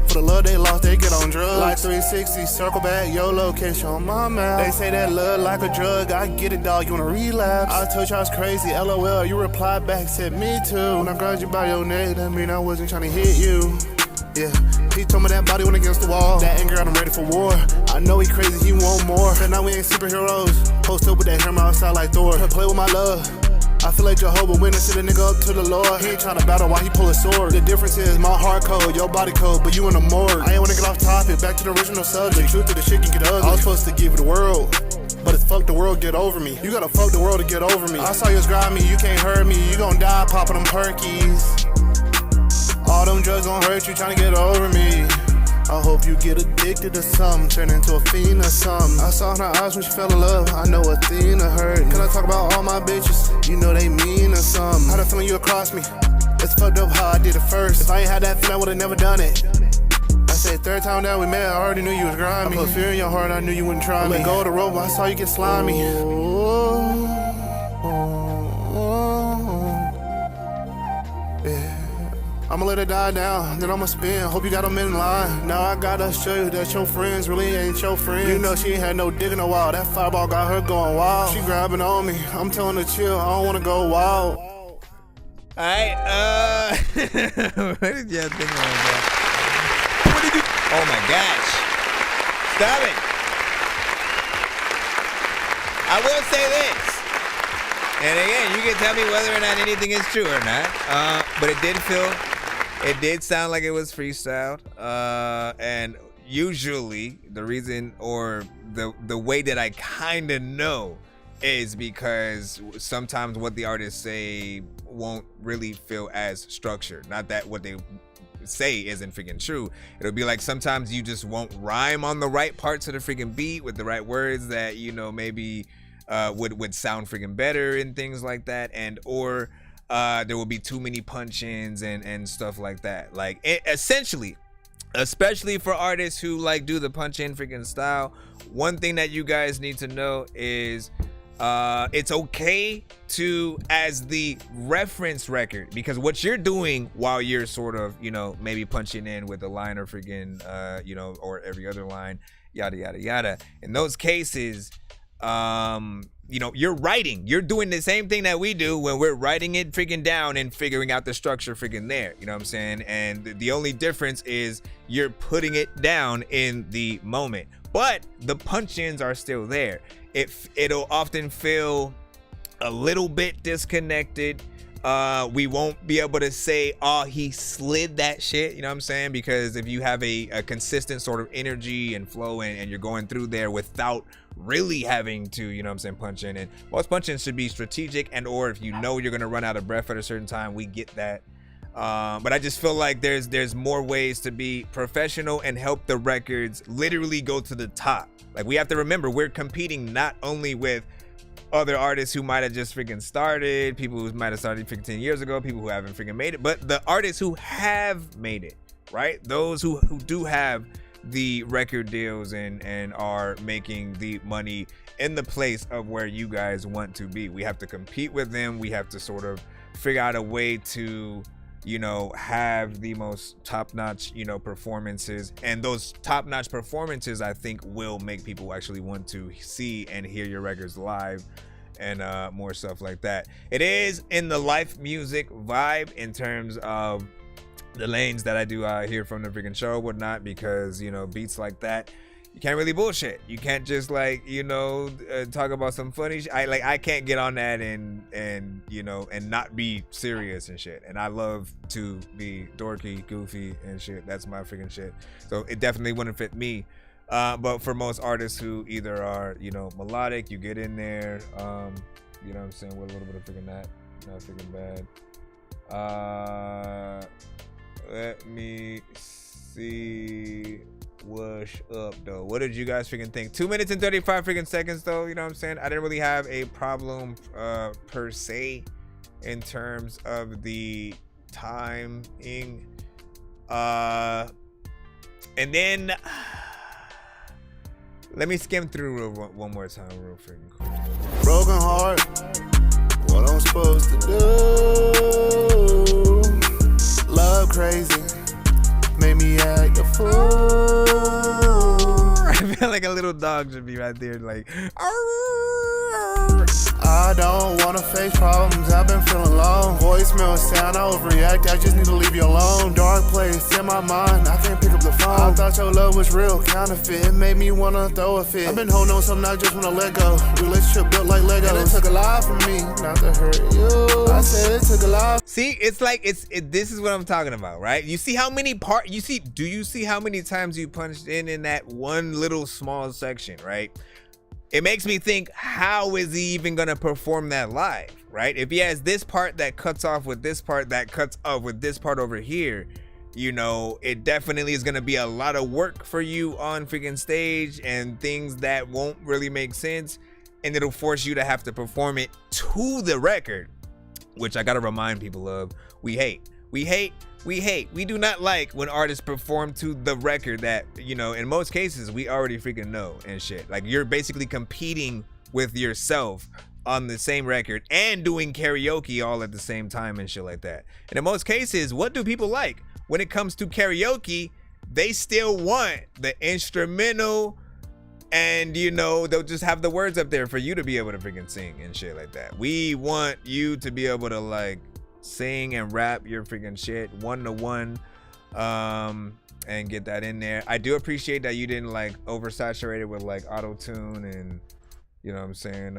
For the love they lost, they get on drugs. Like 360, circle back, your location on my map. They say that love like a drug, I get it dog, you wanna relapse? I told you I was crazy, LOL, you replied back, said me too. When I grabbed you by your neck, that mean I wasn't trying to hit you. Yeah, he told me that body went against the wall. That anger got him ready for war. I know he crazy, he want more. But now we ain't superheroes. Post up with that hammer outside like Thor. Play with my love. I feel like Jehovah Witness, send a nigga up to the Lord. He ain't tryna battle while he pull a sword. The difference is my heart code, your body code, but you in the morgue. I ain't wanna get off topic, back to the original subject. The truth of the shit can get ugly. I was supposed to give you the world, but it's fuck the world, get over me. You gotta fuck the world to get over me. I saw you grab me, you can't hurt me. You gon' die popping them perkies. All them drugs gon' hurt you, tryna get over me. I hope you get addicted to something, turn into a fiend or something. I saw in her eyes when she fell in love, I know Athena hurt. Can I talk about all my bitches? You know they mean or something. How the feeling you across me? It's fucked up how I did it first. If I ain't had that feeling, I would've never done it. I said third time that we met, I already knew you was grimy. I put fear in your heart, I knew you wouldn't try me. Let go of the rope, I saw you get slimy. Yeah. I'ma let it die down, then I'ma spin. Hope you got them in line. Now I gotta show you that your friends really ain't your friends. You know she ain't had no dick in a while. That fireball got her going wild. She grabbing on me, I'm telling her chill, I don't wanna go wild. Alright, what did y'all think about that? Oh my gosh. Stop it. I will say this. And again, you can tell me whether or not anything is true or not. But it did sound like it was freestyled. And usually the reason or the way that I kind of know is because sometimes what the artists say won't really feel as structured. Not that what they say isn't freaking true. It'll be like sometimes you just won't rhyme on the right parts of the freaking beat with the right words that, you know, maybe would sound freaking better and things like that, and or there will be too many punch-ins and stuff like that. Like essentially, especially for artists who like do the punch-in freaking style, one thing that you guys need to know is it's okay to, as the reference record, because what you're doing while you're sort of, you know, maybe punching in with a line or freaking you know, or every other line, yada yada yada, in those cases, you know, you're doing the same thing that we do when we're writing it freaking down and figuring out the structure freaking there, you know what I'm saying? And the only difference is you're putting it down in the moment, but the punch-ins are still there. It'll often feel a little bit disconnected. We won't be able to say, oh, he slid that shit, you know what I'm saying? Because if you have a consistent sort of energy and flow and you're going through there without really having to, you know what I'm saying, punch in. And most punch-ins should be strategic, and or if you know you're gonna run out of breath at a certain time, we get that. But I just feel like there's more ways to be professional and help the records literally go to the top. Like, we have to remember, we're competing not only with other artists who might have just freaking started, people who might have started freaking 10 years ago, people who haven't freaking made it, but the artists who have made it, right? Those who do have the record deals and are making the money in the place of where you guys want to be. We have to compete with them. We have to sort of figure out a way to, you know, have the most top-notch, you know, performances, and those top-notch performances, I think, will make people actually want to see and hear your records live and more stuff like that. It is in the live music vibe in terms of the lanes that I do hear from the freaking show, whatnot, because, you know, beats like that, you can't really bullshit. You can't just, like, you know, talk about some funny I can't get on that and you know, and not be serious and shit. And I love to be dorky, goofy and shit. That's my freaking shit. So it definitely wouldn't fit me. But for most artists who either are, you know, melodic, you get in there, you know what I'm saying, with a little bit of freaking that, not freaking bad. Let me see what's up though. What did you guys freaking think? 2 minutes and 35 freaking seconds though, you know what I'm saying? I didn't really have a problem per se in terms of the timing. And then let me skim through one more time real freaking quick. Broken heart, what I'm supposed to do? Love crazy, made me act a fool. I feel like a little dog should be right there, like, arr! I don't wanna face problems, I've been feeling low. Voicemail sound, I overreact, I just need to leave you alone. Dark place in my mind, I can't pick up the phone. I thought your love was real, counterfeit, it made me wanna throw a fit. I've been holding on something I just wanna let go. Relationship built like Lego. And it took a lot from me, not to hurt you. I said it took a lot. See, it's like this is what I'm talking about, right? You see how many do you see how many times you punched in that one little small section, right? It makes me think, how is he even gonna perform that live, right? If he has this part that cuts off with this part that cuts off with this part over here, you know, it definitely is gonna be a lot of work for you on freaking stage and things that won't really make sense, and it'll force you to have to perform it to the record, which I gotta remind people of. We hate. We do not like when artists perform to the record that, you know, in most cases we already freaking know and shit. Like, you're basically competing with yourself on the same record and doing karaoke all at the same time and shit like that. And in most cases, what do people like? When it comes to karaoke, they still want the instrumental, and, you know, they'll just have the words up there for you to be able to freaking sing and shit like that. We want you to be able to, like, sing and rap your freaking shit one-to-one, and get that in there. I do appreciate that you didn't, like, oversaturate it with, like, auto-tune and, you know what I'm saying,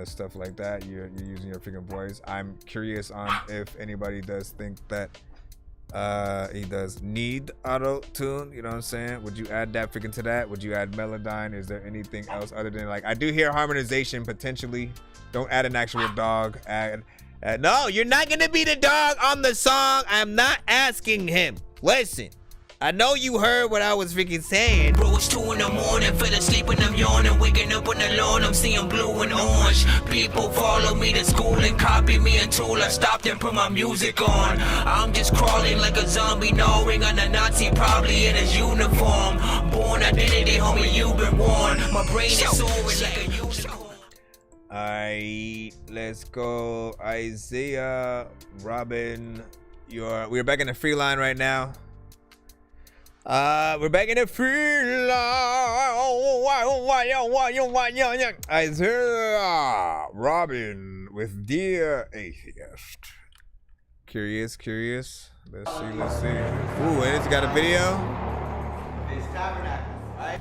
stuff like that. You're using your freaking voice. I'm curious on if anybody does think that he does need auto-tune, you know what I'm saying? Would you add that freaking to that? Would you add Melodyne? Is there anything else other than, like, I do hear harmonization potentially. Don't add an actual dog. No, you're not gonna be the dog on the song. I'm not asking him. Listen, I know you heard what I was freaking saying. Bro, it's 2 in the morning, fell asleep and I'm yawning, waking up on the lawn, I'm seeing blue and orange. People follow me to school and copy me until I stopped and put my music on. I'm just crawling like a zombie, gnawing on a Nazi, probably in his uniform. Born identity, homie, you've been warned. My brain is soaring like a unicorn. Alright, let's go. Isaiah, Robin, we're back in the free line right now. We're back in the free line. Isaiah, Robin with Dear Atheist. Curious. Let's see. Ooh, and it's got a video. It's tabernacle, right?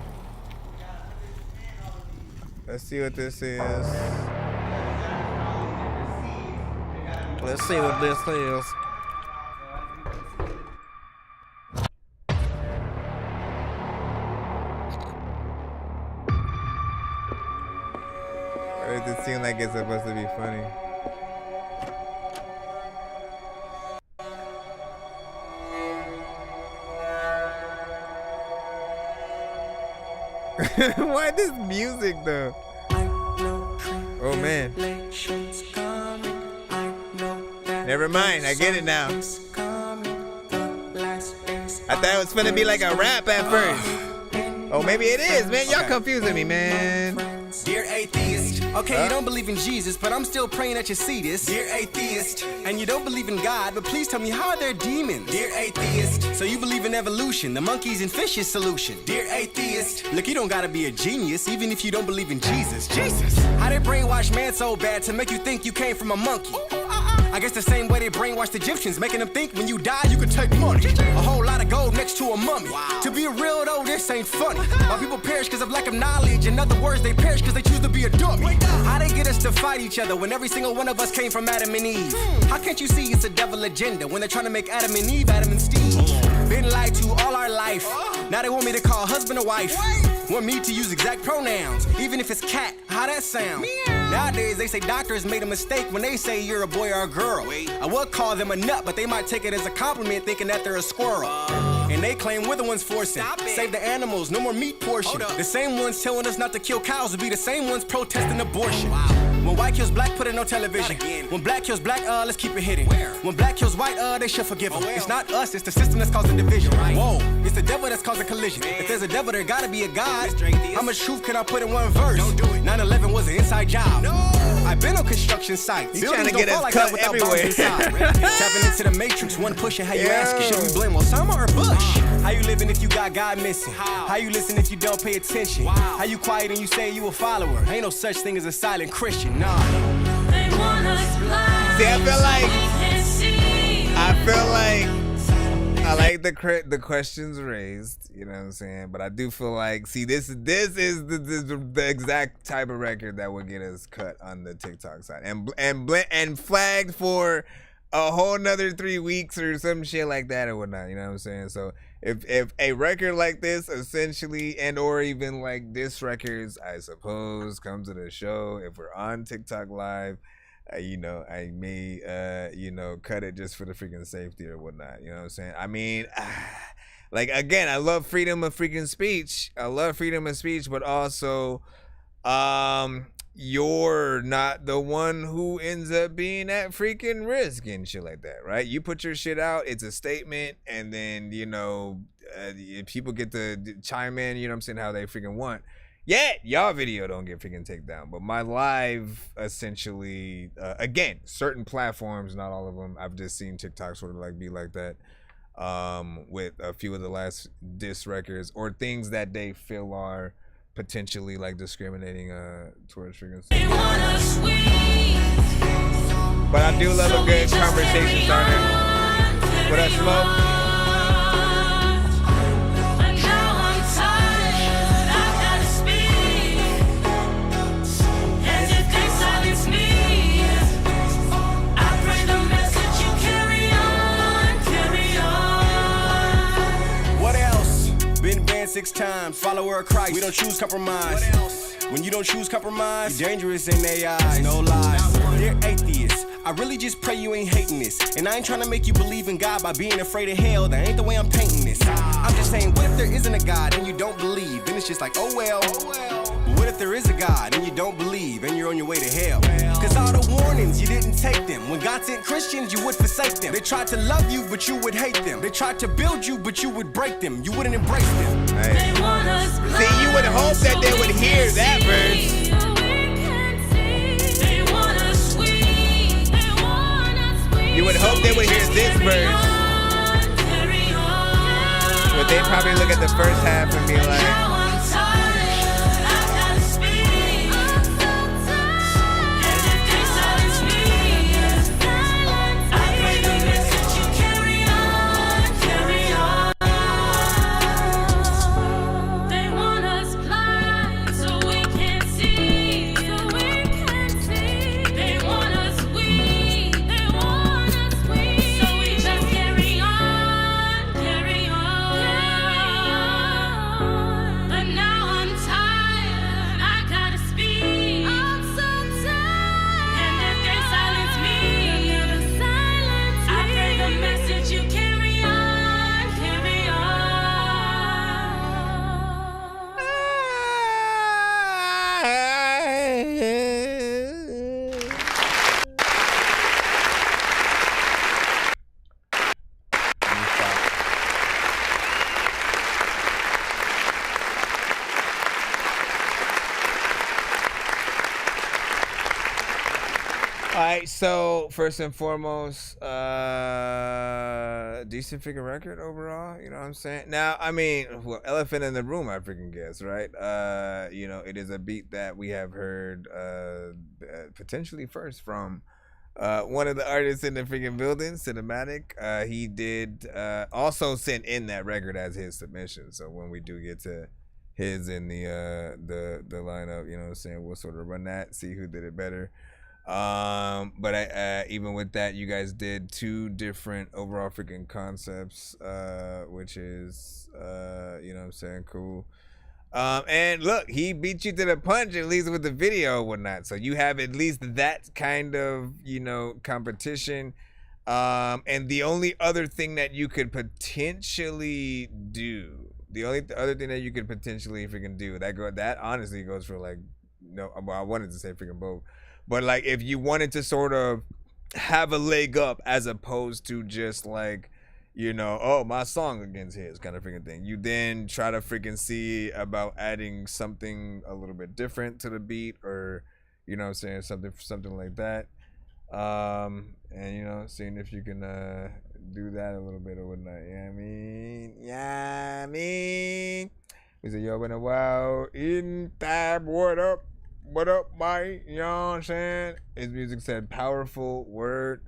Let's see what this is. Let's see what this is. Why does it seem like it's supposed to be funny? Why this music though? Oh man. Never mind, I get it now. I thought it was gonna be like a rap at first. Oh, maybe it is, man. Y'all confusing me, man. Dear atheist, okay, you don't believe in Jesus, but I'm still praying that you see this. Dear atheist, and you don't believe in God, but please tell me, how are there demons? Dear atheist, so you believe in evolution, the monkeys and fishes solution. Dear atheist, look, you don't gotta be a genius, even if you don't believe in Jesus. Jesus, how they brainwash man so bad to make you think you came from a monkey? I guess the same way they brainwashed Egyptians, making them think when you die you could take money. A whole lot of gold next to a mummy. Wow. To be real though, this ain't funny. Why people perish because of lack of knowledge. In other words, they perish because they choose to be a dummy. How they get us to fight each other when every single one of us came from Adam and Eve? How can't you see it's a devil agenda when they're trying to make Adam and Eve Adam and Steve? Been lied to all our life. Now they want me to call husband or wife. Want me to use exact pronouns, even if it's cat. How that sound? Nowadays they say doctors made a mistake when they say you're a boy or a girl. I would call them a nut, but they might take it as a compliment thinking that they're a squirrel. And they claim we're the ones forcing. Save the animals, no more meat portion. The same ones telling us not to kill cows will be the same ones protesting abortion. When white kills black, put it on television. When black kills black, let's keep it hidden. When black kills white, they should forgive them. It's not us, it's the system that's causing division. Whoa, it's the devil that's causing collision. If there's a devil, there gotta be a God. How much truth can I put in one verse? 9/11 was an inside job. I've been on construction sites. He's trying to Buildings get don't fall us like that cut without everywhere. bombs inside. Tapping into the matrix, one pushing. How you asking? Should we blame Osama or Bush? How you living if you got God missing? How you listen if you don't pay attention? How you quiet and you say you a follower? Ain't no such thing as a silent Christian, nah. They want us blind. See, I feel like I like the questions raised, you know what I'm saying? But I do feel like, see, this is the exact type of record that would get us cut on the TikTok side and flagged for a whole nother 3 weeks or some shit like that or whatnot, you know what I'm saying? So if a record like this essentially, and or even like this records, I suppose, come to the show, if we're on TikTok live, you know, I may, you know, cut it just for the freaking safety or whatnot. You know what I'm saying? I mean, like, again, I love freedom of freaking speech. I love freedom of speech, but also, you're not the one who ends up being at freaking risk and shit like that, right? You put your shit out, it's a statement, and then, you know, people get to chime in, you know what I'm saying, how they freaking want. Yeah, y'all video don't get freaking taken down, but my live essentially, again, certain platforms, not all of them. I've just seen TikTok sort of like be like that, with a few of the last diss records or things that they feel are potentially like discriminating towards freaking. But I do love a good conversation starter. What up, Smoke? What else? Been banned 6 times, follower of Christ. We don't choose compromise. What else? When you don't choose compromise, you're dangerous in their eyes. No lies. Dear atheists, I really just pray you ain't hating this. And I ain't trying to make you believe in God by being afraid of hell. That ain't the way I'm painting this. I'm just saying, what if there isn't a God and you don't believe? Then it's just like, oh well. But what if there is a God and you don't believe and you're on your way to hell? Cause all the warnings, you didn't take them. When God sent Christians, you would forsake them. They tried to love you, but you would hate them. They tried to build you, but you would break them. You wouldn't embrace them. Hey. See, you would hope that they would hear that verse. You would hope they would hear this verse. But they probably look at the first half and be like, Alright, so first and foremost, decent freaking record overall, you know what I'm saying? Now, I mean, well, elephant in the room, I freaking guess, right? You know, it is a beat that we have heard potentially first from one of the artists in the freaking building, Cinematic. He did also send in that record as his submission. So when we do get to his in the lineup, you know what I'm saying, we'll sort of run that, see who did it better. But I, even with that, you guys did 2 different overall freaking concepts, which is, you know what I'm saying, cool. And look, he beat you to the punch, at least with the video and whatnot. So you have at least that kind of, you know, competition. And the only other thing that you could potentially do, the only other thing that you could potentially freaking do, that honestly goes for like, no, well, I wanted to say freaking both. But like, if you wanted to sort of have a leg up as opposed to just like, you know, oh, my song against his kind of freaking thing, you then try to freaking see about adding something a little bit different to the beat, or, you know what I'm saying, something like that. And you know, seeing if you can do that a little bit or whatnot. Yeah, I mean. We say, yo, been a while in tab, what up, Mike? You know what I'm saying? His music said powerful word.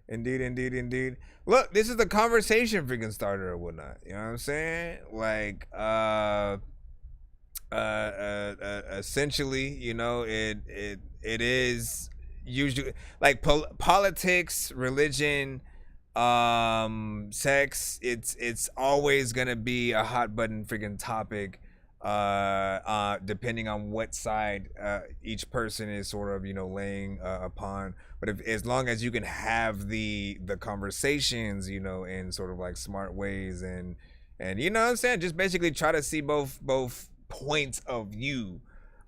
Indeed. Look, this is the conversation freaking starter or whatnot. You know what I'm saying? Like, essentially, you know, it is usually like politics, religion, sex. It's always gonna be a hot button freaking topic, depending on what side each person is sort of, you know, laying upon. But as long as you can have the conversations, you know, in sort of like smart ways and you know what I'm saying, just basically try to see both points of view,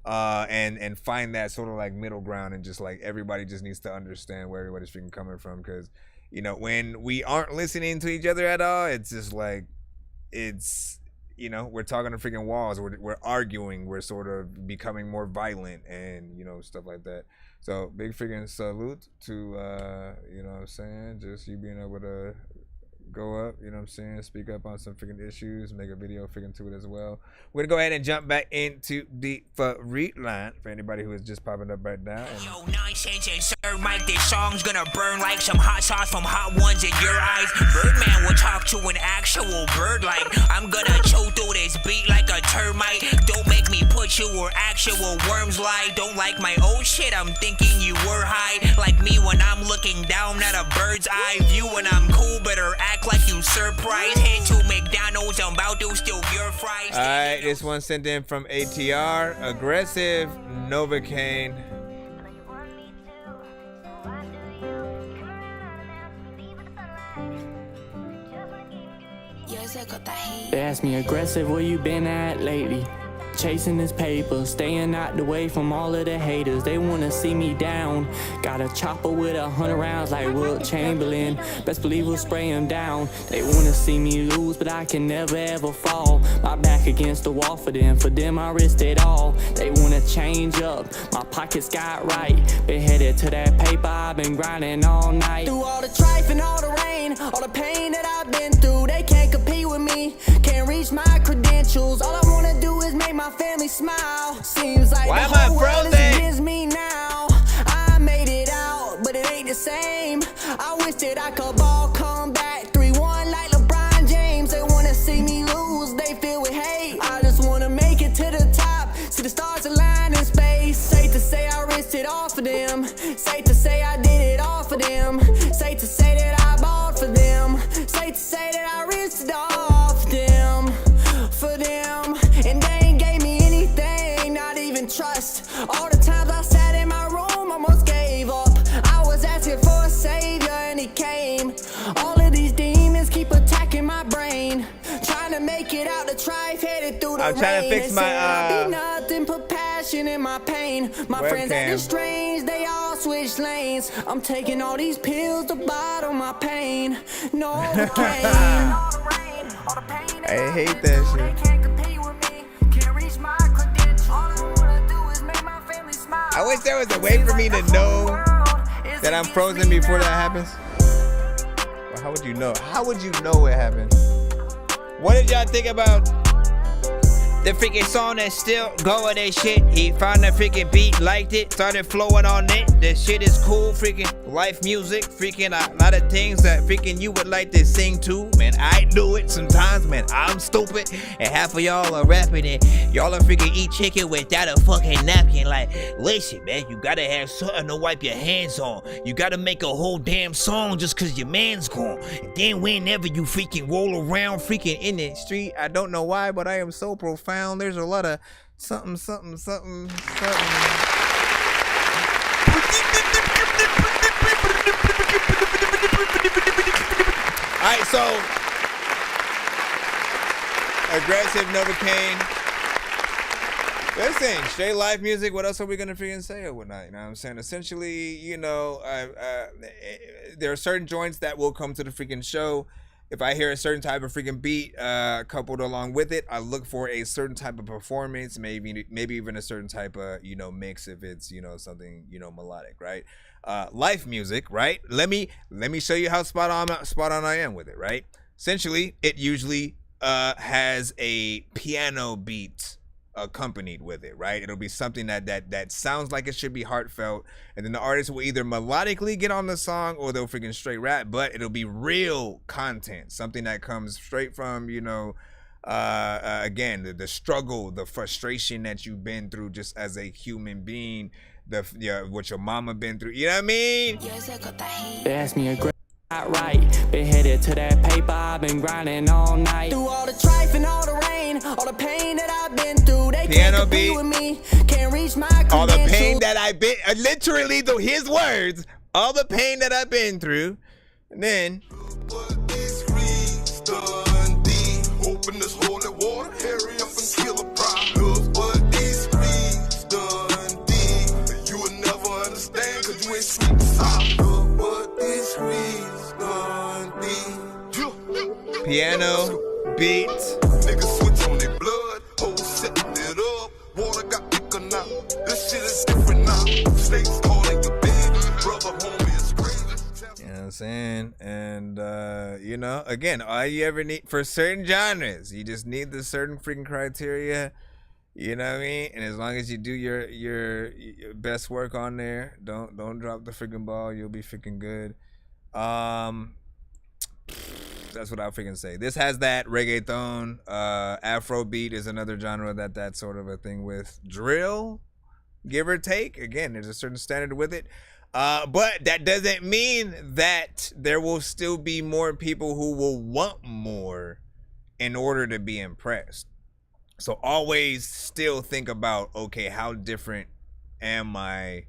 and find that sort of like middle ground, and just like everybody just needs to understand where everybody's freaking coming from, because you know, when we aren't listening to each other at all, it's just like, it's, you know, we're talking to freaking walls, we're arguing, we're sort of becoming more violent, and you know, stuff like that. So big freaking salute to you know what I'm saying, just you being able to go up, you know what I'm saying, speak up on some freaking issues, make a video freaking to it as well. We're gonna go ahead and jump back into the read line for anybody who is just popping up right now. And yo, Nonsenze and Sir Mike, this song's gonna burn like some hot sauce from hot ones in your eyes. Birdman will talk to an actual bird like I'm gonna choke through this beat like a termite. Don't make me put you where actual worms lie. Don't like my old shit, I'm thinking you were high. Like me when I'm looking down at a bird's eye view. When I'm cool, better act like you surprised. Head to McDonald's, I'm about to steal your fries. Alright, this one sent in from ATR, aggressive Novocaine. They ask me aggressive, where you been at lately? Chasing this paper, staying out the way from all of the haters. They wanna see me down. Got a chopper with 100 rounds like Wilt Chamberlain. Best believe we'll spray him down. They wanna see me lose, but I can never ever fall. My back against the wall for them I risked it all. They wanna change up, my pockets got right. Been headed to that paper, I've been grinding all night. Through all the strife and all the rain, all the pain that I've been through, they can't compete with me. Can't reach my credentials. All I wanna do is make my family smile. Seems like why the am I whole world is frozen? against me now. I made it out, but it ain't the same. I wish that I could ball come back 3-1 like LeBron James. They wanna see me lose, they feel with hate. I just wanna make it to the top, see the stars align in space. Safe to say I risked it all for them. Safe to say I did it all for them. Safe to say that I bought for them. Safe to say that I risked it all for them. For them, and they ain't gave me anything, not even trust. All the times I sat in my room, almost gave up. I was asking for a savior and he came. All of these demons keep attacking my brain. Trying to make it out the trife, headed through the rain. I'm trying to fix They my, said I'll be nothing, put passion in my pain. My friends acting strange, they all switch lanes. I'm taking all these pills to bottle my pain. Novocaine. I hate that shit. I wish there was a way for me to know that I'm frozen before that happens. Well, how would you know? How would you know it happened? What did y'all think about the freaking song that's still going and shit? He found the freaking beat, liked it, started flowing on it. The shit is cool, freaking life music, freaking a lot of things that freaking you would like to sing to. Man, I do it sometimes, man. I'm stupid, and half of y'all are rapping it. Y'all are freaking eat chicken without a fucking napkin. Like, listen, man, you gotta have something to wipe your hands on. You gotta make a whole damn song just cause your man's gone. And then whenever you freaking roll around freaking in the street, I don't know why, but I am so profound. There's a lot of something. Alright, so aggressive Novocaine. Listen, straight live music, what else are we gonna freaking say or whatnot? You know what I'm saying? Essentially, you know, there are certain joints that will come to the freaking show. if I hear a certain type of freaking beat coupled along with it, I look for a certain type of performance, maybe even a certain type of, you know, mix if it's, you know, something, you know, melodic, right? Life music, right? Let me show you how spot on I am with it, right? Essentially, it usually has a piano beat accompanied with it, right? It'll be something that sounds like it should be heartfelt, and then the artist will either melodically get on the song or they'll freaking straight rap, but it'll be real content, something that comes straight from, you know, again, the struggle, the frustration that you've been through just as a human being, what your mama been through, you know what I mean? They asked me a great right, been headed to that paper, I've been grinding all night. Through all the strife and all the rain, all the pain that I've been through, they Piano can't compete beat. with me, can't reach my All the pain credentials. that I've been, literally, though, his words, all the pain that I've been through, and then Open this holy water, hurry up and kill a problem. What these screens done did, you will never understand, cause you ain't sweet and sour. What these screens done did. piano beat. Niggas switch on their blood, hoes setting it up. Water got thicker now, this shit is different now. States calling you big, brother, homie is crazy. You know what I'm saying? And, you know, again, all you ever need for certain genres, you just need the certain freaking criteria, you know what I mean? And as long as you do your best work on there, don't drop the freaking ball, you'll be freaking good. That's what I'll freaking say. This has that reggaeton, Afrobeat is another genre that's sort of a thing with. Drill, give or take. Again, there's a certain standard with it. But that doesn't mean that there will still be more people who will want more in order to be impressed. So always still think about, okay, how different am I,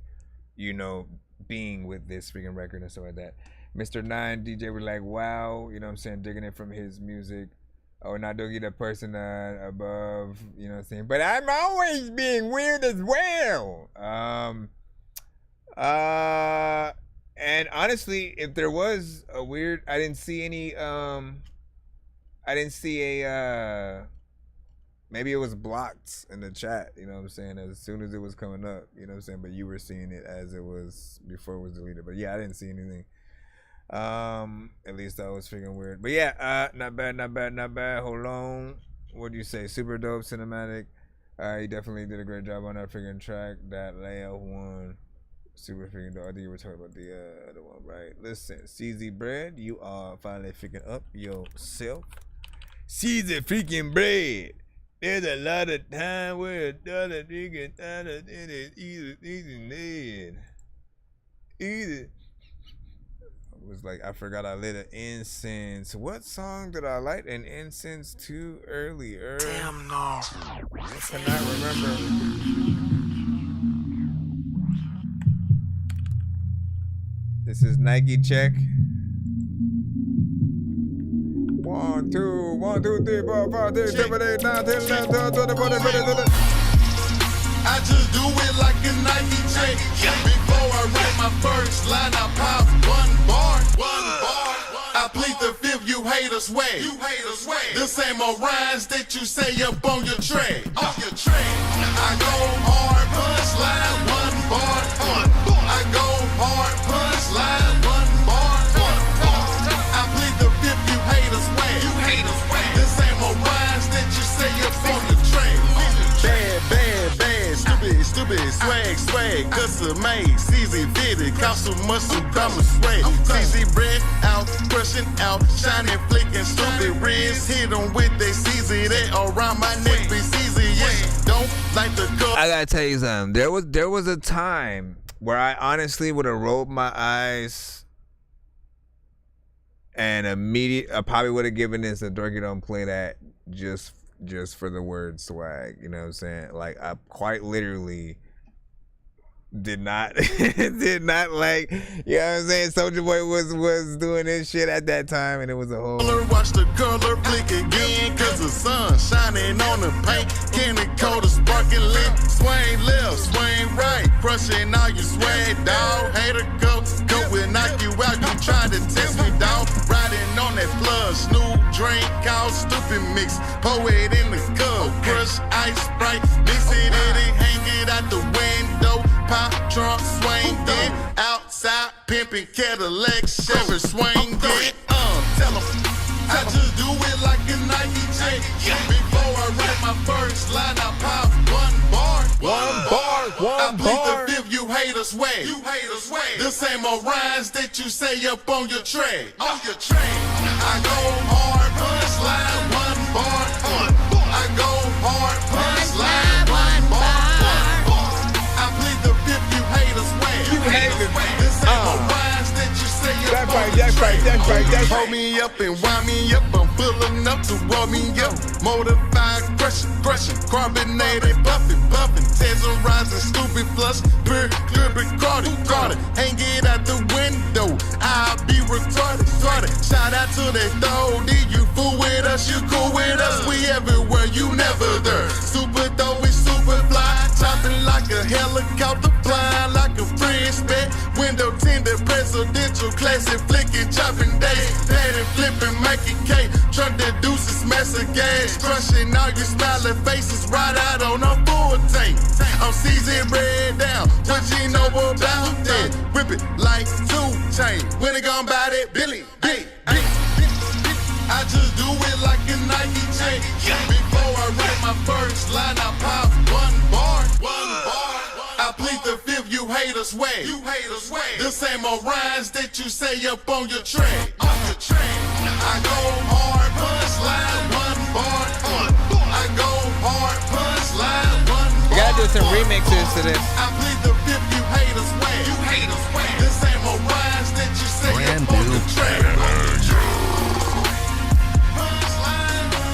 you know, being with this freaking record and stuff like that. Mr. 9 DJ was like, wow, you know what I'm saying, digging it from his music. Oh, not Dorky the person above, you know what I'm saying. But I'm always being weird as well. And honestly, if there was a weird, I didn't see a, maybe it was blocked in the chat, you know what I'm saying, as soon as it was coming up, you know what I'm saying, but you were seeing it as it was, before it was deleted. But yeah, I didn't see anything. At least that was freaking weird. But yeah, not bad. Hold on. What do you say? Super dope cinematic. He definitely did a great job on that freaking track. That layout one. Super freaking dope. I think you were talking about the other one, right? Listen, CZ Bread, you are finally freaking up yourself. CZ freaking Bread. There's a lot of time where another nigga either. It was like, I forgot I lit an incense. What song did I light an incense to earlier? Damn, no. I cannot remember. This is Nike check. 1, 2, 3, 4, 5, 6, 7, 8, 9, 10, 11, 12, 13, 14, 15, 16. I just do it like a Nike check. Before I write my first line, I pop one bar. I plead the fifth, you haters way. This ain't more rhymes that you say up on your tray. I go hard, punchline, one bar. I go hard, punchline, one bar. I plead the fifth, you haters way. This ain't more rhymes that you say up on your tray. Bad, stupid, swag, custom made, CZ fitted, cost so much, some drama swag. CZ bread out, crushing out, shining, flicking, stupid reds, hit them with they CZ, they around my neck, be CZ, yeah. Don't like the cup. I gotta tell you something. There was a time where I honestly would have rolled my eyes and I probably would have given this a Dorky don't play that just for the word swag, you know what I'm saying? Like, I quite literally did not like, you know what I'm saying? Soulja Boy was doing this shit at that time, and it was a whole. Watch the color flick again, cause the sun shining on the paint. Candy coated, sparking lit. Swing left, swing right, crushing all your swag, dog. Hater go will knock you out. You trying to test me, dog. Riding on that flood, Snoop drink, all stupid mix. Poet in the cup, crush ice sprite, mix it in it, hang it out the window. Pop trunk, swing it. Outside, pimping Cadillac, Chevy, swing it. Tell 'em, I just do it like a Nike check. Before I write my first line, I pop one bar. I plead the fifth, you haters wag. This ain't more rhymes that you say up on your track. I go hard, punchline, one bar. I go hard, punchline, one bar. I plead the fifth, you haters wag. This ain't more rhymes that you say up on your track. Hold me up and wind me up. I'm full enough to warm me up. Modified, crushing, carbonated, buffing, terrorizing, stupid flush, pure, Cardi, hang it out the window. I'll be retarded. Shout out to that throw. Did you fool with us? You cool with us? We everywhere, you never there. Super though, we super fly, chopping like a helicopter, flying like a French bat. Window tinted, presidential, classic, flicking, chopping days, patting, flipping, making cake. Truck the deuces, mess of gas, crushing all your smiling faces, right out on a full tank. I'm seasoned red down, what you know about that? Whip it like 2 Chainz. When it gon' buy that Billy, big. I just do it like a Nike chain. Before I write my first line, I pop one bar. I plead the fifth, you haters wag. This ain't more rhymes that you say up on your track. I go hard, punchline, one bar. I go hard, punchline, one bar. You gotta do some remixes to this. I plead the fifth, you haters wag. This ain't more rhymes that you say up on your track.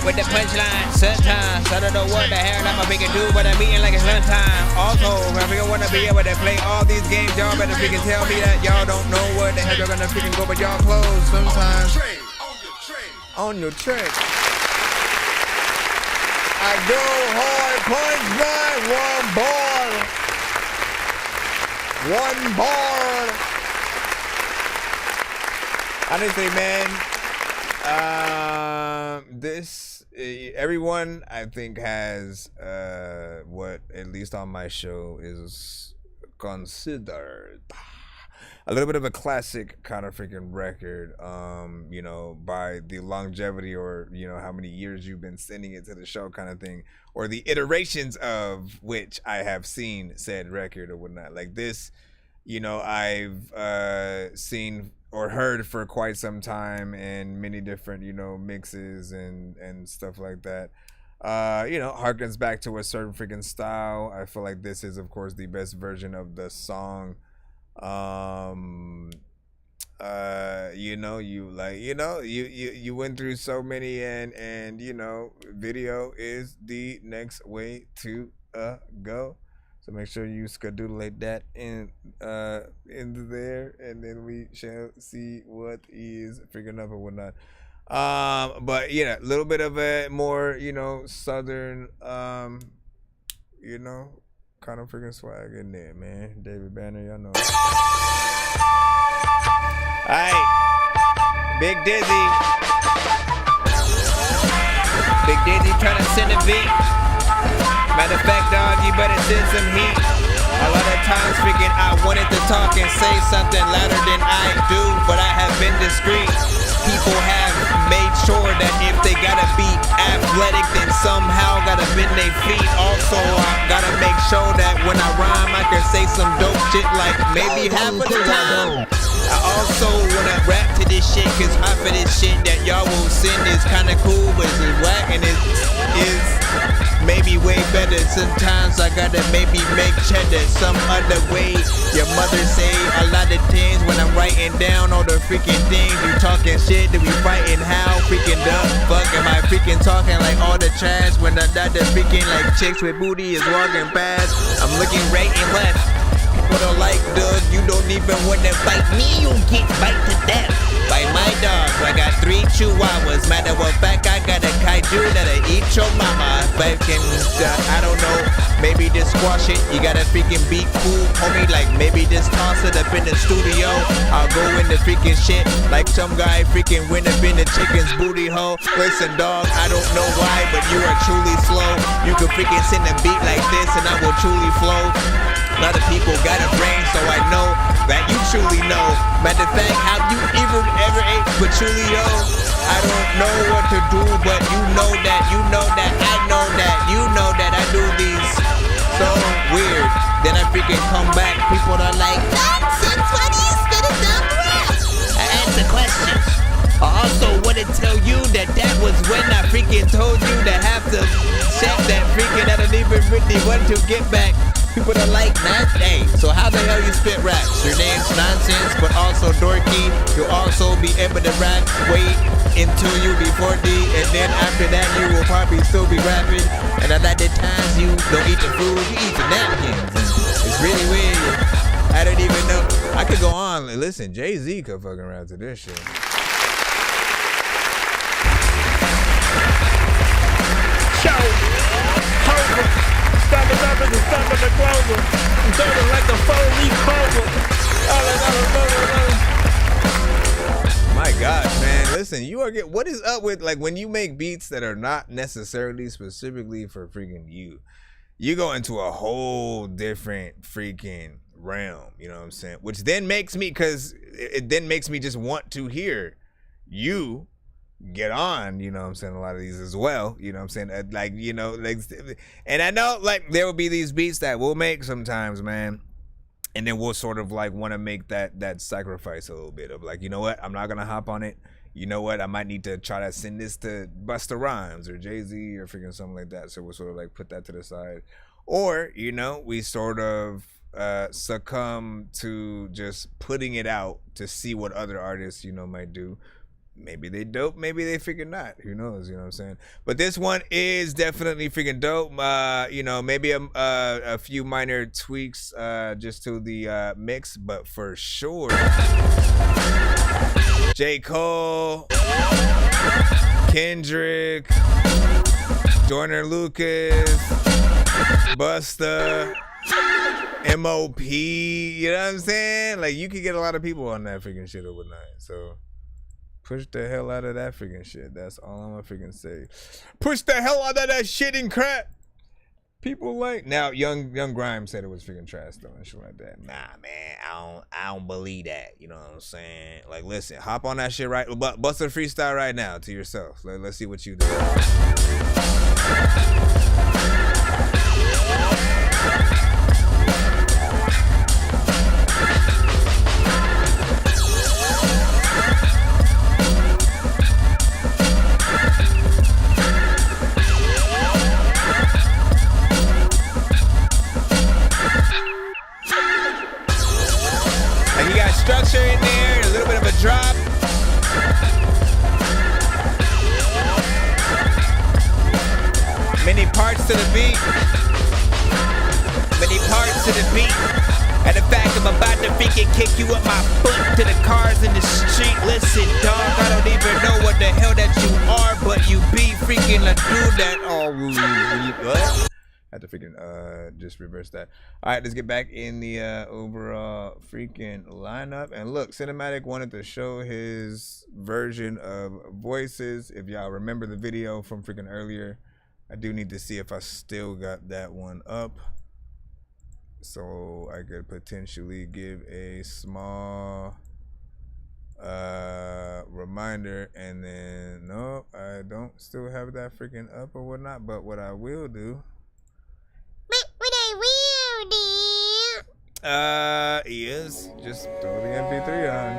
With the punchline, sometimes I don't know what the hell I'm a big do, but I'm eating like it's lunchtime. Also, if you wanna be able to play all these games, y'all better freaking tell me that y'all don't know where the hell you're gonna freaking go, but y'all close sometimes. On your track. I go hard, punchline, one bar. Honestly, man, this everyone I think has what at least on my show is considered a little bit of a classic kind of freaking record, you know, by the longevity or, you know, how many years you've been sending it to the show kind of thing, or the iterations of which I have seen said record or whatnot. Like this, you know, I've seen or heard for quite some time in many different, you know, mixes and stuff like that. You know, harkens back to a certain freaking style. I feel like this is, of course, the best version of the song. You know, you went through so many, and you know, video is the next way to go. So make sure you skedoodle that in there, and then we shall see what is freaking up and whatnot. But yeah, a little bit of a more, you know, southern, you know, kind of freaking swag in there, man. David Banner, y'all know. Alright, Big Dizzy trying to send a beat. Matter of fact, dog, you better send some heat. A lot of times freaking I wanted to talk and say something louder than I do, but I have been discreet. People have made sure that if they gotta be athletic, then somehow gotta bend their feet. Also, I gotta make sure that when I rhyme, I can say some dope shit like maybe half of the time. I also wanna rap to this shit, cause half of this shit that y'all will send is kinda cool, but it's whack and it is maybe way better. Sometimes I gotta maybe make cheddar some other way. Your mother say a lot of things when I'm writing down all the freaking things. You talking shit, that we fighting how freaking dumb fuck am I freaking talking like all the trash when the freaking like chicks with booty is walking past. I'm looking right and left. People don't like dogs, you don't even wanna fight me, you get bite to death by my dogs. I got 3 chihuahuas, matter of fact, I got a kaiju that'll eat your mama. Fucking, I don't know, maybe just squash it. You gotta freaking be cool, homie, like maybe just toss it up in the studio. I'll go in the freaking shit like some guy freaking went up in the chicken's booty hole. Listen, dog, I don't know why, but you are truly slow. You can freaking send a beat like this and I will truly flow. A lot of people got a brain, so I know that you truly know. Matter of fact, have you ever ate patchoulio? I don't know what to do, but you know that, I know that, you know that I do these so weird. Then I freaking come back, people are like, nonsense, why do you spit a dumb rap? I answer questions. I also want to tell you that was when I freaking told you to have to check that freaking I don't even really want to get back. People are like, hey, so how the hell you spit raps? Your name's Nonsenze, but also Dorky. You'll also be able to rap, wait until you be 40, and then after that you will probably still be rapping. And a lot of times you don't eat the food, you eat the napkins. It's really weird. I don't even know. I could go on. Listen, Jay-Z could fucking rap to this shit. Stomping up and stomping the clover. I'm turning like a 4-leaf clover. My gosh, man. Listen, you are what is up with like when you make beats that are not necessarily specifically for freaking you go into a whole different freaking realm, you know what I'm saying? Which then makes me, because it then makes me just want to hear you get on, you know what I'm saying, a lot of these as well, you know what I'm saying, like, you know, like, and I know like there will be these beats that we'll make sometimes, man, and then we'll sort of like want to make that sacrifice a little bit of like, you know what, I'm not gonna hop on it, you know what, I might need to try to send this to Busta Rhymes or Jay-Z or freaking something like that, so we'll sort of like put that to the side, or, you know, we sort of succumb to just putting it out to see what other artists, you know, might do. Maybe they dope, maybe they freaking not. Who knows, you know what I'm saying? But this one is definitely freaking dope. You know, maybe a few minor tweaks just to the mix, but for sure. J. Cole, Kendrick, Joyner Lucas, Busta, MOP, you know what I'm saying? Like, you could get a lot of people on that freaking shit overnight, so push the hell out of that freaking shit. That's all I'm gonna freaking say. Push the hell out of that shit and crap. People like, now Young Grimes said it was freaking trash though and shit like that. Nah, man, I don't believe that. You know what I'm saying? Like, listen, hop on that shit right, but bust a freestyle right now to yourself. Let's see what you do. Structure in there, a little bit of a drop. Many parts to the beat. Many parts to the beat. And the fact I'm about to freaking kick you up my foot to the cars in the street. Listen, dog, I don't even know what the hell that you are, but you be freaking a dude that. Oh, what? I have to freaking just reverse that. All right, let's get back in the overall freaking lineup. And look, Cinematic wanted to show his version of Voices. If y'all remember the video from freaking earlier, I do need to see if I still got that one up, so I could potentially give a small reminder. And then no, I don't still have that freaking up or whatnot. But what I will do. Is just throw the MP3 on.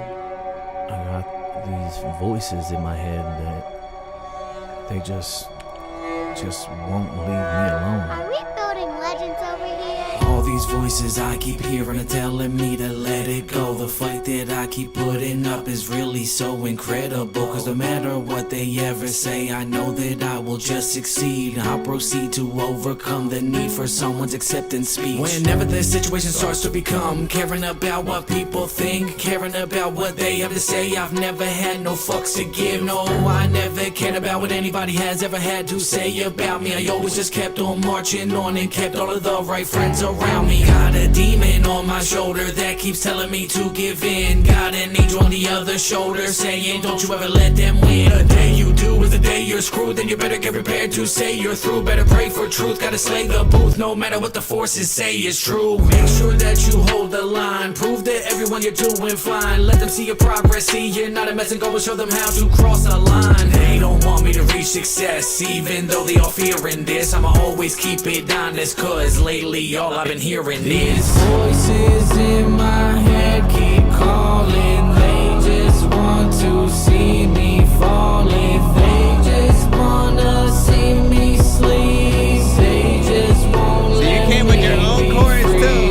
I got these voices in my head that they just won't leave me alone. Are we building legends over here? All all these voices I keep hearing are telling me to let it go. The fight that I keep putting up is really so incredible, cause no matter what they ever say, I know that I will just succeed. I'll proceed to overcome the need for someone's acceptance speech. Whenever the situation starts to become caring about what people think, caring about what they have to say, I've never had no fucks to give. No, I never cared about what anybody has ever had to say about me. I always just kept on marching on and kept all of the right friends around me. Got a demon on my shoulder that keeps telling me to give in. Got an angel on the other shoulder saying don't you ever let them win. The day you do is the day you're screwed, then you better get prepared to say you're through. Better pray for truth, gotta slay the booth no matter what the forces say is true. Make sure that you hold the line, prove that everyone you're doing fine. Let them see your progress, see you're not a mess, and go and show them how to cross the line. They don't want me to reach success, even though they all fearing this. I'ma always keep it honest, cause lately all I've been hearing is voices in my head keep calling. They just want to see me falling. They just wanna see me sleep. They just won't let me. So you came with your own chorus too.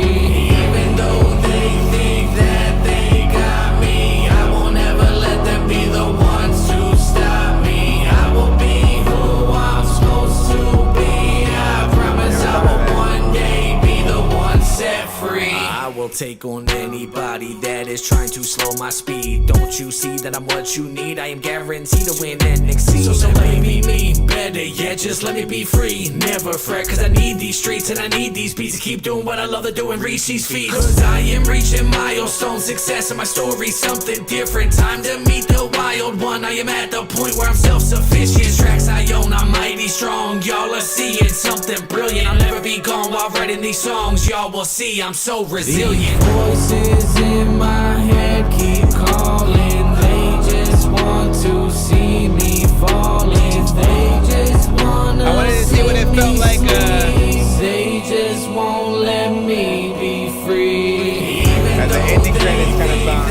Even though they think that they got me, I won't ever let them be the ones to stop me. I will be who I'm supposed to be. I promise I will one day be the one set free. I will take on anybody that is trying to slow my speed. Don't you see that I'm what you need? I am guaranteed to win and exceed. So let me be me, better yet, just let me be free. Never fret, cause I need these streets and I need these beats to keep doing what I love to do and reach these feats. Cause I am reaching milestones, success in my story, something different. Time to meet the wild one. I am at the point where I'm self-sufficient. Tracks I own, I'm mighty strong. Y'all are seeing something brilliant. I'll never be gone while writing these songs. Y'all will see I'm so resilient. These voices in my head keep calling. They just want to see me falling. They just wanna I wanted to see what it felt like. They just won't let me be free. As an ending credits kind of song.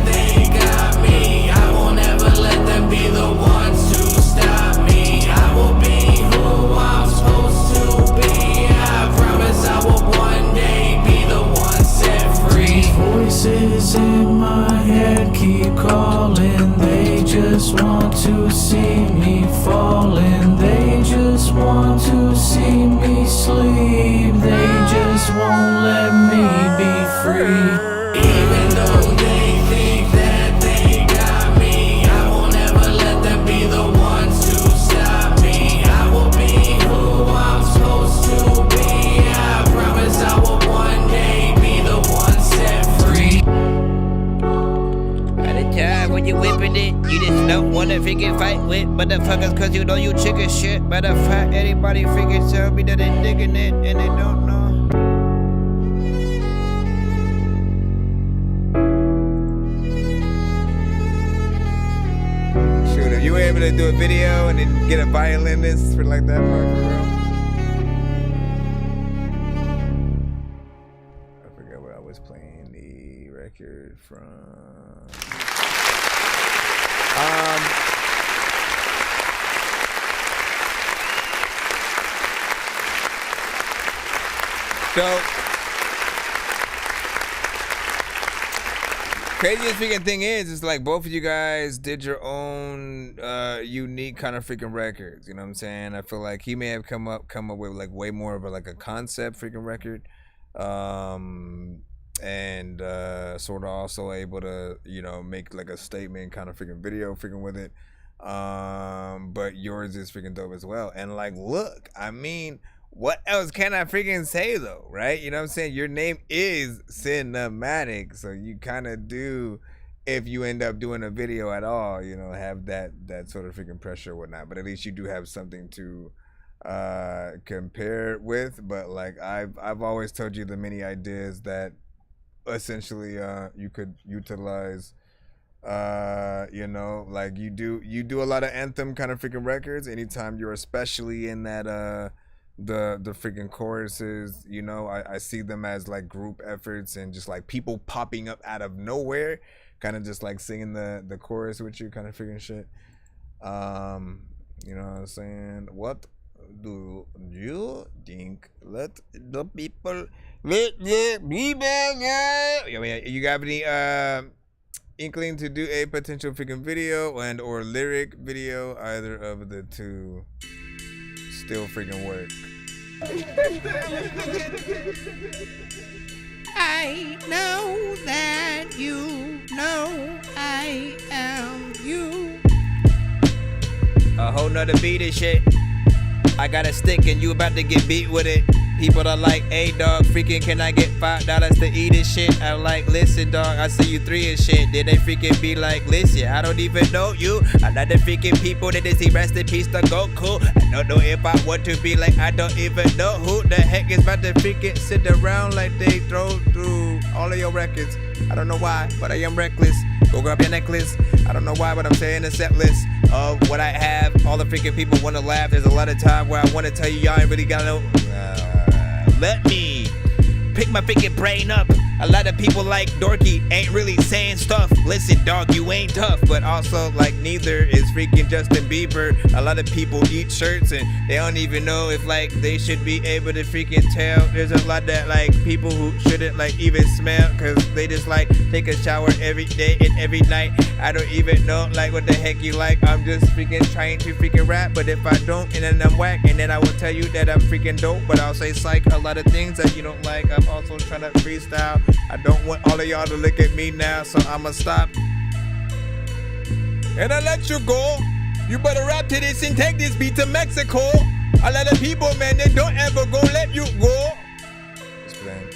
They got me. I won't ever let them be the ones to stop me. I will be who I'm supposed to be. I promise I will one day be the one set free. Voices in my head keep calling. They just want to see me falling. They just want to see me sleep. They just won't let me be free. Even though they think that they got me, I won't ever let them be the ones to stop me. I will be who I'm supposed to be. I promise I will one day be the one set free. At the time when you whipping it, you just don't wanna freaking fight with motherfuckers, cause you know you chicken shit. Matter of fact, anybody freaking tell me that they digging it and they don't know. Shoot, if you were able to do a video and then get a violinist for like that part for real. I forgot what I was playing the record from. So, craziest freaking thing is like both of you guys did your own unique kind of freaking records. You know what I'm saying? I feel like he may have come up with like way more of a concept freaking record, and sort of also able to make like a statement kind of freaking video freaking with it. But yours is freaking dope as well. And like, look, I mean, what else can I freaking say though, right? You know what I'm saying? Your name is cinematic, so you kind of do, if you end up doing a video at all, have that sort of freaking pressure or whatnot. But at least you do have something to compare it with. But like I've always told you the many ideas that essentially you could utilize. Like you do a lot of anthem kind of freaking records. Anytime you're especially in that the freaking choruses, I see them as like group efforts and just like people popping up out of nowhere, kind of just like singing the chorus with you kind of freaking shit. You know what I'm saying? What do you think? Let the people let the people know. You got any inkling to do a potential freaking video and or lyric video? Either of the two still freaking work. I know that you know I am you. A whole nother beat and shit. I got a stick and you about to get beat with it. People are like, hey dog, freaking can I get $5 to eat and shit? I'm like, listen dog, I see you 3 and shit. Then they freaking be like, listen, I don't even know you. I'm not the freaking people that is the rest in peace to Goku. I don't know if I want to be like, I don't even know who the heck is about to freaking sit around like they throw through all of your records. I don't know why, but I am reckless. Go grab your necklace. I don't know why, but I'm saying a set list of what I have. All the freaking people want to laugh. There's a lot of time where I want to tell you y'all ain't really got no. Let me pick my freaking brain up. A lot of people like Dorky ain't really saying stuff. Listen, dog, you ain't tough, but also like neither is freaking Justin Bieber. A lot of people eat shirts and they don't even know if like they should be able to freaking tell. There's a lot that like people who shouldn't like even smell because they just like take a shower every day and every night. I don't even know like what the heck you like. I'm just freaking trying to freaking rap, but if I don't and then I'm whack and then I will tell you that I'm freaking dope, but I'll say psych a lot of things that you don't like. I'm also trying to freestyle. I don't want all of y'all to look at me now, so I'ma stop. And I let you go. You better rap to this and take this beat to Mexico. A lot of people, man, they don't ever go let you go. Explain.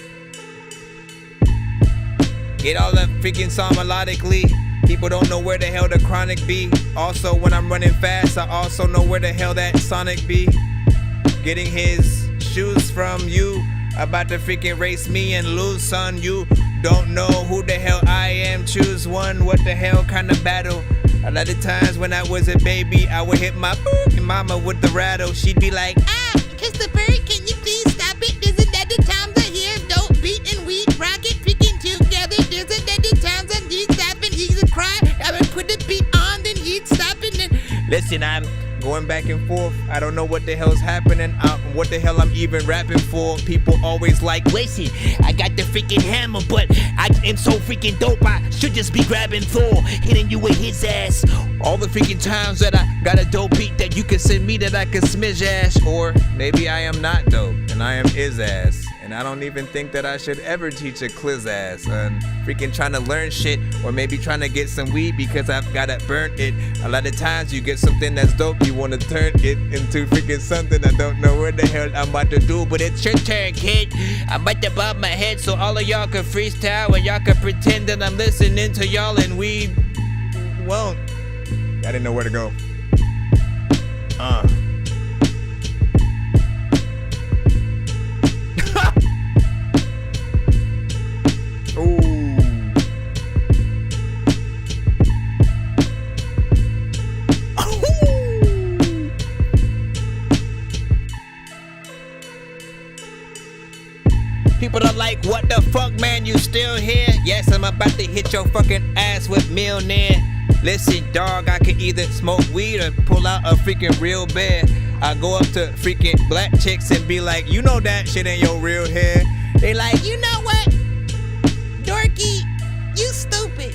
Get all the freaking song melodically. People don't know where the hell the chronic be. Also, when I'm running fast, I also know where the hell that Sonic be. Getting his shoes from you. About to freaking race me and lose, son. You don't know who the hell I am. Choose one. What the hell kind of battle? A lot of times when I was a baby, I would hit my mama with the rattle. She'd be like, kiss the bird, can you please stop it? Isn't that the times I hear dope beat and weed rocket freaking together? Isn't that the times I need stop and he's a cry? I would put the beat on, then he'd stop and then. Listen, I'm going back and forth. I don't know what the hell's happening. What the hell I'm even rapping for. People always like, listen, I got the freaking hammer, but I am so freaking dope. I should just be grabbing Thor, hitting you with his ass. All the freaking times that I got a dope beat that you can send me that I can smidge ass. Or maybe I am not dope and I am his ass. And I don't even think that I should ever teach a cliz ass. And freaking trying to learn shit, or maybe trying to get some weed because I've gotta burn it. A lot of times you get something that's dope, you wanna turn it into freaking something I don't know what the hell I'm about to do. But it's your turn, kid. I'm about to bob my head so all of y'all can freestyle and y'all can pretend that I'm listening to y'all and we won't. I didn't know where to go. Ooh. People are like, what the fuck, man, you still here? Yes, I'm about to hit your fucking ass with millionaire. Listen, dog, I can either smoke weed or pull out a freaking real bear. I go up to freaking black chicks and be like, you know that shit ain't your real hair. They like, you know what? Dorky, you stupid.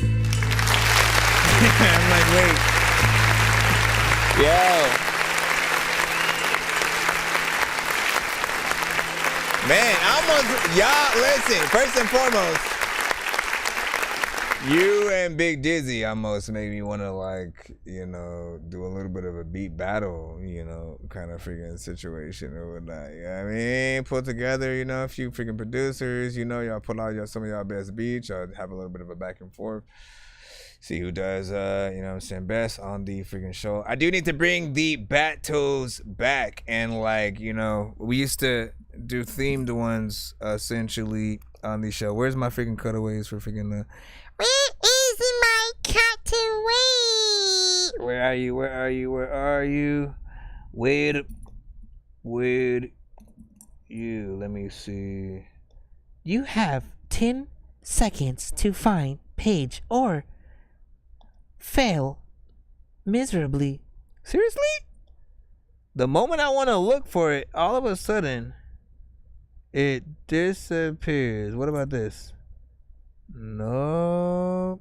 I'm like, wait. Yo. Man, y'all listen, first and foremost, you and Big Dizzy almost made me want to like, you know, do a little bit of a beat battle, you know, kind of freaking situation or whatnot. You know what I mean? Put together, you know, a few freaking producers, you know, y'all put out some of y'all best beats, y'all have a little bit of a back and forth. See who does, you know what I'm saying, best on the freaking show. I do need to bring the Batos back and like, you know, we used to do themed ones essentially on the show. Where's my freaking cutaways for freaking Where is my cutaway? Where are you? Where are you? Where are you? Where you? Let me see. You have 10 seconds to find page or fail miserably. Seriously? The moment I want to look for it, all of a sudden, it disappears. What about this? No.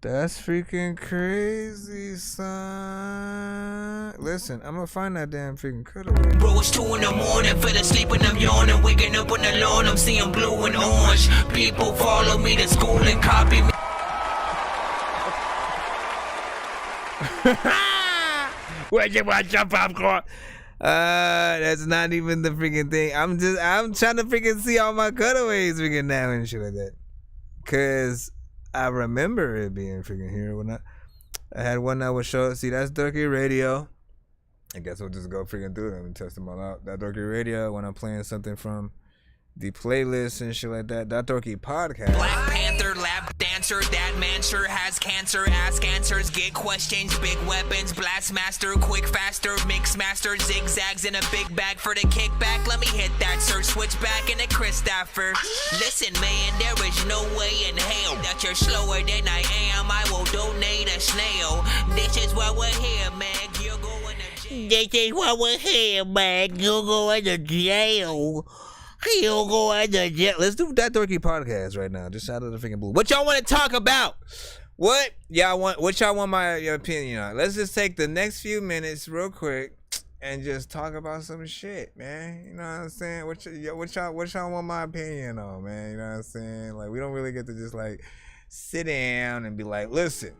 That's freaking crazy, son. Listen, I'm gonna find that damn freaking cutaway. Bro, it's 2 in the morning, fell asleep and I'm yawning. Waking up on the lawn, I'm seeing blue and orange. People follow me to school and copy me. Where'd you watch your popcorn? That's not even the freaking thing. I'm trying to freaking see all my cutaways freaking now and shit like that. Cause I remember it being freaking here when I had one that was show. See, that's Dorky Radio. I guess we'll just go freaking through them and test them all out. That Dorky Radio when I'm playing something from the playlist and shit like that. That Dorky Podcast. Black Panther, lap dancer, that man sure has cancer. Ask answers, get questions, big weapons, blast master, quick faster, mix master, zigzags in a big bag for the kickback. Let me hit that sir, switch back into Christopher. Listen, man, there is no way in hell that you're slower than I am. I will donate a snail. This is why we're here, man. You're going to jail. This is why we're here, man. You're going to jail. He'll go at the jet. Let's do that Dorky Podcast right now. Just out of the freaking blue. What y'all want to talk about? What y'all want my opinion on? Let's just take the next few minutes real quick and just talk about some shit, man. You know what I'm saying? What y'all want my opinion on, man? You know what I'm saying? Like, we don't really get to just like sit down and be like, listen,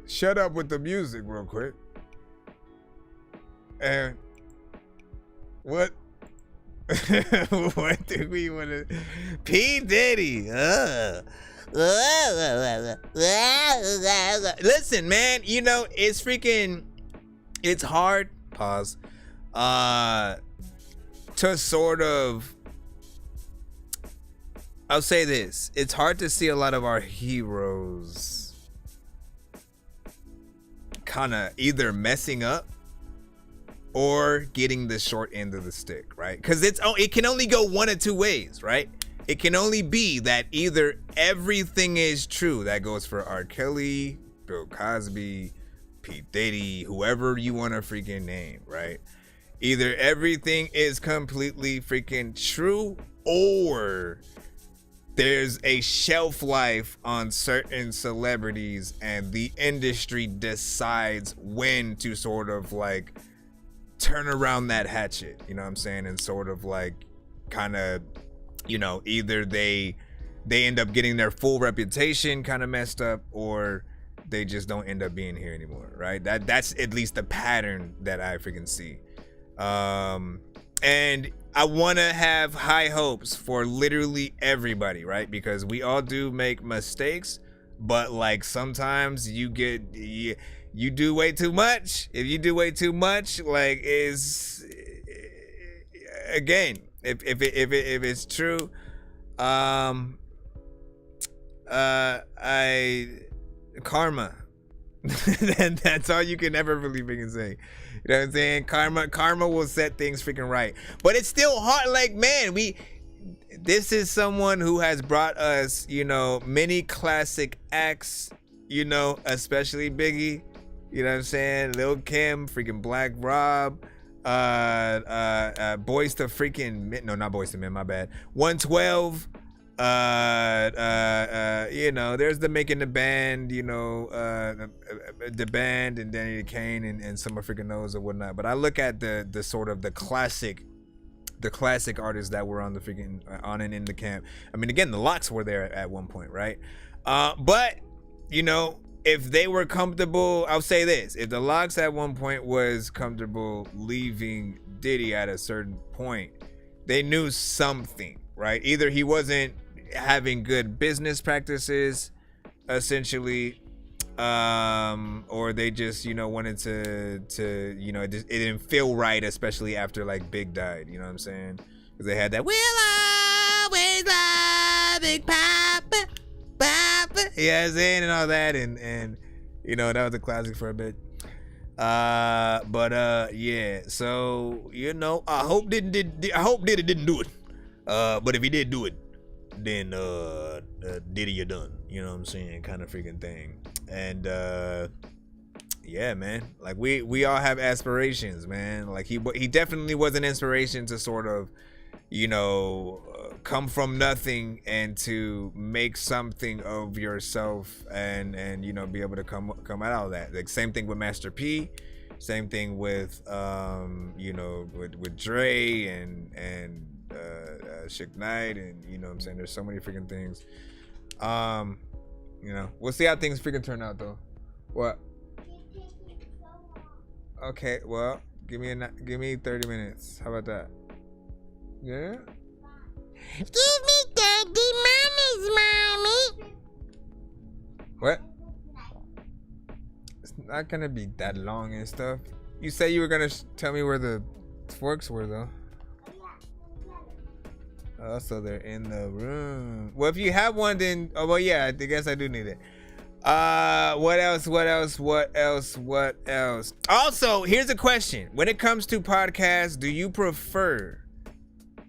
shut up with the music real quick. And what? What do we want to? P. Diddy. Listen, man. You know it's freaking. It's hard. Pause. To sort of. I'll say this. It's hard to see a lot of our heroes kind of either messing up or getting the short end of the stick, right? Because it can only go one of two ways, right? It can only be that either everything is true. That goes for R. Kelly, Bill Cosby, Pete Diddy, whoever you want to freaking name, right? Either everything is completely freaking true, or there's a shelf life on certain celebrities and the industry decides when to sort of like turn around that hatchet, you know what I'm saying? And sort of like kind of, you know, either they end up getting their full reputation kind of messed up, or they just don't end up being here anymore, right? That's at least the pattern that I freaking see. And I want to have high hopes for literally everybody, right? Because we all do make mistakes, but like sometimes you do way too much. If you do way too much, like is again, if it's true, karma. That's all you can ever really freaking say. You know what I'm saying? Karma will set things freaking right. But it's still hard. Like, man, this is someone who has brought us, you know, many classic acts, you know, especially Biggie. You know what I'm saying? Lil Kim, freaking Black Rob, Boys to freaking Men. No, not Boys to Men, my bad. 112. You know, there's the Making the Band, you know, the band and Danny Kane and some of freaking knows or whatnot. But I look at the sort of the classic artists that were on the freaking on and in the camp. I mean, again, the Locks were there at one point, right? But you know, if they were comfortable, I'll say this: if the Locks at one point was comfortable leaving Diddy at a certain point, they knew something, right? Either he wasn't having good business practices, essentially, or they just, you know, wanted to you know, it didn't feel right, especially after like Big died. You know what I'm saying? Because they had that "We'll always love Big Papa, Papa," you know what I'm saying, and all that, and you know, that was a classic for a bit. But yeah. So you know, I hope Diddy didn't do it. But if he did do it, then Diddy, you're done. You know what I'm saying? Kind of freaking thing. And yeah, man. Like we all have aspirations, man. Like he definitely was an inspiration to sort of, you know, come from nothing and to make something of yourself and you know, be able to come out of that. Like same thing with Master P, same thing with you know, with Dre and Suge Knight, and you know what I'm saying, there's so many freaking things. You know, we'll see how things freaking turn out though. What? Okay, well, give me 30 minutes. How about that? Yeah? Give me 30 minutes, mommy. What? It's not gonna be that long and stuff. You say you were gonna tell me where the forks were though. Oh, so they're in the room. Well, if you have one, then well, yeah, I guess I do need it. What else? Also, here's a question. When it comes to podcasts, do you prefer,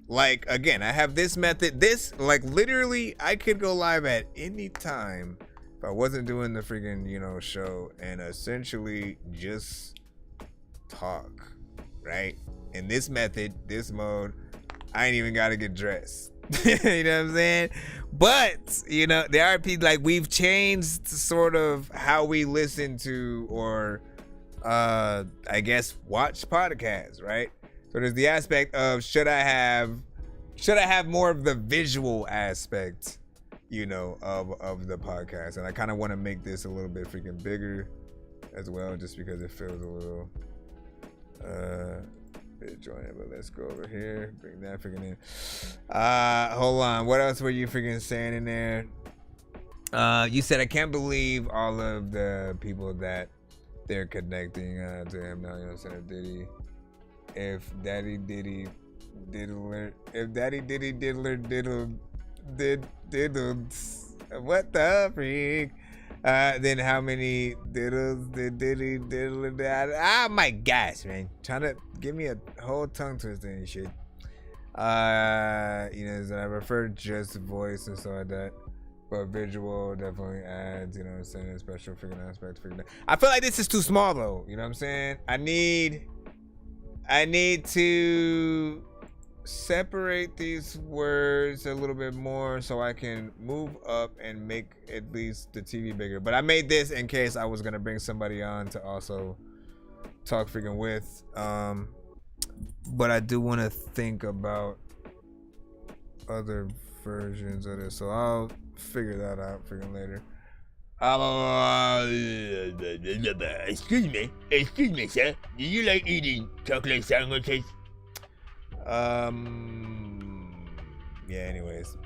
like, again, I have this method, this, like, literally, I could go live at any time if I wasn't doing the freaking, you know, show and essentially just talk, right? In this method, this mode, I ain't even gotta get dressed. You know what I'm saying? But, you know, there are people, like, we've changed sort of how we listen to or I guess watch podcasts, right? So there's the aspect of should I have more of the visual aspect, you know, of the podcast. And I kind of want to make this a little bit freaking bigger as well, just because it feels a little join it, but let's go over here, bring that freaking in. Hold on, what else were you freaking saying in there? You said I can't believe all of the people that they're connecting to him now. You know what I'm saying? Diddy, if Daddy Diddy diddler, diddled, what the freak? Then how many diddles did Diddy diddle that? Ah, my gosh, man. Trying to give me a whole tongue twister and shit. You know, I prefer just voice and stuff like that. But visual definitely adds, you know what I'm saying, a special freaking aspect. I feel like this is too small though, you know what I'm saying? I need to separate these words a little bit more so I can move up and make at least the TV bigger. But I made this in case I was gonna bring somebody on to also talk freaking with. But I do want to think about other versions of this, so I'll figure that out freaking later. Excuse me, sir. Do you like eating chocolate sandwiches? Yeah, anyways,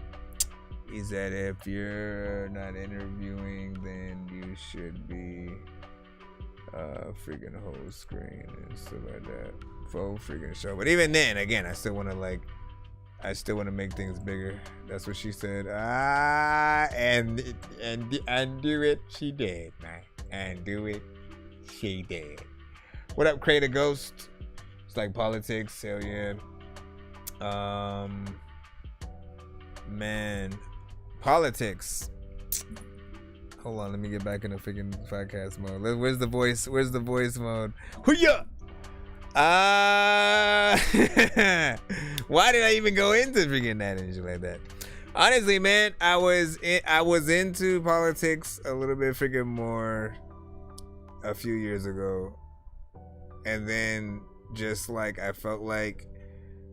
he said if you're not interviewing, then you should be freaking whole screen and stuff like that, full freaking show. But even then, again, I still want to make things bigger. That's what she said. And do it, she did, man. And do it, she did. What up, Create a Ghost? It's like politics, hell yeah. Man, politics. Hold on, let me get back in the freaking podcast mode. Where's the voice mode? Hoo-ya! Why did I even go into freaking that and shit like that? Honestly, man, I was into politics a little bit freaking more a few years ago, and then just like I felt like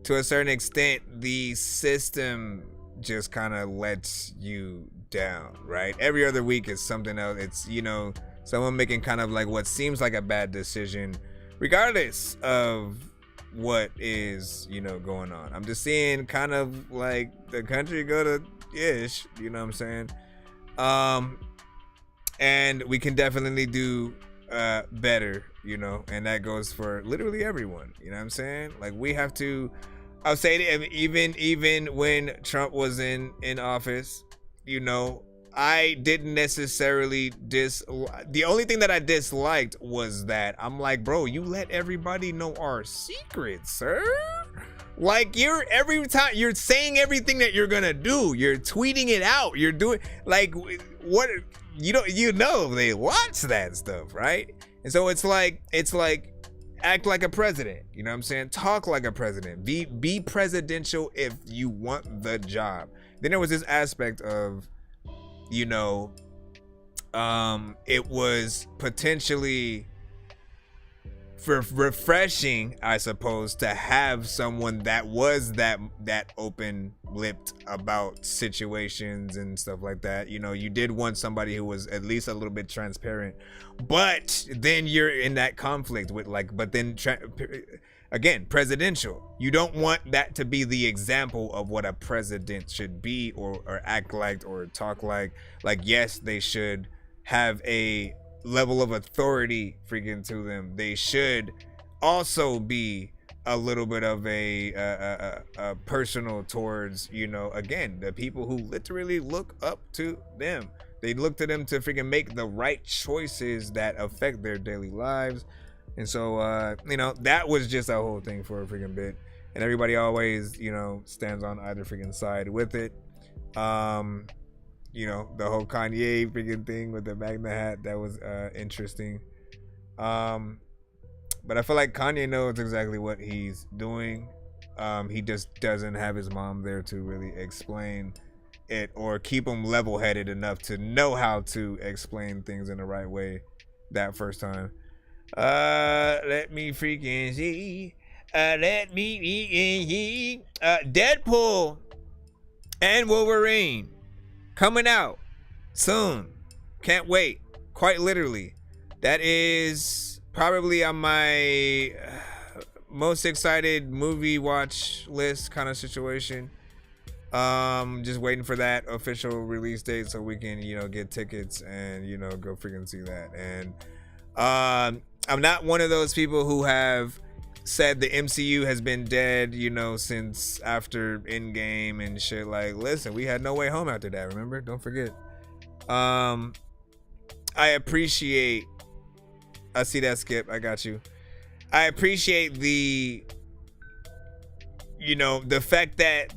to a certain extent the system just kind of lets you down, right? Every other week is something else. It's, you know, someone making kind of like what seems like a bad decision regardless of what is, you know, going on. I'm just seeing kind of like the country go to ish, you know what I'm saying? And we can definitely do better, you know, and that goes for literally everyone, you know what I'm saying? Like we have to, I'll say that even when Trump was in office, you know, I didn't necessarily the only thing that I disliked was that I'm like, bro, you let everybody know our secrets, sir. Like every time you're saying everything that you're gonna do, you're tweeting it out, you're doing like what you know they watch that stuff, right? And so it's like act like a president, you know what I'm saying? Talk like a president. Be presidential if you want the job. Then there was this aspect of, you know, it was potentially refreshing, I suppose, to have someone that was that open-lipped about situations and stuff like that. You know, you did want somebody who was at least a little bit transparent, but then you're in that conflict with again, presidential. You don't want that to be the example of what a president should be or act like or talk like. Like, yes, they should have a level of authority freaking to them. They should also be a little bit of a personal towards, you know, again, the people who literally look up to them. They look to them to freaking make the right choices that affect their daily lives. And so, you know, that was just a whole thing for a freaking bit. And everybody always, you know, stands on either freaking side with it. You know, the whole Kanye freaking thing with the Magna hat, that was interesting. But I feel like Kanye knows exactly what he's doing. He just doesn't have his mom there to really explain it or keep him level-headed enough to know how to explain things in the right way that first time. Let me freaking see. Deadpool and Wolverine coming out soon. Can't wait. Quite literally. That is probably on my most excited movie watch list kind of situation. Just waiting for that official release date so we can, you know, get tickets and, you know, go freaking see that. And I'm not one of those people who have said the MCU has been dead, you know, since after Endgame and shit. Like, listen, we had No Way Home after that, remember? Don't forget. I appreciate, I see that, Skip, I got you. I appreciate the, you know, the fact that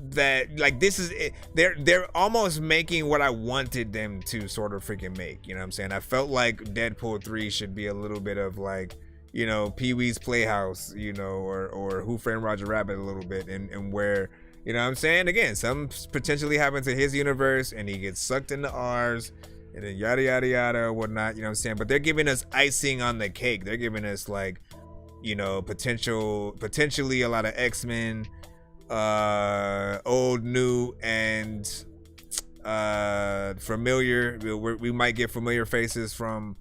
like this is it, they're almost making what I wanted them to sort of freaking make, you know what I'm saying? I felt like Deadpool 3 should be a little bit of like, you know, Pee-wee's Playhouse, you know, or Who Framed Roger Rabbit a little bit, and where, you know what I'm saying? Again, some potentially happen to his universe and he gets sucked into ours and then yada yada yada or whatnot, you know what I'm saying? But they're giving us icing on the cake. They're giving us like, you know, potentially a lot of X-Men, old, new, and familiar. We might get familiar faces from,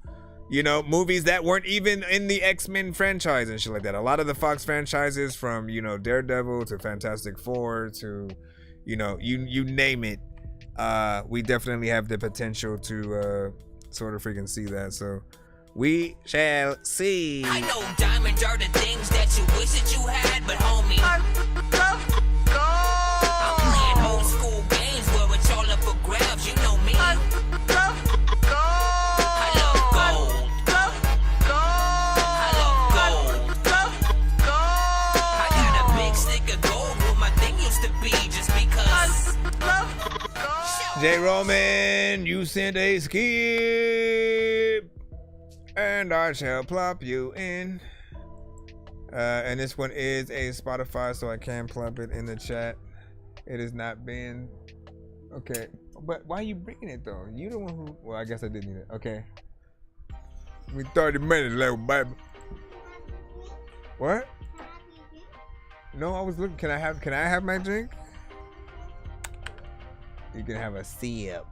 you know, movies that weren't even in the X-Men franchise and shit like that. A lot of the Fox franchises, from, you know, Daredevil to Fantastic Four to, you know, you name it, we definitely have the potential to sort of freaking see that. So we shall see. I know diamonds are the things that you wish that you had, but homie, I'm playing old school games where it's all up for grabs. You know me. I love gold. I got a big stick of gold where my thing used to be, just because. J. Roman, you sent a skip, and I shall plop you in. And this one is a Spotify, so I can plop it in the chat. It is not being okay. But why are you bringing it though? You the one who? Well, I guess I didn't need it. Okay. We 30 minutes, little baby. What? No, I was looking. Can I have my drink? You can have a sip.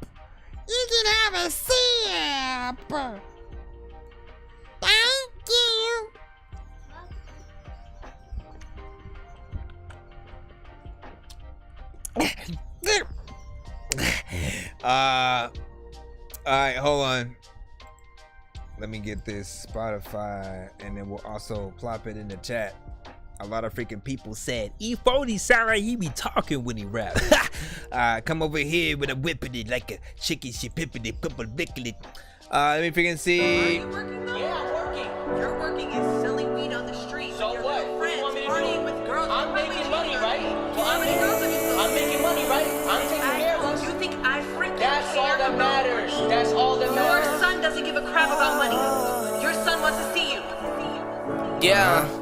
You can have a sip. Thank you. All right, hold on. Let me get this Spotify, and then we'll also plop it in the chat. A lot of freaking people said E40 sound like he be talking when he rap. Come over here with a whipping it like a chicken shit, pipping it, licking it. Let me freaking see. Are you working though? Yeah, I'm working. You're working is selling weed on the street. So with what? Friends, partying with girls. I'm making money, right? How many girls have you sold? I'm making money, right? I'm taking care of us. You think I freaking That's care all that about matters. money? That's all that matters. Your son doesn't give a crap about money. Your son wants to see Yeah.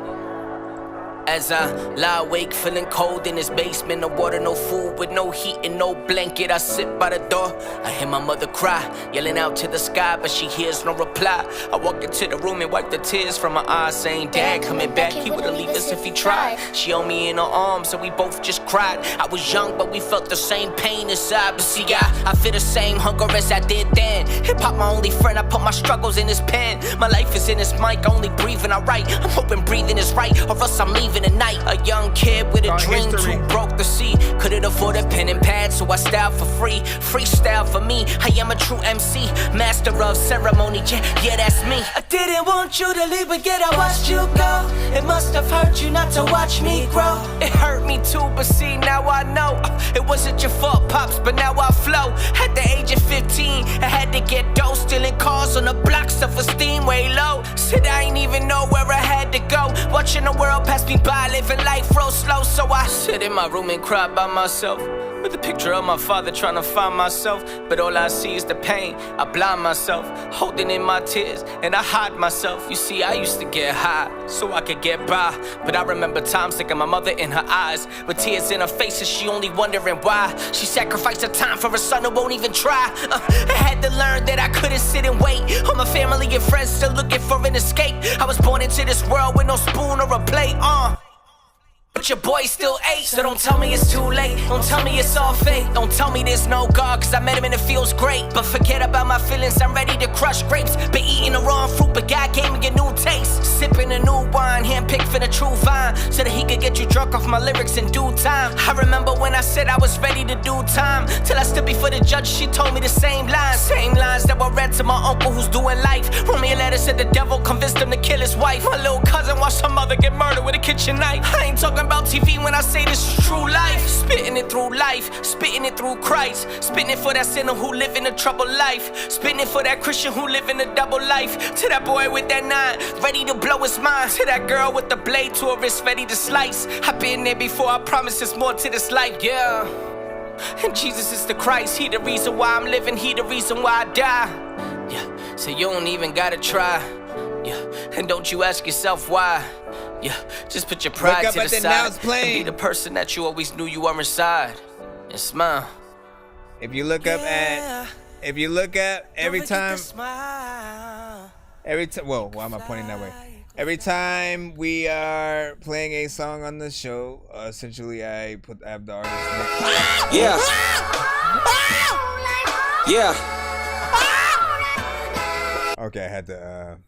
As I lie awake, feeling cold in this basement, no water, no food, with no heat and no blanket. I sit by the door, I hear my mother cry, yelling out to the sky, but she hears no reply. I walk into the room and wipe the tears from my eyes, saying, Dad, coming back, he wouldn't leave us if he tried. She held me in her arms, so we both just cried. I was young, but we felt the same pain inside. But see, I feel the same hunger as I did then. Hip-hop my only friend, I put my struggles in his pen. My life is in his mic, only breathing I write. I'm hoping breathing is right, or else I'm leaving tonight. A young kid with a dream, too broke to see. Couldn't afford a pen and pad, so I style for free. Freestyle for me, I am a true MC, master of ceremony, yeah, that's me. I didn't want you to leave, but yet I watched you go. It must have hurt you not to watch me grow. It hurt me too, but see, now I know. It wasn't your fault, Pops, but now I flow. At the age of 15, I had to get dough, stealing cars on the block, self-esteem way low. Said I ain't even know where I had to go. Watching the world pass me by, living life real slow, so I sit in my room and cry by myself, with a picture of my father trying to find myself. But all I see is the pain, I blind myself, holding in my tears, and I hide myself. You see, I used to get high, so I could get by, but I remember times looking my mother in her eyes, with tears in her face, and she only wondering why. She sacrificed her time for a son who won't even try. I had to learn that I couldn't sit and wait on my family and friends still looking for an escape. I was born into this world with no spoon or a plate, but your boy still ate. So don't tell me it's too late, don't tell me it's all fake, don't tell me there's no God, cause I met him and it feels great. But forget about my feelings, I'm ready to crush grapes. Been eating the wrong fruit, but God gave me a new taste. Sipping a new wine, handpicked for the true vine, so that he could get you drunk off my lyrics in due time. I remember when I said I was ready to do time, till I stood before the judge, she told me the same lines that were read to my uncle who's doing life. Wrote me a letter, said the devil convinced him to kill his wife. My little cousin watched her mother get murdered with a kitchen knife. I ain't talking about TV when I say this is true life. Spitting it through life, spitting it through Christ, spitting it for that sinner who live in a troubled life, spitting it for that Christian who live in a double life. To that boy with that 9, ready to blow his mind. To that girl with the blade to her wrist, ready to slice. I've been there before, I promise there's more to this life, yeah. And Jesus is the Christ, he the reason why I'm living, he the reason why I die. Yeah, so you don't even gotta try. Yeah, and don't you ask yourself why. Yeah, just put your pride to the side and be the person that you always knew you were inside. And smile. If you look up at every time, whoa, why am I pointing that way? Every time we are playing a song on the show, essentially I have the artist name. Yeah. Yeah. Okay, I had to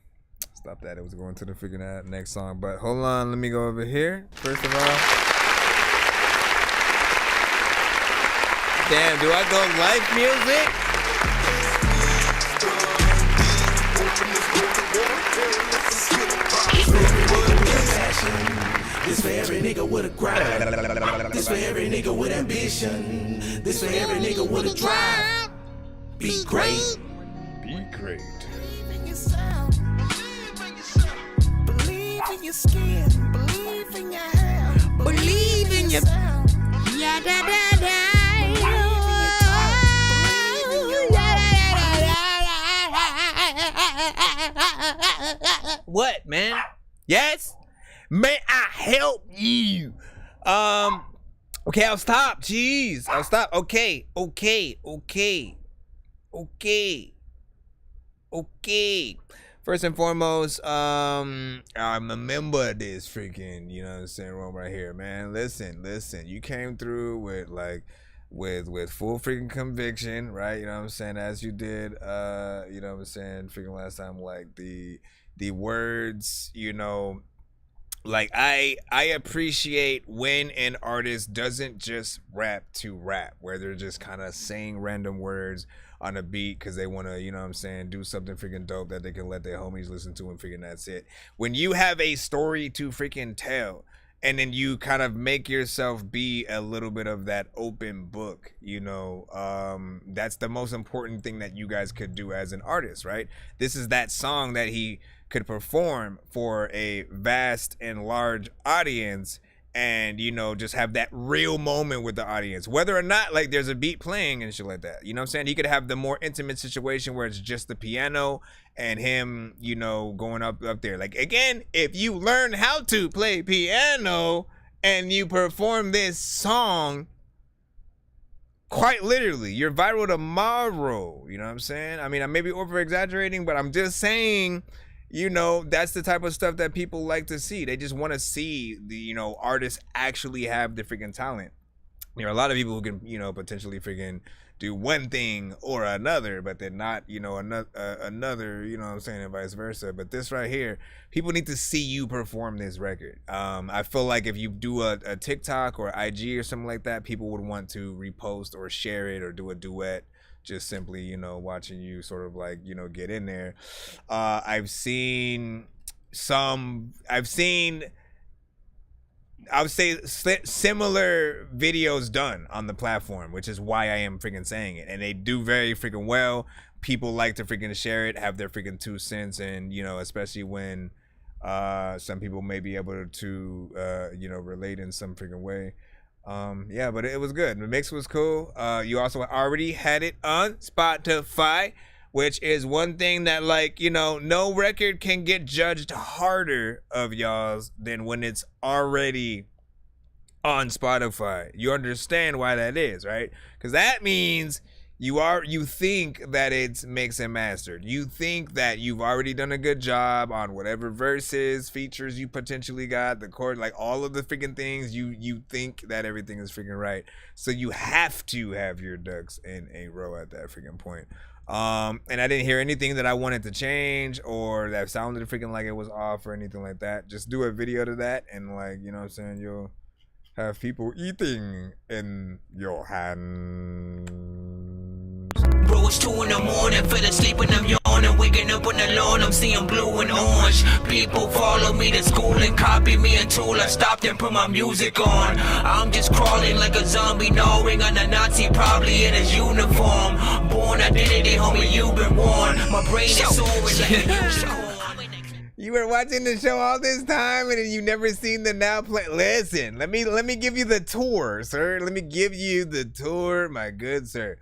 stop that. It was going to the freaking next song, but hold on, let me go over here. First of all, damn, do I go live music? This for every nigga with a grind. This for every nigga with ambition. This for every nigga with a drive. Be great. Be great. Believe in your skin, believe in your hair, believe in your yeah da da da. What, man? Yes? May I help you? Okay, I'll stop. Jeez. I'll stop. Okay. First and foremost, I'm a member of this freaking, you know what I'm saying, room right here, man. Listen. You came through with with full freaking conviction, right? You know what I'm saying, as you did, you know what I'm saying, freaking last time, like the words, you know, like I appreciate when an artist doesn't just rap to rap, where they're just kind of saying random words on a beat because they want to, you know what I'm saying, do something freaking dope that they can let their homies listen to and freaking that's it. When you have a story to freaking tell, and then you kind of make yourself be a little bit of that open book, you know, that's the most important thing that you guys could do as an artist, right? This is that song that he could perform for a vast and large audience, and you know, just have that real moment with the audience, whether or not like there's a beat playing and shit like that. You know what I'm saying? He could have the more intimate situation where it's just the piano and him, you know, going up there. Like, again, if you learn how to play piano and you perform this song, quite literally, you're viral tomorrow. You know what I'm saying? I mean, I may be over exaggerating, but I'm just saying, you know, that's the type of stuff that people like to see. They just want to see the, you know, artists actually have the freaking talent. There are a lot of people who can, you know, potentially freaking do one thing or another, but they're not, you know, another, you know what I'm saying, and vice versa. But this right here, people need to see you perform this record. I feel like if you do a TikTok or IG or something like that, people would want to repost or share it or do a duet, just simply, you know, watching you sort of like, you know, get in there. I've seen I would say similar videos done on the platform, which is why I am freaking saying it. And they do very freaking well. People like to freaking share it, have their freaking 2 cents, and, you know, especially when some people may be able to, you know, relate in some freaking way. Yeah, but it was good. The mix was cool. You also already had it on Spotify, which is one thing that, like, you know, no record can get judged harder of y'all's than when it's already on Spotify. You understand why that is, right? Because that means you think that it's mixed and mastered. You think that you've already done a good job on whatever verses, features you potentially got, the chord, like all of the freaking things. You think that everything is freaking right. So you have to have your ducks in a row at that freaking point. And I didn't hear anything that I wanted to change or that sounded freaking like it was off or anything like that. Just do a video to that, and, like, you know what I'm saying, you'll have people eating in your hands. Bro, it's 2 in the morning, fell asleep and I'm yawning, waking up on the lawn, I'm seeing blue and orange. People follow me to school and copy me until I stopped and put my music on. I'm just crawling like a zombie, gnawing on a Nazi, probably in his uniform. Born identity, homie, you've been warned. My brain is soaring like You were watching the show all this time and you never seen the now play. Listen, let me give you the tour, sir. Let me give you the tour, my good sir.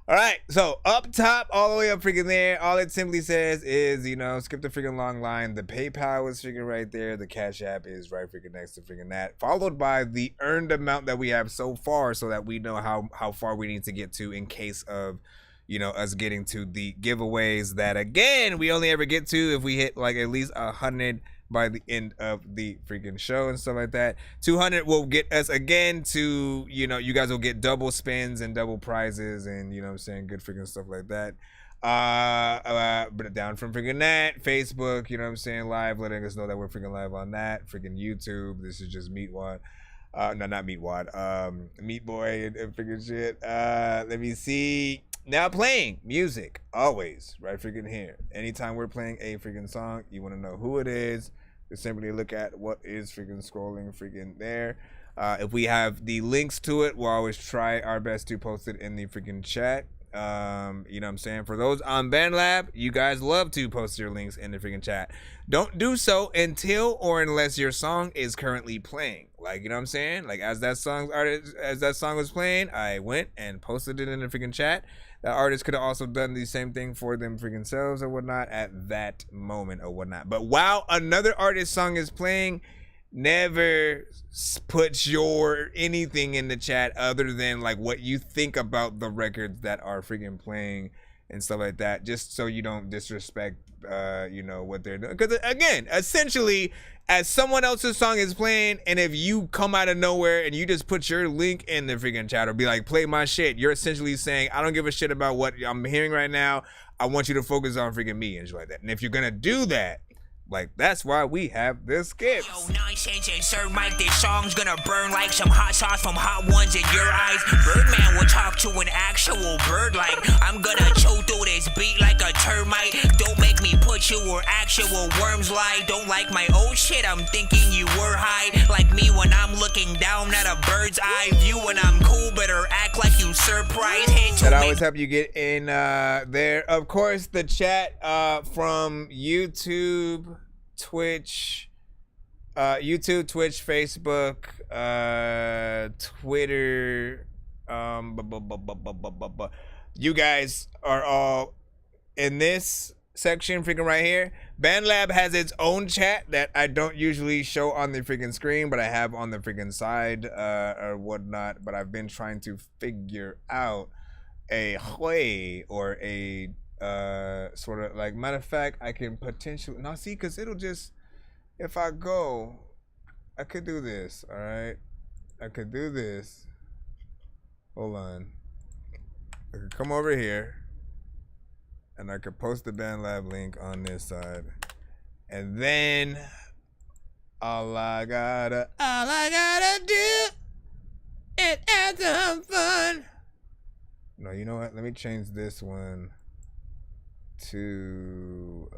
All right, so up top, all the way up freaking there, all it simply says is, you know, skip the freaking long line. The PayPal is freaking right there. The Cash App is right freaking next to freaking that, followed by the earned amount that we have so far, so that we know how far we need to get to in case of, you know, us getting to the giveaways that, again, we only ever get to if we hit like at least 100 by the end of the freaking show and stuff like that. 200 will get us again to, you know, you guys will get double spins and double prizes and, you know what I'm saying, good freaking stuff like that. But down from freaking that, Facebook, you know what I'm saying, live, letting us know that we're freaking live on that. Freaking YouTube, this is just Meatwad. No, not Meatwad. Meat Boy and freaking shit. Let me see. Now playing music, always, right freaking here. Anytime we're playing a freaking song, you want to know who it is, just simply look at what is freaking scrolling freaking there. If we have the links to it, we'll always try our best to post it in the freaking chat. You know what I'm saying? For those on BandLab, you guys love to post your links in the freaking chat. Don't do so until or unless your song is currently playing. Like, you know what I'm saying? Like, as that song was playing, I went and posted it in the freaking chat. That artist could have also done the same thing for them freaking selves or whatnot at that moment or whatnot. But while another artist's song is playing, never put your anything in the chat other than like what you think about the records that are freaking playing and stuff like that, just so you don't disrespect you know, what they're doing. Because again, essentially, as someone else's song is playing, and if you come out of nowhere and you just put your link in the freaking chat or be like, play my shit, you're essentially saying, I don't give a shit about what I'm hearing right now. I want you to focus on freaking me and shit like that. And if you're gonna do that, like, that's why we have this skip. Yo, Nonsenze and Sir Mike, this song's gonna burn like some hot sauce from Hot Ones in your eyes. Birdman will talk to an actual bird like I'm gonna chew through this beat like a termite. Don't make me put you where actual worms lie. Don't like my old shit, I'm thinking you were high. Like me when I'm looking down at a bird's eye view. When I'm cool, better act like you surprised. That always help you get in there. Of course, the chat from YouTube, Twitch, YouTube, Twitch, Facebook, Twitter. You guys are all in this section freaking right here. BandLab has its own chat that I don't usually show on the freaking screen, but I have on the freaking side or whatnot. But I've been trying to figure out a way or a sort of like, matter of fact, I can potentially now see, because it'll just, if I go, I could do this. All right, I could do this. Hold on, I could come over here and I could post the BandLab link on this side, and then all I gotta do is have some fun. No, you know what? Let me change this one to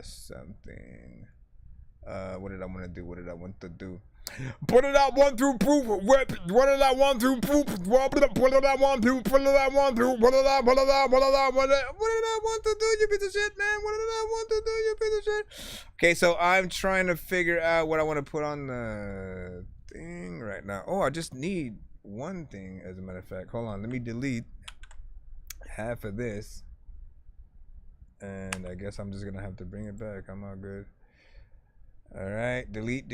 something. What did I want to do? What did I want to do? Put it out one through proof. What did I want through proof? What did I want to? What did I want to? What did I want to do? You piece of shit, man. What did I want to do? You piece of shit. Okay, so I'm trying to figure out what I want to put on the thing right now. Oh, I just need one thing, as a matter of fact. Hold on, let me delete half of this, and I guess I'm just gonna have to bring it back. I'm all good. All right, delete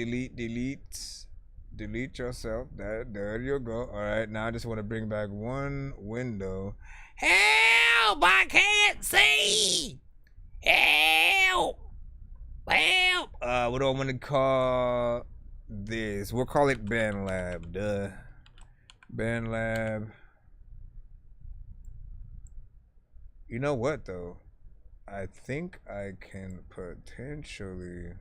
yourself. There you go. All right, now I just want to bring back one window. Help! I can't see. Help! Help! What do I want to call this? We'll call it BandLab. Duh. BandLab. You know what though? I think I can potentially.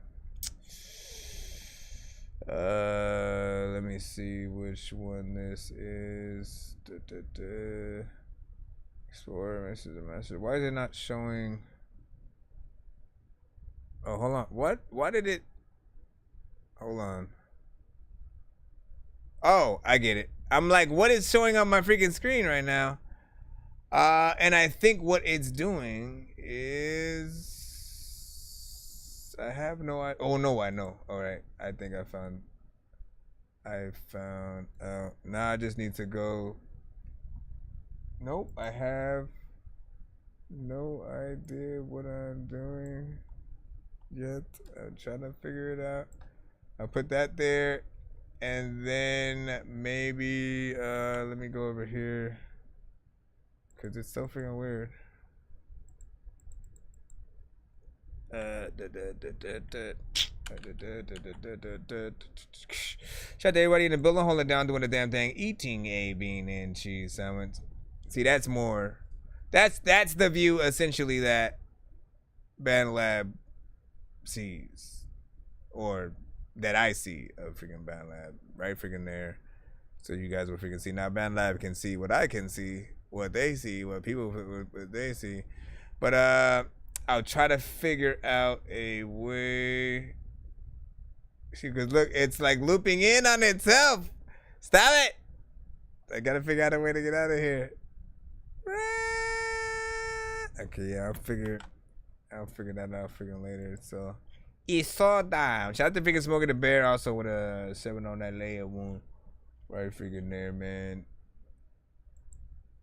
Let me see which one this is. Explorer, message, master. Why is it not showing? Oh, hold on. What? Why did it? Hold on. Oh, I get it. I'm like, what is showing on my freaking screen right now? And I think what it's doing is, I have no idea. Oh no, I know. All right, I think I found out. Now I just need to go. Nope, I have no idea what I'm doing yet. I'm trying to figure it out. I'll put that there, and then maybe let me go over here, because it's so freaking weird. Shout out to everybody in the building, holding down, doing the damn thing, eating a bean and cheese sandwich. See, that's more. That's the view essentially that BandLab sees, or that I see of freaking BandLab, right freaking there. So you guys will freaking see. Now BandLab can see what I can see, what they see, what people what they see, but I'll try to figure out a way. See, because look, it's like looping in on itself. Stop it! I gotta figure out a way to get out of here. Okay, yeah, I'll figure that out freaking later. So it's all down. Shout out to freaking Smoking the Bear, also with a 7 on that layer wound. Right freaking there, man.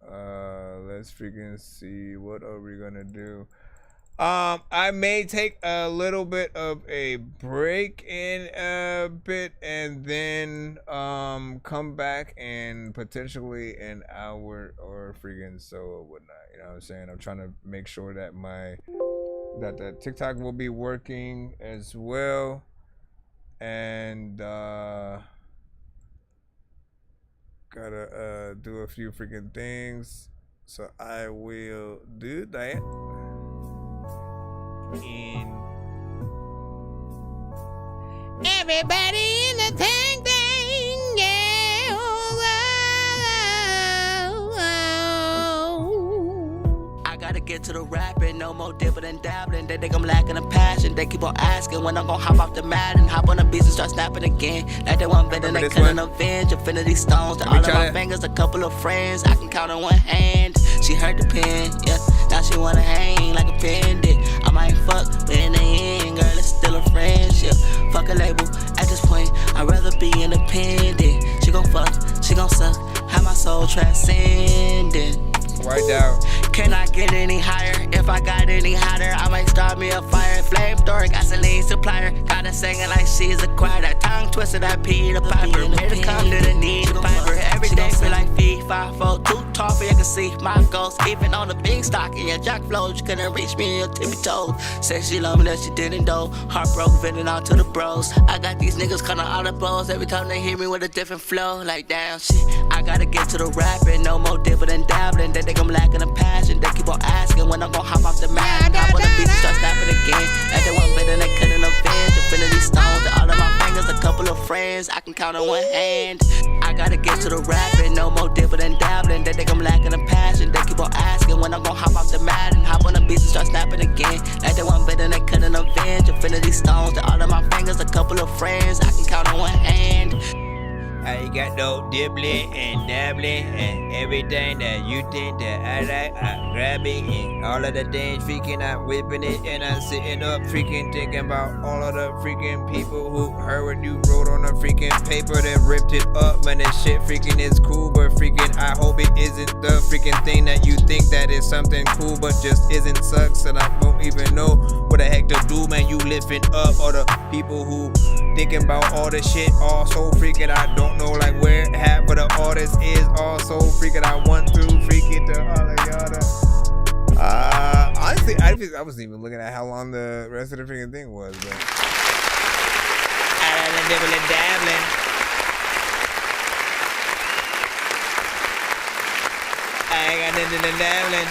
Let's freaking see, what are we gonna do? I may take a little bit of a break in a bit, and then come back in potentially an hour or freaking so or whatnot. You know what I'm saying? I'm trying to make sure that that TikTok will be working as well, and gotta do a few freaking things, so I will do that. Everybody in the tank thing, yeah. I gotta get get to the rapping, no more dipping and dabbling. They think I'm lacking a passion. They keep on asking when I'm gonna hop off the mat and hop on the beats and start snapping again. Like they want better, they couldn't avenge. Infinity stones to all of my fingers, a couple of friends I can count on one hand. She heard the pen, yeah. Now she wanna hang like a pendant. I might fuck, but in the end, girl, it's still a friendship. Fuck a label. At this point, I'd rather be independent. She gon' fuck, she gon' suck. Have my soul transcendent. Right down. Can I get any higher? If I got any hotter, I might start me a fire. Flamethrower, gasoline supplier. Got her singing like she's a choir. That tongue twister, that Peter Piper. Here to come to the need to Piper. Every day feel like feet 5 4. Too tall for you can see my ghost. Even on the big stock in your jack flows, you couldn't reach me in your tippy toes. Said she love me that she didn't though. Heart broke, venting out to the bros. I got these niggas calling all the blows. Every time they hear me with a different flow. Like damn shit, I gotta get to the rapping. No more dipping and dabbling. They think I'm lacking a passion. They keep on asking when I'm gonna hop off the mat. Hop on the beat and start snapping again. Like they want better, they couldn't avenge. Infinity stones to all of my fingers, a couple of friends I can count on one hand. I gotta get to the rapping, no more dipping and dabbling. They think I'm lacking a passion. They keep on asking when I'm gonna hop off the mat and hop on the beat and start snapping again. Like they want better, they couldn't avenge. Infinity stones to all of my fingers, a couple of friends I can count on one hand. I ain't got no dibbling and dabbling and everything that you think that I like, I grab it and all of the things freaking I'm whipping it and I'm sitting up freaking thinking about all of the freaking people who heard what you wrote on a freaking paper then ripped it up. Man, this shit freaking is cool, but freaking I hope it isn't the freaking thing that you think that is something cool, but just isn't. Sucks and I don't even know what the heck to do, man. You lifting up all the people who thinking about all this shit also freaking I don't know like where half of the artist is also freaking I want to freak it to all of y'all. Honestly, I wasn't even looking at how long the rest of the freaking thing was, but dibbling dabbling. I ain't got nothing to dabbling.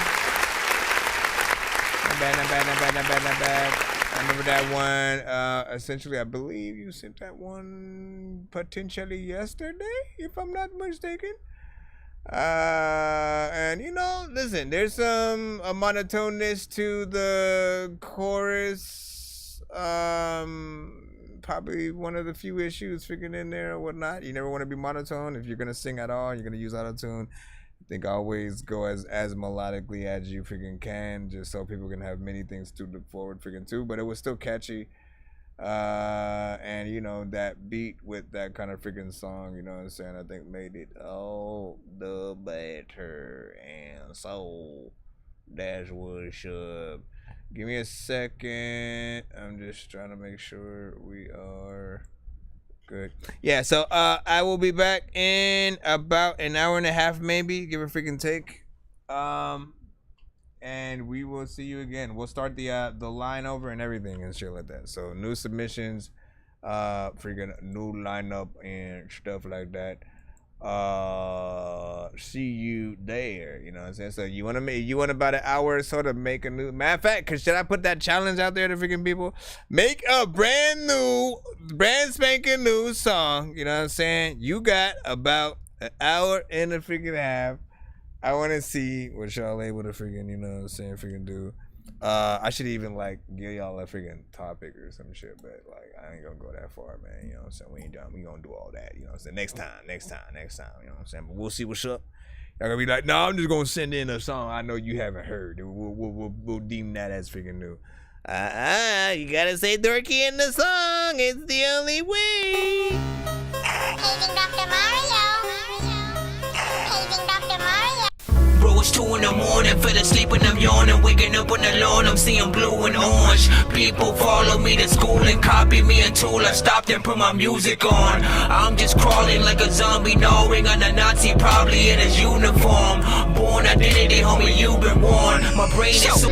Not bad. I remember that one. Essentially, I believe you sent that one potentially yesterday, if I'm not mistaken. And you know, listen, there's some a monotoneness to the chorus. Probably one of the few issues freaking in there or whatnot. You never want to be monotone. If you're gonna sing at all, you're gonna use autotune. I think always go as melodically as you freaking can, just so people can have many things to look forward freaking to. But it was still catchy, and you know that beat with that kind of freaking song, you know what I'm saying, I think made it all the better. And so that's what's up. Give me a second. I'm just trying to make sure we are good. Yeah, so I will be back in about an hour and a half, maybe, give a freaking take. And we will see you again. We'll start the line over and everything and shit like that. So new submissions, freaking new lineup and stuff like that. See you there, you know what I'm saying? So you want about an hour or so to make a new, matter of fact, cause should I put that challenge out there to freaking people? Make a brand spanking new song, you know what I'm saying? You got about an hour and a freaking half. I want to see what y'all able to freaking, you know what I'm saying, freaking do. I should even like give y'all a freaking topic or some shit, but like I ain't gonna go that far, man. You know what I'm saying? We ain't done. We gonna do all that. You know what I'm saying? Next time. You know what I'm saying? But we'll see what's up. Y'all gonna be like, no, I'm just gonna send in a song I know you haven't heard. We'll deem that as freaking new. You gotta say Dorky in the song. It's the only way. Paging Dr. Mario. Paging Dr. Mario. Bro, it's 2 in the morning, fell asleep when I'm yawning. Waking up on the lawn, I'm seeing blue and orange. People follow me to school and copy me until I stopped and put my music on. I'm just crawling like a zombie, gnawing on a Nazi, probably in his uniform. Born identity, homie, you've been warned. My brain is so